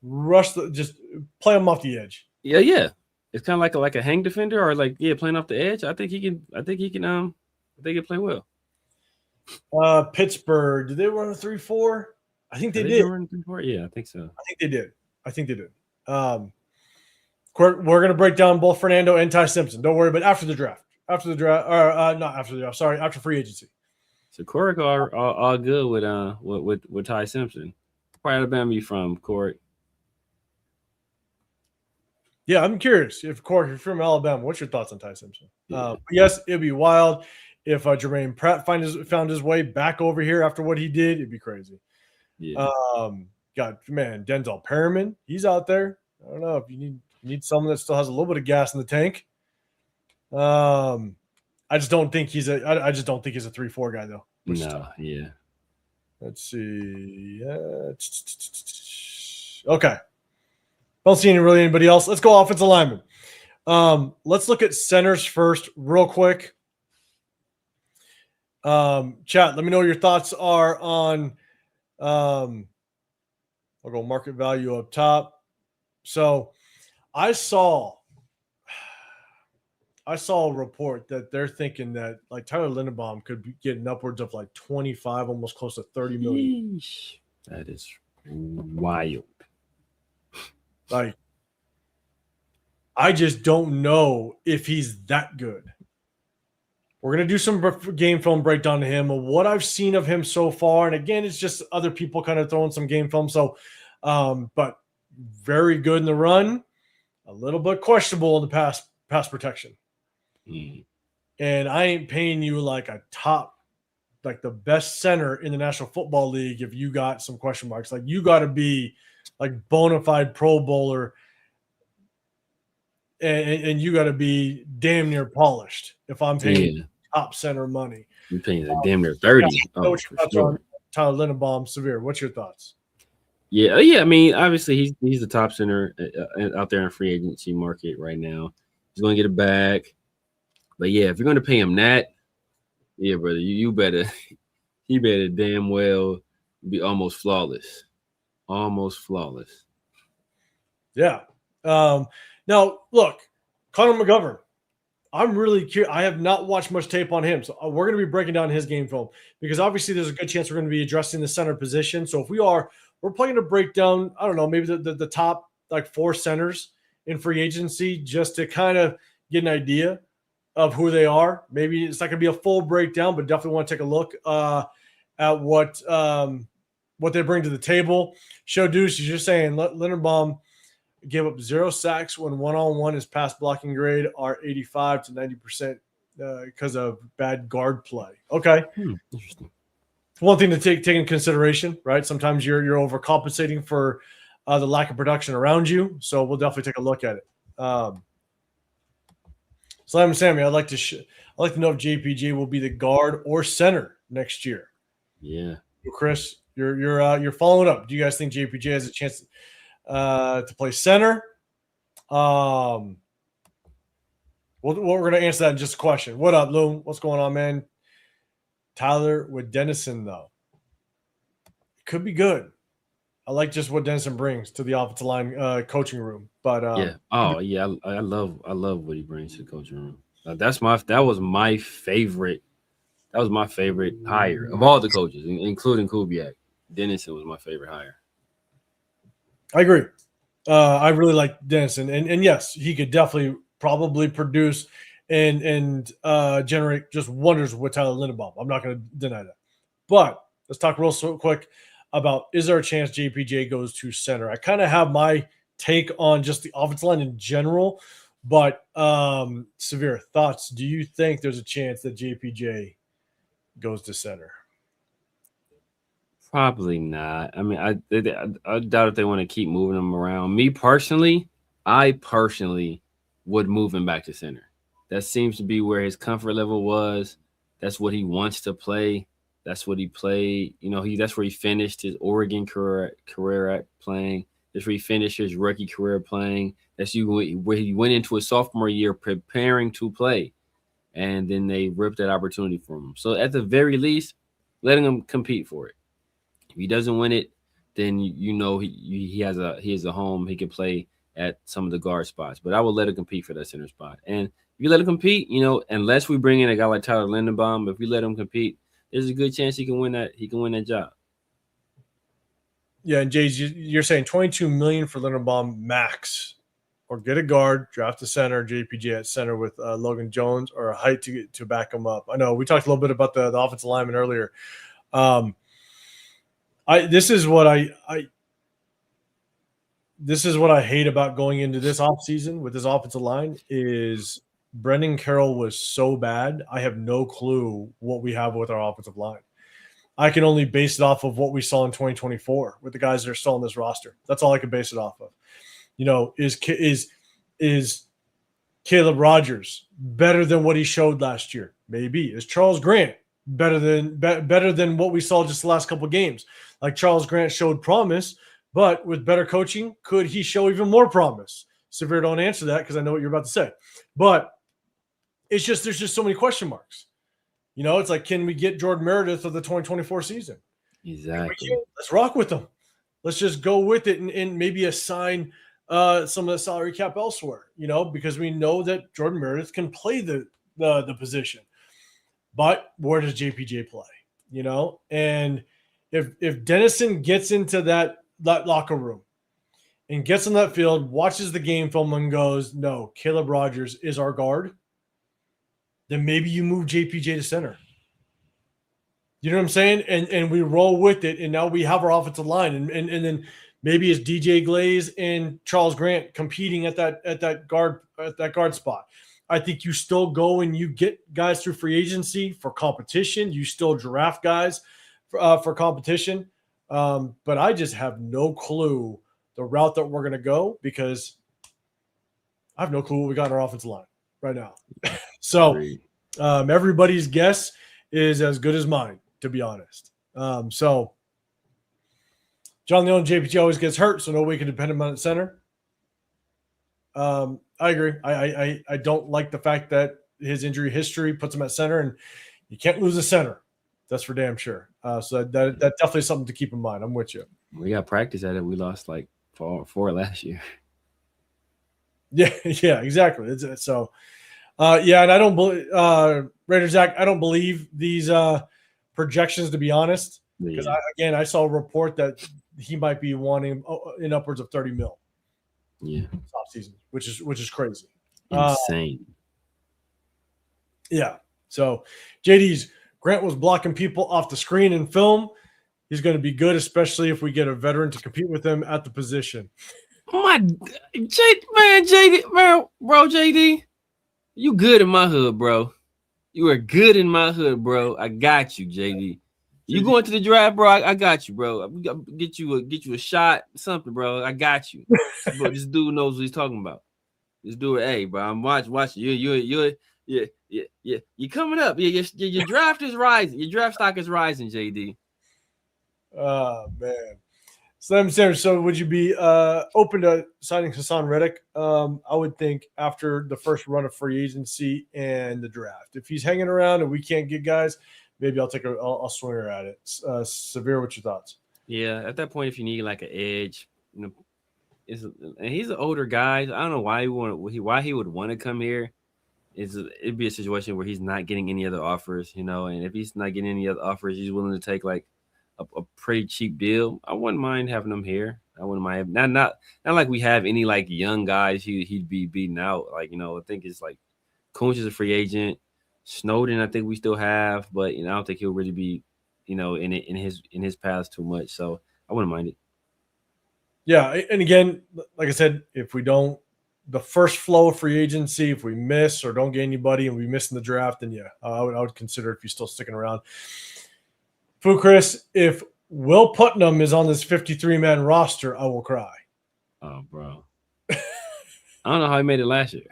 [SPEAKER 1] Rush just play him off the edge.
[SPEAKER 2] Yeah. It's kind of like a hang defender, or playing off the edge. I think he can play well.
[SPEAKER 1] Pittsburgh, did they run a 3-4? I think they did.
[SPEAKER 2] Run 3-4? Yeah, I think so.
[SPEAKER 1] I think they did. We're going to break down both Fernando and Ty Simpson. Don't worry, but after the draft. Not after the draft. Sorry, after free agency.
[SPEAKER 2] So Corey are all good with Ty Simpson. Where Alabama you from, Corey?
[SPEAKER 1] Yeah, I'm curious. If Cork, you're from Alabama, what's your thoughts on Ty Simpson?
[SPEAKER 2] Yeah.
[SPEAKER 1] Yes, it'd be wild if Jermaine Pratt found his way back over here after what he did. It'd be crazy.
[SPEAKER 2] Yeah.
[SPEAKER 1] God, man, Denzel Perriman, he's out there. I don't know if you need someone that still has a little bit of gas in the tank. I just don't think he's a 3-4 guy though.
[SPEAKER 2] No, yeah.
[SPEAKER 1] Let's see. Okay. Don't see anybody else. Let's go offensive lineman. Let's look at centers first, real quick. Chat, let me know what your thoughts are on. I'll go market value up top. So, I saw a report that they're thinking that like Tyler Linderbaum could be getting upwards of like 25, almost close to 30 million.
[SPEAKER 2] That is wild.
[SPEAKER 1] Like, I just don't know if he's that good. We're going to do some game film breakdown to him of what I've seen of him so far. And again, it's just other people kind of throwing some game film. So, but very good in the run, a little bit questionable in the pass protection. And I ain't paying you like a top, like the best center in the National Football League if you got some question marks. Like you got to be like bona fide Pro Bowler, and you got to be damn near polished if I'm paying top center money.
[SPEAKER 2] You're paying damn near 30.
[SPEAKER 1] What's your thoughts on Tyler Linderbaum, Severe? What's your thoughts?
[SPEAKER 2] Yeah. I mean, obviously he's the top center out there in free agency market right now. He's going to get it back. But yeah, if you're going to pay him that, yeah, brother, you better, he better damn well be almost flawless. Almost flawless.
[SPEAKER 1] Yeah. Now, look, Connor McGovern, I'm really curious. I have not watched much tape on him. So we're going to be breaking down his game film because obviously there's a good chance we're going to be addressing the center position. So if we're probably going to break down, I don't know, maybe the top like 4 centers in free agency just to kind of get an idea of who they are. Maybe it's not going to be a full breakdown, but definitely want to take a look at what they bring to the table. Show Deuce, you're saying Linderbaum gave up 0 sacks when one-on-one his pass blocking grade are 85 to 90% because of bad guard play. Okay.
[SPEAKER 2] Interesting.
[SPEAKER 1] One thing to take into consideration, right? Sometimes you're overcompensating for the lack of production around you. So we'll definitely take a look at it. Slam and Sammy, I'd like to know if JPJ will be the guard or center next year.
[SPEAKER 2] Yeah.
[SPEAKER 1] Chris, you're following up. Do you guys think JPJ has a chance to play center? We're going to answer that in just a question. What up, Loom? What's going on, man? Tyler with Dennison, though. It could be good. I like just what Dennison brings to the offensive line coaching room. But
[SPEAKER 2] yeah. Oh, yeah. I love what he brings to the coaching room. That was my favorite. That was my favorite hire of all the coaches, including Kubiak. Dennison was my favorite hire.
[SPEAKER 1] I agree. I really like Dennison, and yes, he could definitely probably produce and generate just wonders with Tyler Linderbaum. I'm not going to deny that. But let's talk real quick about, is there a chance JPJ goes to center? I kind of have my take on just the offensive line in general, but Severe thoughts. Do you think there's a chance that JPJ goes to center?
[SPEAKER 2] Probably not. I mean, I doubt if they want to keep moving him around. Me personally, I would move him back to center. That seems to be where his comfort level was. That's what he wants to play. That's what he played. You know, that's where he finished his Oregon career at playing. That's where he finished his rookie career playing. That's where he went into his sophomore year preparing to play. And then they ripped that opportunity from him. So at the very least, letting him compete for it. If he doesn't win it, then you know he has a home. He can play at some of the guard spots. But I would let him compete for that center spot. And if you let him compete, you know, unless we bring in a guy like Tyler Linderbaum, if we let him compete, there's a good chance he can win that job.
[SPEAKER 1] Yeah, and Jay, you're saying $22 million for Linderbaum max, or get a guard, draft a center, JPJ at center with Logan Jones, or a height to back him up. I know we talked a little bit about the offensive lineman earlier. This is what this is what I hate about going into this offseason with this offensive line is Brendan Carroll was so bad. I have no clue what we have with our offensive line. I can only base it off of what we saw in 2024 with the guys that are still on this roster. That's all I can base it off of. Is Caleb Rogers better than what he showed last year? Maybe. Is Charles Grant better than what we saw just the last couple of games? Like Charles Grant showed promise, but with better coaching, could he show even more promise? Severe, don't answer that because I know what you're about to say. But there's just so many question marks. It's like, can we get Jordan Meredith of the 2024 season?
[SPEAKER 2] Exactly.
[SPEAKER 1] Let's rock with them. Let's just go with it and maybe assign some of the salary cap elsewhere, because we know that Jordan Meredith can play the position. But where does JPJ play? And if Dennison gets into that locker room and gets on that field, watches the game film and goes, no, Caleb Rogers is our guard, then maybe you move JPJ to center. You know what I'm saying? And we roll with it, and now we have our offensive line, and then maybe it's DJ Glaze and Charles Grant competing at that guard spot. I think you still go and you get guys through free agency for competition. You still draft guys for competition. But I just have no clue the route that we're going to go because I have no clue what we got in our offensive line right now. So everybody's guess is as good as mine, to be honest. So John Leon JPG always gets hurt, so no way can depend him on at center. I agree. I don't like the fact that his injury history puts him at center, and you can't lose a center. That's for damn sure. So that definitely is something to keep in mind. I'm with you.
[SPEAKER 2] We got practice at it. We lost like four last year.
[SPEAKER 1] Yeah, exactly. And I don't believe Raiders Zach. I don't believe these projections, to be honest, because I saw a report that he might be wanting in upwards of $30 million.
[SPEAKER 2] Yeah,
[SPEAKER 1] off season, which is crazy,
[SPEAKER 2] insane.
[SPEAKER 1] Yeah. So JD's Grant was blocking people off the screen and film. He's going to be good, especially if we get a veteran to compete with him at the position.
[SPEAKER 2] JD, you good in my hood, bro. You are good in my hood, bro. I got you, JD. You going to the draft, bro? I got you, bro. Get you a shot, something, bro. I got you. But this dude knows what he's talking about. This dude, hey, bro, I'm watching. You coming up. Your draft is rising. Your draft stock is rising, JD.
[SPEAKER 1] Oh man. So would you be open to signing Hassan Reddick? I would think after the first run of free agency and the draft. If he's hanging around and we can't get guys, maybe I'll take a swinger at it. Severe, what's your thoughts?
[SPEAKER 2] Yeah, at that point, if you need like an edge, and he's an older guy. I don't know why he would want to come here. It'd be a situation where he's not getting any other offers, and if he's not getting any other offers, he's willing to take like a pretty cheap deal. I wouldn't mind having him here. I wouldn't mind. Not like we have any like young guys he'd be beating out. Like, I think it's like Coons is a free agent. Snowden, I think we still have, but I don't think he'll really be, in his path too much. So I wouldn't mind it.
[SPEAKER 1] Yeah, and again, like I said, if we don't, the first flow of free agency, if we miss or don't get anybody and we miss in the draft, then I would consider if you're still sticking around. Fu Chris, if Will Putnam is on this 53-man roster, I will cry.
[SPEAKER 2] Oh, bro. I don't know how he made it last year.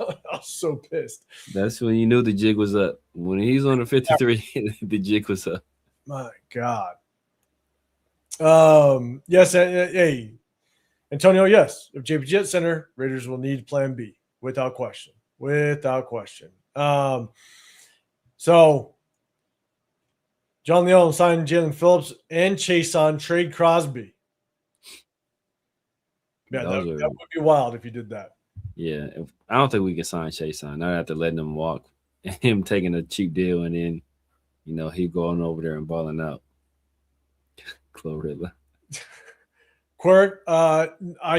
[SPEAKER 1] I was so pissed.
[SPEAKER 2] That's when you knew the jig was up. When he's on the 53, the jig was up.
[SPEAKER 1] My God. Yes. Hey, Antonio. Yes. If JPG at center, Raiders will need Plan B without question. So John Leon signed Jalen Phillips and Chase on trade Crosby. Yeah, that would be wild if you did that.
[SPEAKER 2] Yeah, I don't think we can sign Chase on. Not after letting him walk and him taking a cheap deal, and then he going over there and balling out. Chlorilla.
[SPEAKER 1] Quirk, I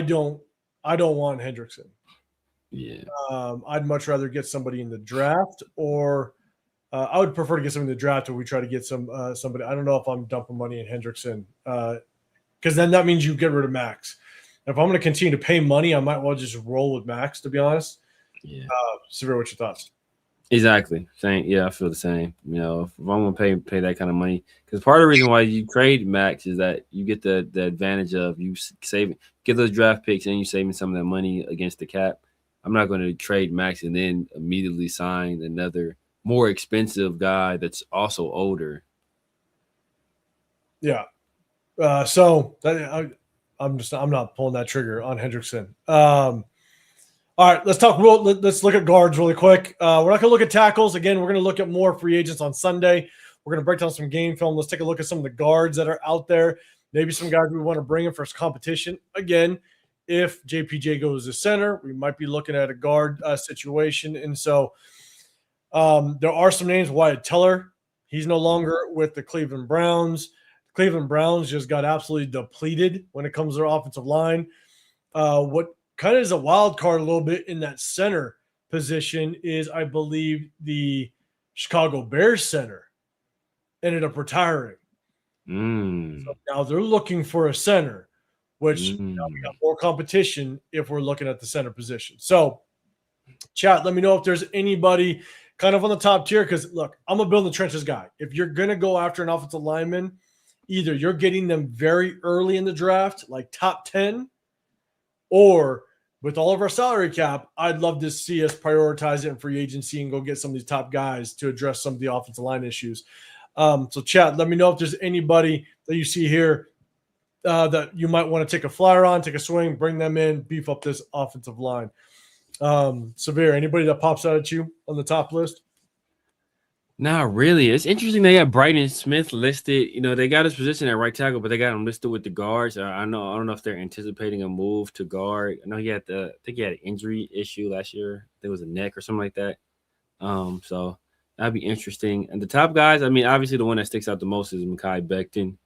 [SPEAKER 1] don't want Hendrickson.
[SPEAKER 2] Yeah.
[SPEAKER 1] I'd much rather get somebody in the draft, or I would prefer to get somebody in the draft if we try to get somebody. I don't know if I'm dumping money in Hendrickson because then that means you get rid of Maxx. If I'm going to continue to pay money, I might well just roll with Maxx, to be honest.
[SPEAKER 2] Yeah.
[SPEAKER 1] Severe, what's your thoughts?
[SPEAKER 2] Exactly. Same. Yeah, I feel the same. You know, if I'm gonna pay that kind of money, because part of the reason why you trade Maxx is that you get the advantage of you saving, get those draft picks, and you saving some of that money against the cap. I'm not going to trade Maxx and then immediately sign another more expensive guy that's also older.
[SPEAKER 1] Yeah. I'm not pulling that trigger on Hendrickson. All right, let's look at guards really quick. We're not going to look at tackles. Again, we're going to look at more free agents on Sunday. We're going to break down some game film. Let's take a look at some of the guards that are out there. Maybe some guys we want to bring in for competition. Again, if JPJ goes to center, we might be looking at a guard situation. And so there are some names. Wyatt Teller, he's no longer with the Cleveland Browns. Cleveland Browns just got absolutely depleted when it comes to their offensive line. What kind of is a wild card a little bit in that center position is, I believe, the Chicago Bears center ended up retiring. So now they're looking for a center, which now we got more competition if we're looking at the center position. So, chat, let me know if there's anybody kind of on the top tier, because, look, I'm a build in the trenches guy. If you're going to go after an offensive lineman, either you're getting them very early in the draft, like top 10, or with all of our salary cap, I'd love to see us prioritize it in free agency and go get some of these top guys to address some of the offensive line issues. So, chat, let me know if there's anybody that you see here that you might want to take a flyer on, take a swing, bring them in, beef up this offensive line. Severe, anybody that pops out at you on the top list?
[SPEAKER 2] Not really. It's interesting they got Brighton Smith listed. You know, they got his position at right tackle, but they got him listed with the guards. I don't know if they're anticipating a move to guard. I know I think he had an injury issue last year. I think it was a neck or something like that. So that'd be interesting. And the top guys, I mean, obviously the one that sticks out the most is Mekhi Becton.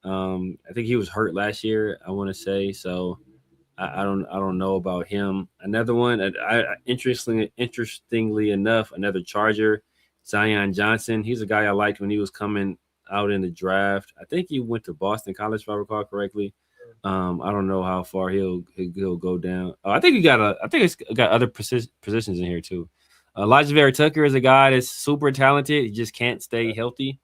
[SPEAKER 2] I think he was hurt last year, I want to say. So I don't know about him. Another one, interestingly enough, another Charger, Zion Johnson. He's a guy I liked when he was coming out in the draft. I think he went to Boston College, if I recall correctly. I don't know how far he'll go down. I think it's got other positions in here too. Elijah Vera Tucker is a guy that's super talented. He just can't stay healthy.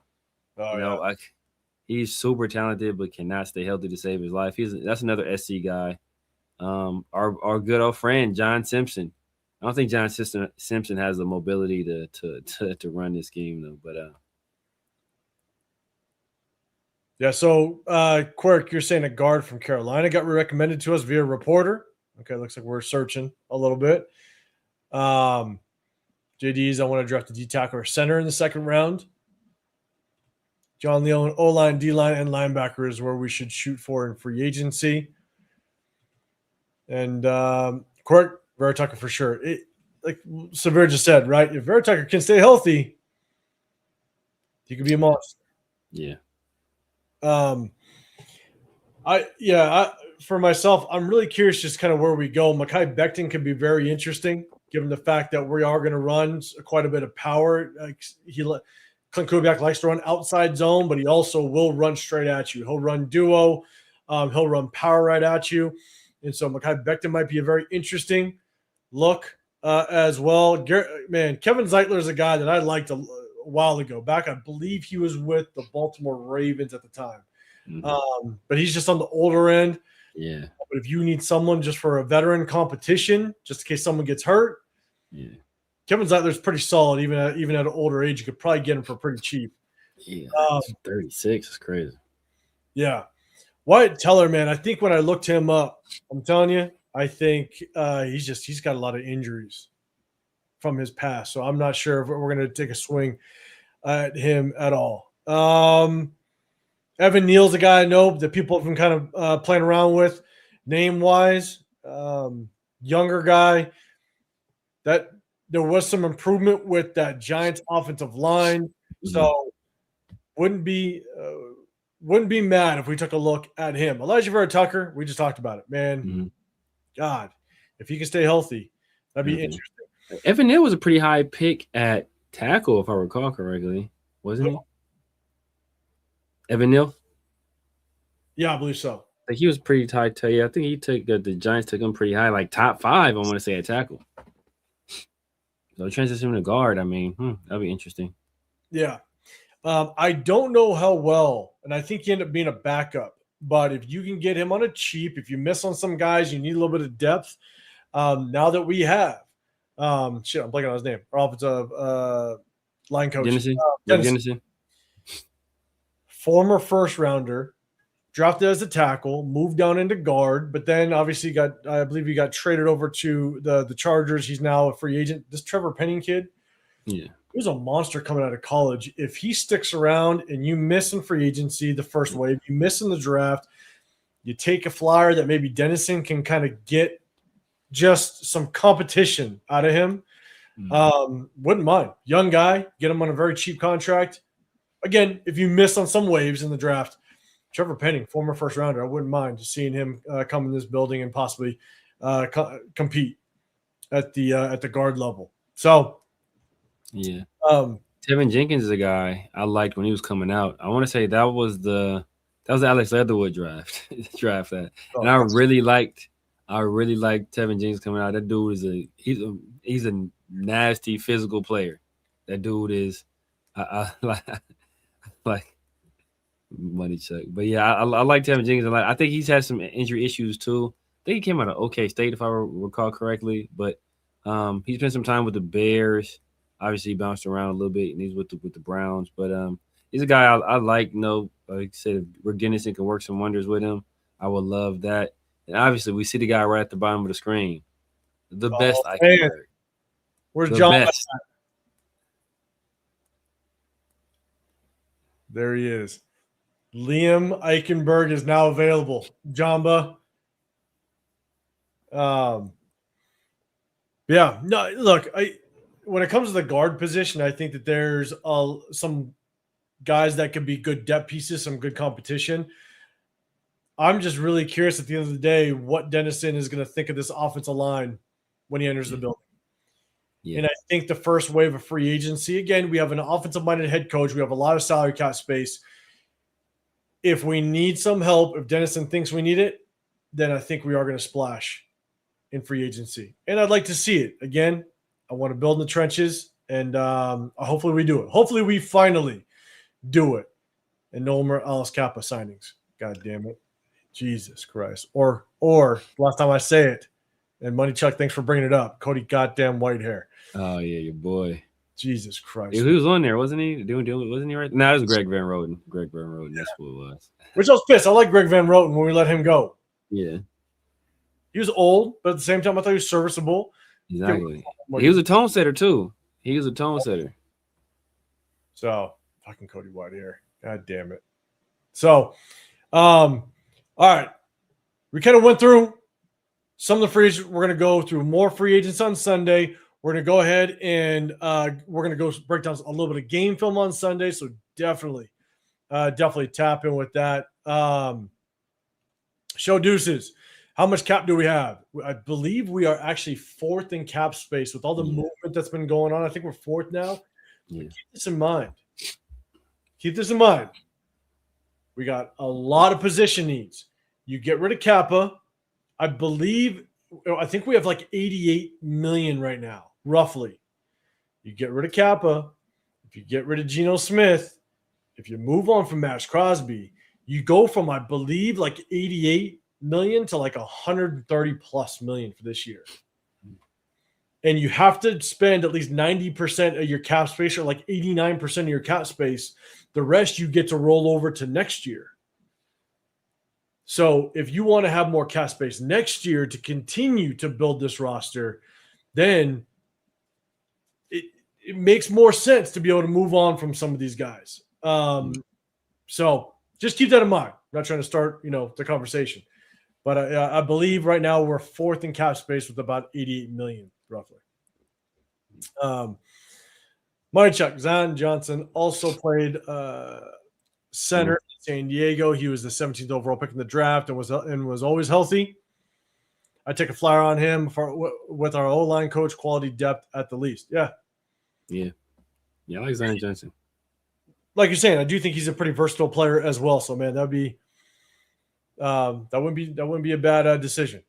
[SPEAKER 2] He's super talented but cannot stay healthy to save his life. That's another SC guy. Our good old friend John Simpson. I don't think John Simpson has the mobility to run this game though. But
[SPEAKER 1] yeah. So Quirk, you're saying a guard from Carolina got recommended to us via reporter. Okay, looks like we're searching a little bit. JD's, I want to draft a D tackle or center in the second round. John Leon, O-line, D-line, and linebacker is where we should shoot for in free agency. And Quirk, Vera Tucker for sure. Like Severe just said, right? If Vera Tucker can stay healthy, he could be a monster.
[SPEAKER 2] Yeah.
[SPEAKER 1] For myself, I'm really curious just kind of where we go. Mekhi Becton could be very interesting, given the fact that we are going to run quite a bit of power. Clint Kubiak likes to run outside zone, but he also will run straight at you. He'll run duo. He'll run power right at you. And so Mekhi Becton might be a very interesting look as well. Kevin Zeitler is a guy that I liked a while ago. Back, I believe he was with the Baltimore Ravens at the time. But he's just on the older end.
[SPEAKER 2] Yeah.
[SPEAKER 1] But if you need someone just for a veteran competition, just in case someone gets hurt, Kevin Zeitler's pretty solid. Even at an older age, you could probably get him for pretty cheap.
[SPEAKER 2] Yeah, 36 is crazy.
[SPEAKER 1] Yeah. Wyatt Teller, man, I think when I looked him up, I'm telling you, I think he's got a lot of injuries from his past. So I'm not sure if we're going to take a swing at him at all. Evan Neal's a guy I know that people have been kind of playing around with name-wise. Younger guy. That there was some improvement with that Giants offensive line. So wouldn't be mad if we took a look at him. Elijah Vera Tucker, we just talked about it, man. God, if he can stay healthy, that'd be interesting.
[SPEAKER 2] Evan Neal was a pretty high pick at tackle, if I recall correctly, wasn't he? Evan Neal?
[SPEAKER 1] Yeah, I believe so.
[SPEAKER 2] think he was pretty tight. Yeah, I think he took the Giants took him pretty high, like top 5. I want to say at tackle. So transition to guard. I mean, that'd be interesting.
[SPEAKER 1] Yeah. I don't know how well, and I think he ended up being a backup. But if you can get him on a cheap, if you miss on some guys, you need a little bit of depth. Now that we have, I'm blanking on his name. Our offensive line coach,
[SPEAKER 2] Dennison.
[SPEAKER 1] Former first rounder, drafted as a tackle, moved down into guard, but then obviously I believe he got traded over to the Chargers. He's now a free agent. This Trevor Penning kid,
[SPEAKER 2] yeah,
[SPEAKER 1] he was a monster coming out of college. If he sticks around and you miss in free agency the first wave, you miss in the draft, you take a flyer that maybe Dennison can kind of get just some competition out of him. Wouldn't mind. Young guy, get him on a very cheap contract. Again, if you miss on some waves in the draft, Trevor Penning, former first rounder, I wouldn't mind just seeing him come in this building and possibly compete at the guard level. So,
[SPEAKER 2] yeah. Tevin Jenkins is a guy I liked when he was coming out. I want to say that was the Alex Leatherwood draft. And I really liked Tevin Jenkins coming out. That dude is he's a nasty physical player. That dude is I like money check. But yeah, I like Tevin Jenkins. I think he's had some injury issues too. I think he came out of OK State if I recall correctly. But he spent some time with the Bears. Obviously, he bounced around a little bit, and he's with the Browns. But he's a guy I like. Like I said, if Dennison can work some wonders with him, I would love that. And obviously, we see the guy right at the bottom of the screen. The best I can hear.
[SPEAKER 1] Where's John? There he is. Liam Eichenberg is now available. Jamba. Yeah. No, look, when it comes to the guard position, I think that there's some guys that could be good depth pieces, some good competition. I'm just really curious at the end of the day what Dennison is going to think of this offensive line when he enters the building. Yeah. And I think the first wave of free agency, again, we have an offensive-minded head coach. We have a lot of salary cap space. If we need some help, if Dennison thinks we need it, then I think we are going to splash in free agency. And I'd like to see it. Again, I want to build in the trenches, and hopefully we do it. Hopefully we finally do it. And no more Alice Kappa signings. God damn it. Jesus Christ. Or last time I say it, and Money Chuck, thanks for bringing it up. Cody goddamn Whitehair.
[SPEAKER 2] Oh, yeah, your boy.
[SPEAKER 1] Jesus Christ.
[SPEAKER 2] He was on there, wasn't he? Wasn't he right? No, it was Greg Van Roten. Greg Van Roten, that's what it was.
[SPEAKER 1] Which I was pissed. I like Greg Van Roten when we let him go.
[SPEAKER 2] Yeah.
[SPEAKER 1] He was old, but at the same time, I thought he was serviceable.
[SPEAKER 2] Exactly. He was a tone setter, too. He was a tone setter.
[SPEAKER 1] So, fucking Cody Whitehair. God damn it. So, all right. We kind of went through some of the free agents. We're going to go through more free agents on Sunday. We're going to go ahead and we're going to go break down a little bit of game film on Sunday. So definitely tap in with that. Show deuces. How much cap do we have? I believe we are actually fourth in cap space with all the movement that's been going on. I think we're fourth now. Yeah. Keep this in mind. We got a lot of position needs. You get rid of Kappa. I think we have like 88 million right now, roughly. You get rid of Kappa. If you get rid of Geno Smith, if you move on from Maxx Crosby, you go from, I believe, like 88 million to like 130 plus million for this year. And you have to spend at least 90% of your cap space, or like 89% of your cap space. The rest you get to roll over to next year. So if you want to have more cap space next year to continue to build this roster, then it makes more sense to be able to move on from some of these guys. So just keep that in mind. I'm not trying to start, the conversation. But I believe right now we're fourth in cap space with about 88 million, roughly. Money Chuck, Zion Johnson also played center in San Diego. He was the 17th overall pick in the draft and was always healthy. I take a flyer on him with our O-line coach, quality depth at the least. Yeah.
[SPEAKER 2] I like Zion Johnson.
[SPEAKER 1] Like you're saying, I do think he's a pretty versatile player as well. So, man, that'd be That wouldn't be a bad decision.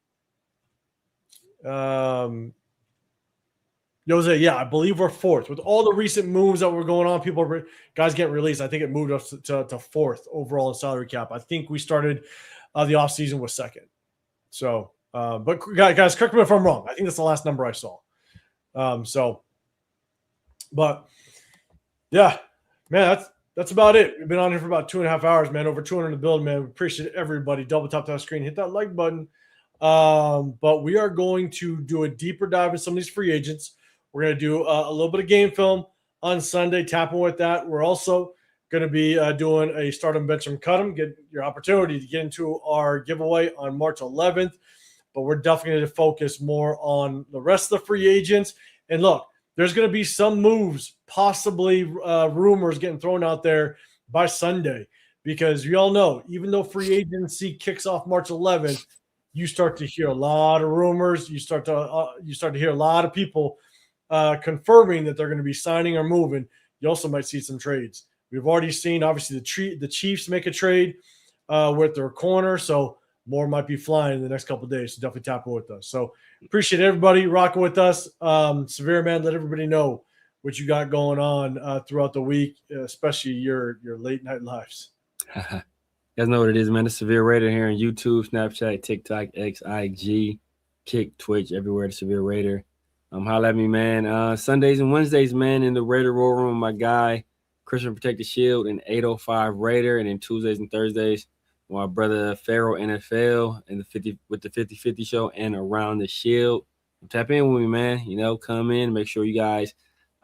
[SPEAKER 1] Jose, yeah, I believe we're fourth with all the recent moves that were going on. Guys getting released. I think it moved us to fourth overall in salary cap. I think we started the offseason with second. So, but guys, correct me if I'm wrong. I think that's the last number I saw. But yeah, man, that's about it. We've been on here for about 2.5 hours, man. Over 200 in the build, man. We appreciate everybody. Double tap that screen, hit that like button. But we are going to do a deeper dive in some of these free agents. We're going to do a little bit of game film on Sunday, tapping with that. We're also going to be doing a start 'em, bench 'em, cut 'em. Get your opportunity to get into our giveaway on March 11th. But we're definitely going to focus more on the rest of the free agents. And look, there's going to be some moves, possibly rumors getting thrown out there by Sunday. Because we all know, even though free agency kicks off March 11th, you start to hear a lot of rumors. You start to hear a lot of people confirming that they're going to be signing or moving. You also might see some trades. We've already seen, obviously, the Chiefs make a trade with their corner, so more might be flying in the next couple of days. So definitely tap in with us. So appreciate everybody rocking with us. Severe, man, let everybody know what you got going on throughout the week, especially your late night lives.
[SPEAKER 2] You guys know what it is, man. The Severe Raider here on YouTube, Snapchat, TikTok, X, IG, Kick, Twitch, everywhere. The Severe Raider. Holla at me, man. Sundays and Wednesdays, man, in the Raider War Room, my guy, Christian Protect the Shield, and 805 Raider. And then Tuesdays and Thursdays, my brother PharoahNFL and with the 50-50 show and Around the Shield. Tap in with me, man. You know, come in. Make sure you guys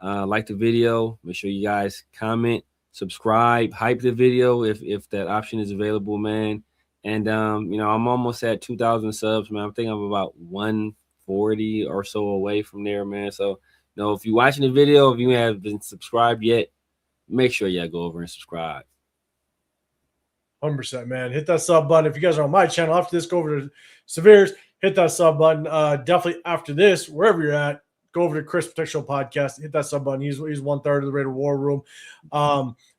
[SPEAKER 2] like the video. Make sure you guys comment, subscribe, hype the video if that option is available, man. And you know, I'm almost at 2,000 subs, man. I think I'm about 140 or so away from there, man. So, you know, if you're watching the video, if you haven't been subscribed yet, make sure y'all go over and subscribe.
[SPEAKER 1] 100%, man. Hit that sub button. If you guys are on my channel, after this, go over to Severe's, hit that sub button. Definitely after this, wherever you're at, go over to Chris Protect Show Podcast, hit that sub button. He's 1/3 of the Raider War Room.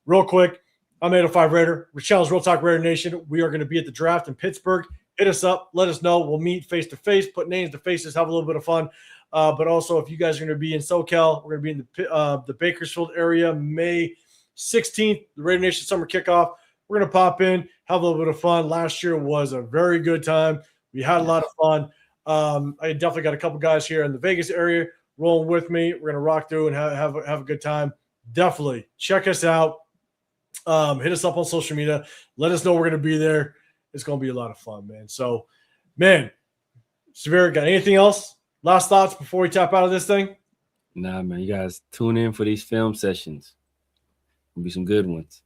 [SPEAKER 1] Real quick, I'm 805 Raider. We challenge Real Talk Raider Nation. We are going to be at the draft in Pittsburgh. Hit us up. Let us know. We'll meet face to face, put names to faces, have a little bit of fun. But also, if you guys are going to be in SoCal, we're going to be in the Bakersfield area, May 16th, the Raider Nation Summer Kickoff. We're going to pop in, have a little bit of fun. Last year was a very good time. We had a lot of fun. I definitely got a couple guys here in the Vegas area rolling with me. We're going to rock through and have a good time. Definitely check us out. Hit us up on social media. Let us know we're going to be there. It's going to be a lot of fun, man. So, man, Severe, got anything else? Last thoughts before we tap out of this thing?
[SPEAKER 2] Nah, man. You guys tune in for these film sessions. There'll be some good ones.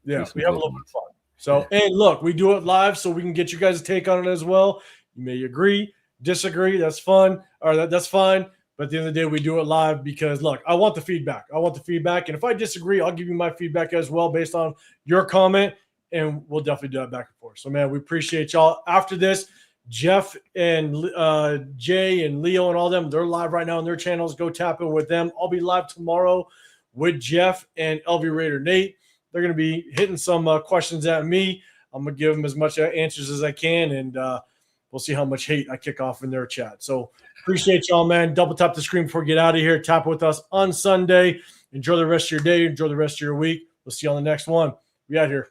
[SPEAKER 1] Yeah, we have a little bit of fun. So, and look, we do it live so we can get you guys' take on it as well. You may agree, disagree. That's fun. Or that's fine. But at the end of the day, we do it live because, look, I want the feedback. And if I disagree, I'll give you my feedback as well based on your comment, and we'll definitely do that back and forth. So, man, we appreciate y'all. After this, Jeff and Jay and Leo and all them, they're live right now on their channels. Go tap in with them. I'll be live tomorrow with Jeff and OLV Raider Nate. They're going to be hitting some questions at me. I'm going to give them as much answers as I can, and we'll see how much hate I kick off in their chat. So appreciate y'all, man. Double tap the screen before we get out of here. Tap with us on Sunday. Enjoy the rest of your day. Enjoy the rest of your week. We'll see you on the next one. We out here.